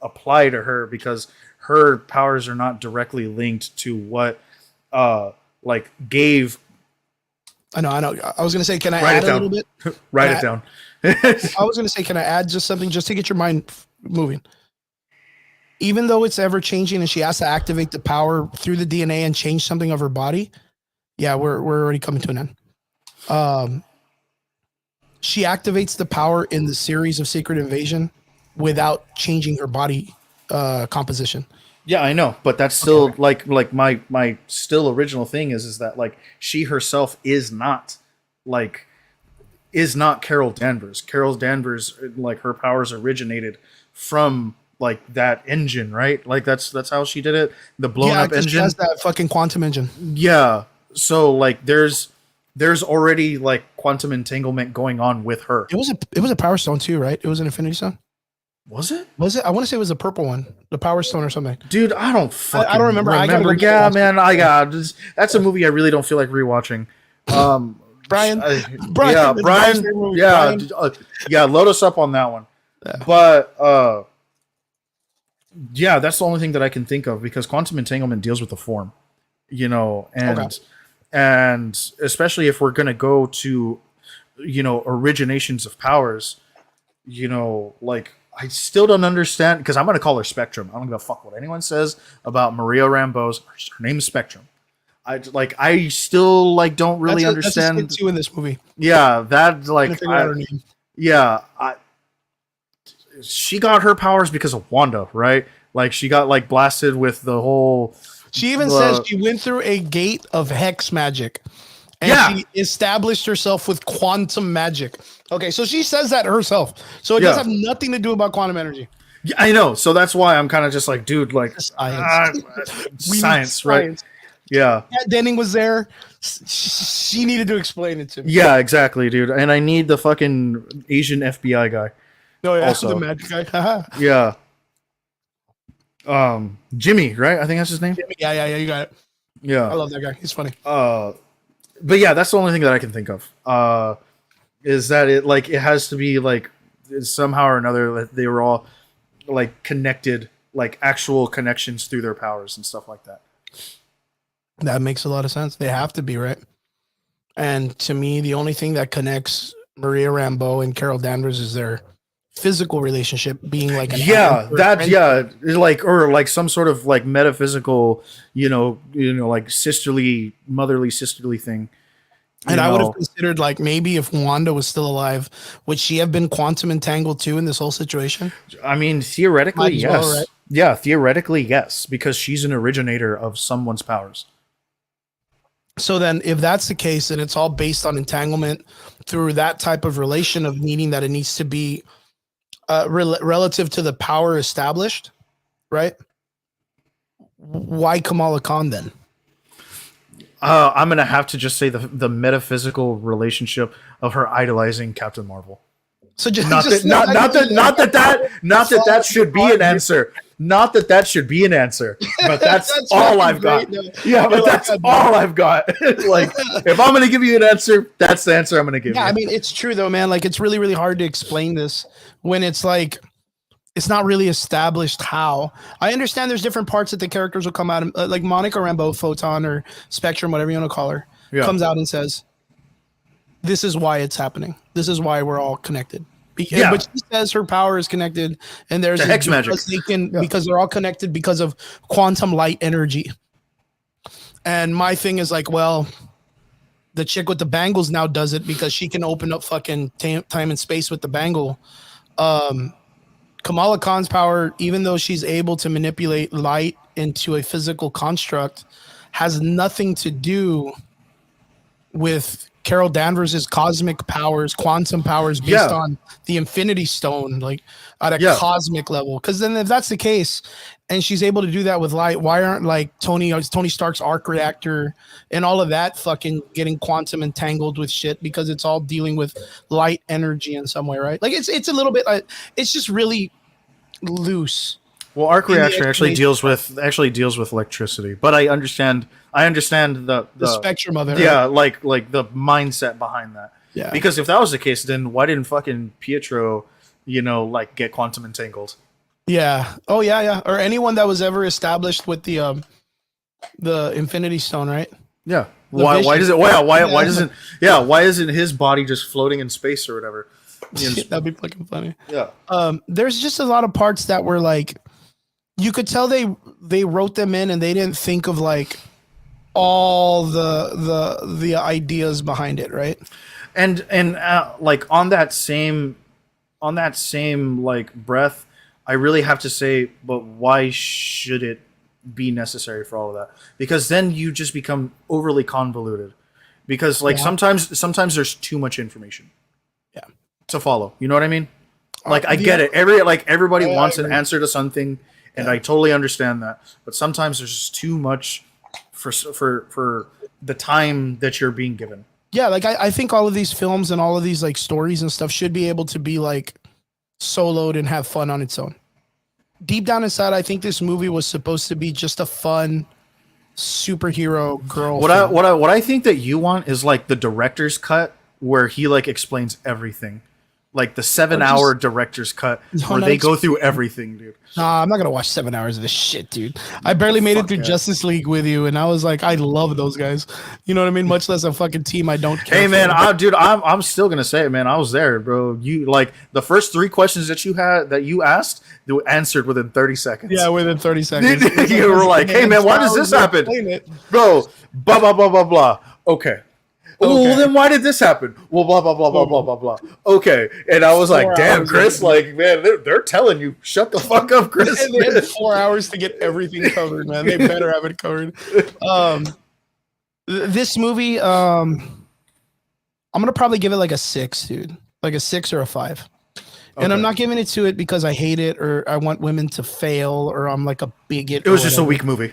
apply to her because her powers are not directly linked to what like gave. I know. I was gonna say, can I add a little bit? Write it down. I was gonna say, can I add just something just to get your mind moving? Even though it's ever changing and she has to activate the power through the DNA and change something of her body, yeah, we're already coming to an end. She activates the power in the series of Secret Invasion without changing her body composition. Yeah, I know, but that's still like my still original thing is that like she herself is not Carol Danvers. Carol Danvers, like her powers originated from like that engine, right? Like that's how she did it. The blown up engine. She has that fucking quantum engine. Yeah. So like there's already like quantum entanglement going on with her. It was a power stone too, right? It was an Infinity Stone. Was it? I want to say it was a purple one, the Power Stone or something. Dude, I don't remember. Yeah, man, that's a movie I really don't feel like rewatching. Brian. Load us up on that one. Yeah. But yeah, that's the only thing that I can think of because quantum entanglement deals with the form, you know, and especially if we're gonna go to, you know, originations of powers, you know, like. I still don't understand because I'm going to call her Spectrum. I don't give a fuck what anyone says about Maria Rambeau's. Her name is Spectrum. I still like don't really understand. That's you in this movie. Yeah, that like she got her powers because of Wanda, right? Like she got like blasted with the whole. She even says she went through a gate of hex magic. And she established herself with quantum magic. Okay, so she says that herself. So it does have nothing to do about quantum energy. Yeah, I know. So that's why I'm kind of just like, dude, like science, right? Yeah. Kat Denning was there. She needed to explain it to me. Yeah, exactly, dude. And I need the fucking Asian FBI guy. Oh yeah, also. The magic guy. Yeah. Jimmy, right? I think that's his name. Jimmy. Yeah, you got it. Yeah. I love that guy. He's funny. But yeah, that's the only thing that I can think of. Is that it? Like, it has to be like somehow or another that they were all like connected, like actual connections through their powers and stuff like that. That makes a lot of sense. They have to be, right? And to me, the only thing that connects Maria Rambeau and Carol Danvers is their physical relationship being like an Yeah, that friend. yeah, like or like some sort of like metaphysical, like motherly sisterly thing. And I would have considered like maybe if Wanda was still alive, would she have been quantum entangled too in this whole situation? I mean, theoretically, Might as yes. well, right? Yeah, theoretically, yes, because she's an originator of someone's powers. So then, if that's the case, and it's all based on entanglement through that type of relation of meaning that it needs to be relative to the power established, right? Why Kamala Khan then? I'm gonna have to just say the metaphysical relationship of her idolizing Captain Marvel. So just Not that that should be an answer. Not that that should be an answer. But that's all I've got. Yeah, but that's all I've got. Like, if I'm gonna give you an answer, that's the answer I'm gonna give you. Yeah, I mean, it's true though, man. Like, it's really, really hard to explain this when it's like it's not really established how. I understand there's different parts that the characters will come out of, like Monica Rambeau, Photon or Spectrum, whatever you want to call her, comes out and says, "This is why it's happening. This is why we're all connected." But she says her power is connected, and there's the hex magic. Because they're all connected because of quantum light energy. And my thing is like, well, the chick with the bangles now does it because she can open up fucking time and space with the bangle. Kamala Khan's power, even though she's able to manipulate light into a physical construct, has nothing to do with Carol Danvers' cosmic powers, quantum powers based on the Infinity Stone, like at a cosmic level. Because then if that's the case, and she's able to do that with light, why aren't like Tony Stark's arc reactor and all of that fucking getting quantum entangled with shit? Because it's all dealing with light energy in some way, right? Like it's a little bit, it's just really loose. Well, arc reactor actually deals with electricity, but I understand the spectrum of it. Yeah, right? like the mindset behind that. Yeah. Because if that was the case, then why didn't fucking Pietro, like get quantum entangled? Yeah. Oh yeah. Or anyone that was ever established with the Infinity Stone, right? Yeah. Why isn't his body just floating in space or whatever? That'd be fucking funny. Yeah. There's just a lot of parts that were like, you could tell they wrote them in and they didn't think of like all the ideas behind it, right? And like on that same like breath, I really have to say, but why should it be necessary for all of that? Because then you just become overly convoluted. Because like sometimes there's too much information. Yeah. To follow. You know what I mean? Like I get it. Everybody wants an answer to something, and I totally understand that. But sometimes there's just too much for the time that you're being given. Yeah, like I think all of these films and all of these like stories and stuff should be able to be like soloed and have fun on its own. Deep down inside, I think this movie was supposed to be just a fun superhero girl. What I think that you want is like the director's cut where he like explains everything. Like the 7-hour director's cut where they go through everything, dude. Nah, I'm not gonna watch 7 hours of this shit, dude. I barely made it through Justice League with you, and I was like, I love those guys. You know what I mean? Much less a fucking team I don't care. Hey man, I'm still gonna say it, man. I was there, bro. You like the first 3 questions that you asked, they were answered within 30 seconds. Yeah, within 30 seconds. You were like, hey man, why does this happen? Bro, blah blah blah blah blah. Okay. Oh, well, then why did this happen? Well, blah, blah, blah, blah, blah, blah, blah. Okay. And I was like, damn, Chris, like, man, they're telling you, shut the fuck up, Chris. And they had 4 hours to get everything covered, man. They better have it covered. This movie, I'm going to probably give it like a 6, dude. Like a 6 or a 5. And I'm not giving it to it because I hate it or I want women to fail or I'm like a bigot. It was just a weak movie.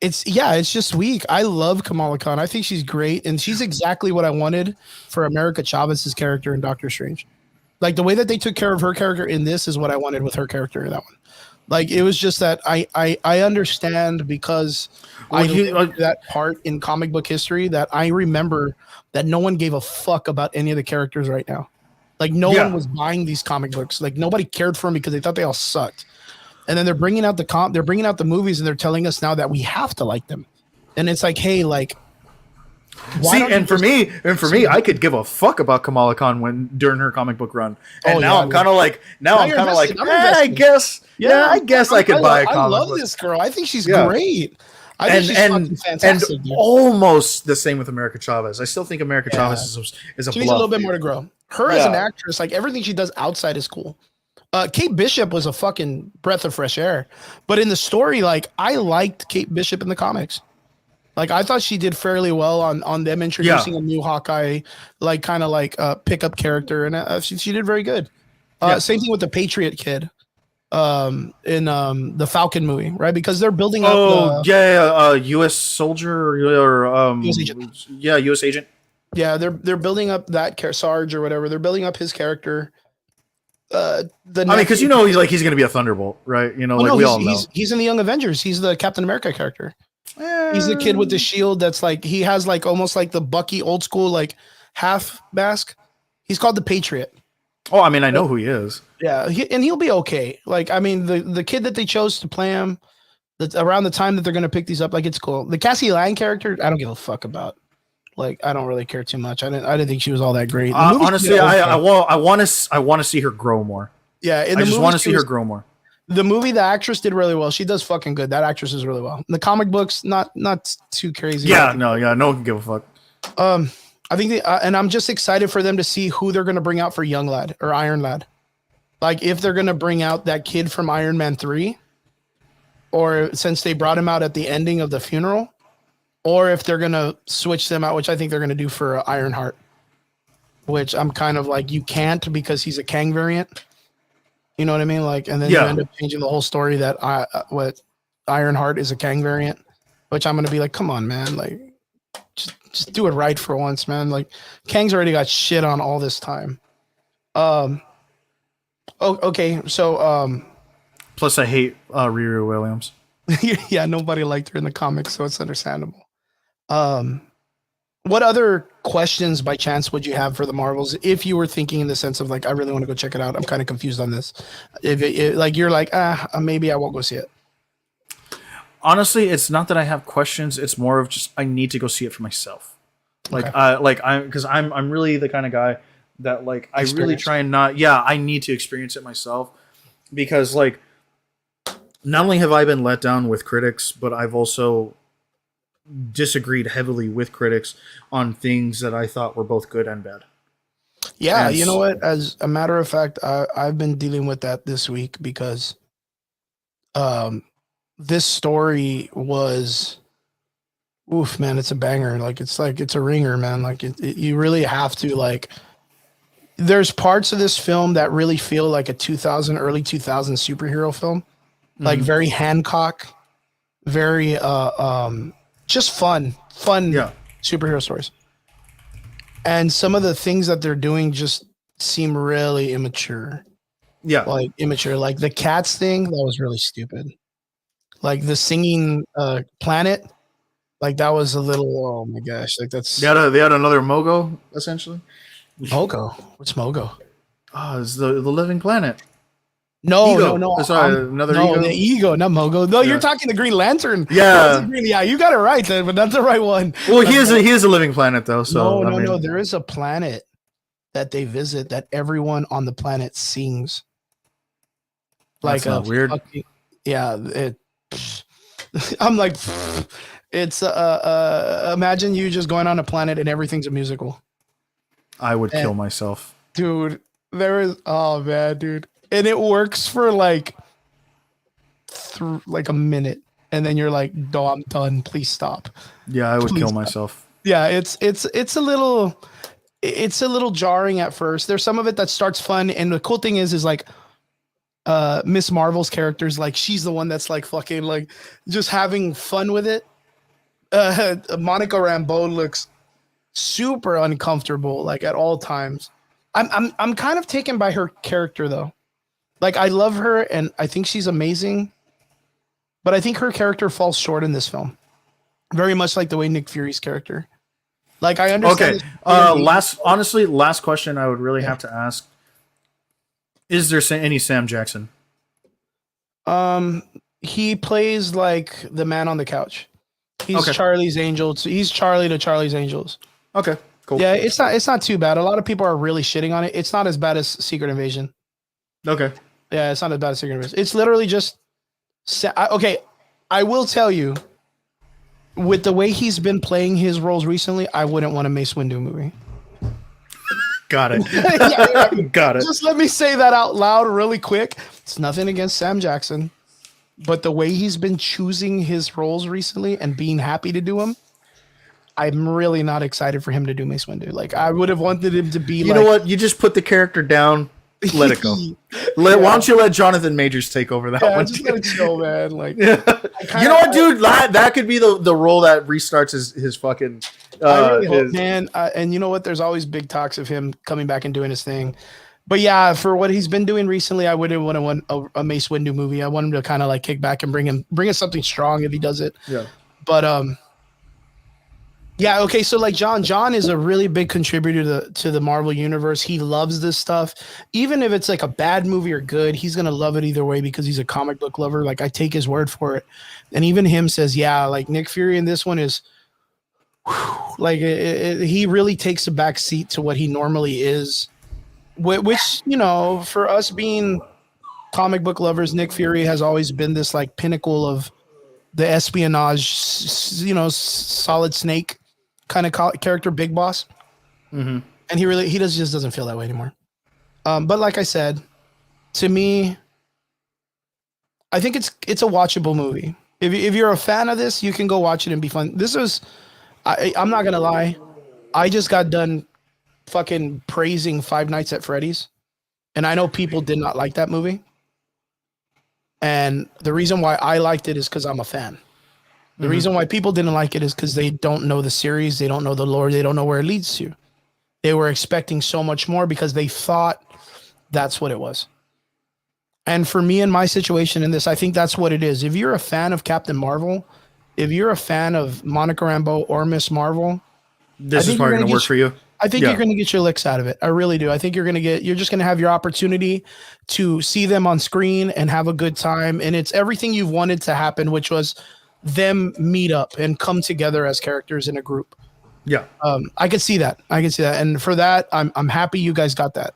It's just weak. I love Kamala Khan. I think she's great, and she's exactly what I wanted for America Chavez's character in Doctor Strange. Like the way that they took care of her character in this is what I wanted with her character in that one. Like it was just that I understand because I lived that part in comic book history that I remember that no one gave a fuck about any of the characters right now. Like no one Yeah. was buying these comic books. Like nobody cared for them because they thought they all sucked. And then they're bringing out they're bringing out the movies and they're telling us now that we have to like them. And it's like, hey, like, why See, don't you and for just me, see? I could give a fuck about Kamala Khan when during her comic book run, and Oh now yeah, I'm kind of like, now you're invested. I'm I invested. guess, yeah, I guess I could buy a I comic love book. this girl. I think she's Yeah. great. I think she's fucking And fantastic, dude. almost the same with America Chavez. I still think America Yeah. Chavez is a She needs a bluff. little bit more to grow. Her as an actress, like everything she does outside is cool. Kate Bishop was a fucking breath of fresh air, but in the story, like I liked Kate Bishop in the comics. Like I thought she did fairly well on them introducing a new Hawkeye, like kind of like pickup character, and she did very good. Same thing with the Patriot kid, in the Falcon movie, right? Because they're building up Oh the yeah, U.S. soldier or US agent. yeah, U.S. agent. Yeah, they're building up that Sarge or whatever. They're building up his character. The I mean, because you know he's going to be a Thunderbolt, right? You know, like no, we all know. he's in the Young Avengers. He's the Captain America character. He's the kid with the shield that's like he has like almost like the Bucky old school like half mask. He's called the Patriot. Oh, I mean, I know who he is. Yeah, and he'll be okay. Like I mean, the kid that they chose to play him, that's around the time that they're gonna pick these up, like it's cool. The Cassie Lang character, I don't give a fuck about. Like I don't really care too much. I didn't think she was all that great. Honestly, I want to see her grow more. Yeah, I just want to see her grow more. The movie, the actress did really well. She does fucking good. That actress is really well. In the comic books, not too crazy. Yeah, no one can give a fuck. I think, and I'm just excited for them to see who they're gonna bring out for Young Lad or Iron Lad. Like if they're gonna bring out that kid from Iron Man 3, or since they brought him out at the ending of the funeral, or if they're gonna switch them out, which I think they're gonna do for Ironheart. Which I'm kind of like, you can't because he's a Kang variant. You know what I mean? Like, and then you end up changing the whole story that what Ironheart is a Kang variant, which I'm gonna be like, come on, man, like, just do it right for once, man. Like, Kang's already got shit on all this time. Oh, okay, so plus I hate Riri Williams. yeah, nobody liked her in the comics, so it's understandable. What other questions by chance would you have for the Marvels if you were thinking in the sense of like, I really want to go check it out? I'm kind of confused on this. If like you're like, maybe I won't go see it. Honestly, it's not that I have questions. It's more of just I need to go see it for myself. Like I'm really the kind of guy that like I really try and not. Yeah, I need to experience it myself because like not only have I been let down with critics, but I've also disagreed heavily with critics on things that I thought were both good and bad. Yeah, you know what? As a matter of fact, I've been dealing with that this week because this story was oof, man, it's a banger. Like it's a ringer, man. Like you really have to like there's parts of this film that really feel like a early 2000 superhero film. Like very Hancock, very just fun superhero stories. And some of the things that they're doing just seem really immature. Yeah. Like immature. Like the cats thing, that was really stupid. Like the singing planet, like that was a little, oh my gosh. Like that's they had another Mogo, essentially. Mogo. What's Mogo? Oh, it's the living planet. No. Sorry, another Ego? The Ego, not Mogo. No, you're talking the Green Lantern. Yeah. Yeah, you got it right then, but that's the right one. Well, he is a living planet though. So no. There is a planet that they visit that everyone on the planet sings. Like that's not weird. I'm like, it's imagine you just going on a planet and everything's a musical. I would kill myself, dude. Oh man, dude. And it works for like a minute, and then you're like, "No, I'm done. Please stop." Yeah, I would kill myself. Yeah, it's a little jarring at first. There's some of it that starts fun, and the cool thing is like, Miss Marvel's character's like she's the one that's like fucking like just having fun with it. Monica Rambeau looks super uncomfortable like at all times. I'm kind of taken by her character though. Like I love her and I think she's amazing, but I think her character falls short in this film. Very much like the way Nick Fury's character. Like I understand. Okay. Last question I would really have to ask: is there any Sam Jackson? Um, he plays like the man on the couch. He's Okay. Charlie's Angel. He's Charlie to Charlie's Angels. Okay. Cool. Yeah, it's not too bad. A lot of people are really shitting on it. It's not as bad as Secret Invasion. Okay. Yeah, it's not as bad as Secret Invasion. It's literally just okay. I will tell you, with the way he's been playing his roles recently, I wouldn't want a Mace Windu movie. Got it. Yeah, Got it. just let me say that out loud really quick. It's nothing against Sam Jackson, but the way he's been choosing his roles recently and being happy to do them, I'm really not excited for him to do Mace Windu. Like I would have wanted him to be. You know what? You just put the character down. Let it go. Why don't you let Jonathan Majors take over that one? Just let it chill, man. Like, you know what, dude? That could be the role that restarts his fucking. I really hope, man. And you know what? There's always big talks of him coming back and doing his thing. But yeah, for what he's been doing recently, I wouldn't want a Mace Windu movie. I want him to kind of like kick back and bring us something strong if he does it. Yeah. But yeah, okay. So like John is a really big contributor to the Marvel universe. He loves this stuff. Even if it's like a bad movie or good, he's gonna love it either way because he's a comic book lover. Like I take his word for it. And even him says, yeah, like Nick Fury in this one is like he really takes a back seat to what he normally is. Which, you know, for us being comic book lovers, Nick Fury has always been this like pinnacle of the espionage, you know, Solid Snake kind of character, big boss. Mm-hmm. And he just doesn't feel that way anymore. But like I said, to me, I think it's a watchable movie. If you're a fan of this, you can go watch it and be fun. I'm not gonna lie, I just got done fucking praising Five Nights at Freddy's, and I know people did not like that movie. And the reason why I liked it is because I'm a fan. The reason why people didn't like it is because they don't know the series, they don't know the lore, they don't know where it leads to. They were expecting so much more because they thought that's what it was. And for me in my situation in this, I think that's what it is. If you're a fan of Captain Marvel, if you're a fan of Monica Rambeau or Miss Marvel, this is probably going to work for you. I think you're going to get your licks out of it. I really do. I think you're just going to have your opportunity to see them on screen and have a good time. And it's everything you've wanted to happen, which was them meet up and come together as characters in a group. Yeah. I could see that. And for that, I'm happy you guys got that.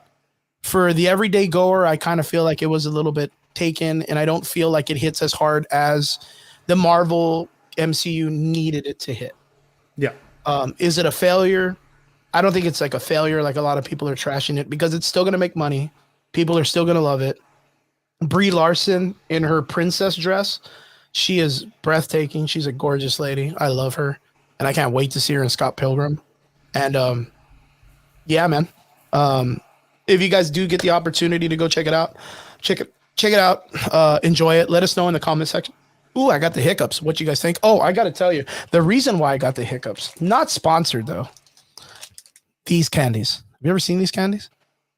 For the everyday goer, I kind of feel like it was a little bit taken, and I don't feel like it hits as hard as the Marvel MCU needed it to hit. Yeah. Is it a failure? I don't think it's like a failure like a lot of people are trashing it, because it's still going to make money. People are still going to love it. Brie Larson in her princess dress, she is breathtaking. She's a gorgeous lady. I love her. And I can't wait to see her in Scott Pilgrim. And yeah, man. If you guys do get the opportunity to go check it out, check it out. Enjoy it. Let us know in the comment section. Ooh, I got the hiccups. What you guys think? Oh, I got to tell you, the reason why I got the hiccups, not sponsored though. These candies. Have you ever seen these candies?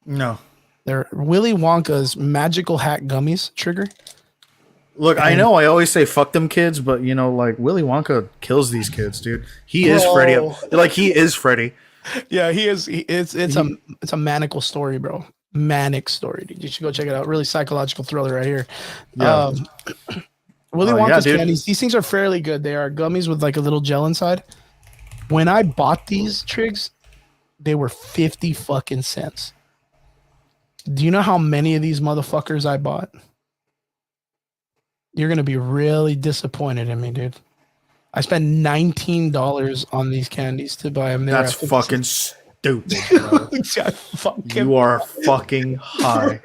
No. They're Willy Wonka's magical hat gummies. Trigger. Look, I know I always say fuck them kids, but you know, like Willy Wonka kills these kids, dude. He is Freddy. Like he is Freddy. Yeah, he is. It's a manical story, bro. Manic story. Dude. You should go check it out. Really psychological thriller right here. Yeah. Willy Wonka's candies. These things are fairly good. They are gummies with like a little gel inside. When I bought these Trigs, they were 50 fucking cents. Do you know how many of these motherfuckers I bought? You're going to be really disappointed in me, dude. I spent $19 on these candies to buy them. That's fucking stupid, bro. You are fucking high.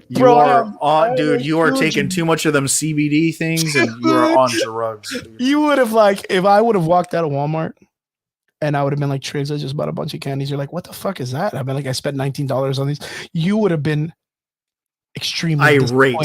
You are on, dude. You are taking too much of them CBD things, and you are on drugs. Dude. You would have if I would have walked out of Walmart, and I would have been like, Triggs, I just bought a bunch of candies. You're like, what the fuck is that? I've been like, I spent $19 on these. You would have been extremely irate.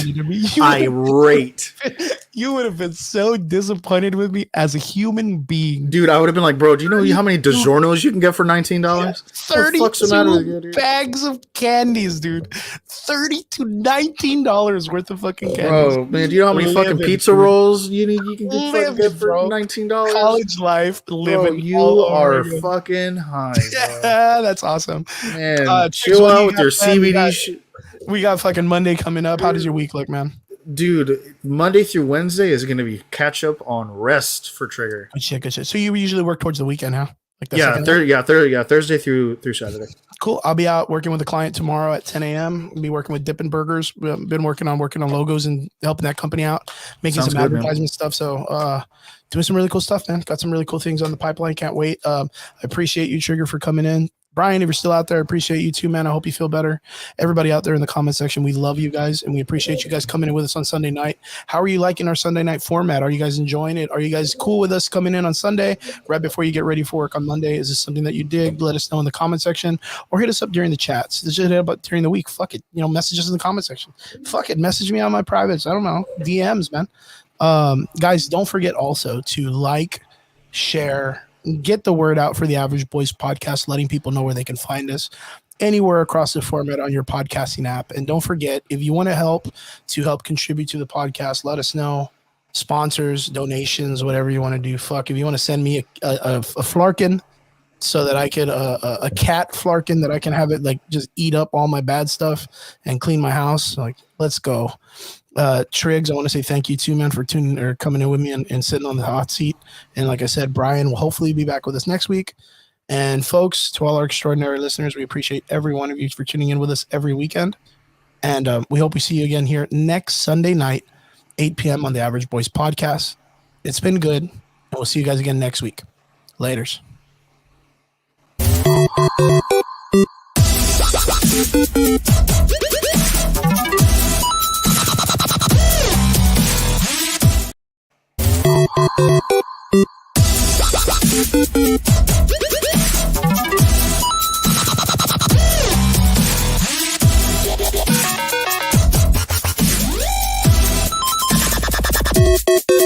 You would have been so disappointed with me as a human being. Dude, I would have been like, bro, do you know how many DiGiorno's you can get for $19? What the fuck's the matter with you, 32 dude? bags of candies, dude. 30 to $19 worth of fucking candies. Bro, man, do you know how many fucking Living, pizza dude. rolls you can get fucking get Living, for bro. $19? College life, Bro, living all you over are again. fucking high, bro. Yeah, that's awesome. Man, Triggs, chill what do out you with got your planned? CBD shit. We got fucking Monday coming up. How does your week look, man? Dude, Monday through Wednesday is going to be catch up on rest for Trigger. Good shit, good shit. So you usually work towards the weekend, huh? Like the Yeah, second. Thursday through Saturday. Cool. I'll be out working with a client tomorrow at 10 a.m. I'll be working with Dippin' Burgers. We've been working on logos and helping that company out, making Sounds some good, man. advertisement stuff. So doing some really cool stuff, man. Got some really cool things on the pipeline. Can't wait. I appreciate you, Trigger, for coming in. Brian, if you're still out there, I appreciate you too, man. I hope you feel better. Everybody out there in the comment section, we love you guys, and we appreciate you guys coming in with us on Sunday night. How are you liking our Sunday night format? Are you guys enjoying it? Are you guys cool with us coming in on Sunday right before you get ready for work on Monday? Is this something that you dig? Let us know in the comment section, or hit us up during the chats. Just hit up during the week. Fuck it. Message us in the comment section. Fuck it. Message me on my privates. I don't know. DMs, man. Guys, don't forget also to like, share, get the word out for the Average Boys podcast, letting people know where they can find us anywhere across the format on your podcasting app. And don't forget, if you want to help contribute to the podcast, let us know. Sponsors, donations, whatever you want to do. Fuck, if you want to send me a flarkin so that I could a cat flarkin that I can have it like just eat up all my bad stuff and clean my house, like, let's go. Triggs, I want to say thank you too, man, for coming in with me and sitting on the hot seat. And like I said, Brian will hopefully be back with us next week. And folks, to all our extraordinary listeners, we appreciate every one of you for tuning in with us every weekend. And we hope we see you again here next Sunday night, 8 p.m. on the Average Boys podcast. It's been good, and we'll see you guys again next week. Laters.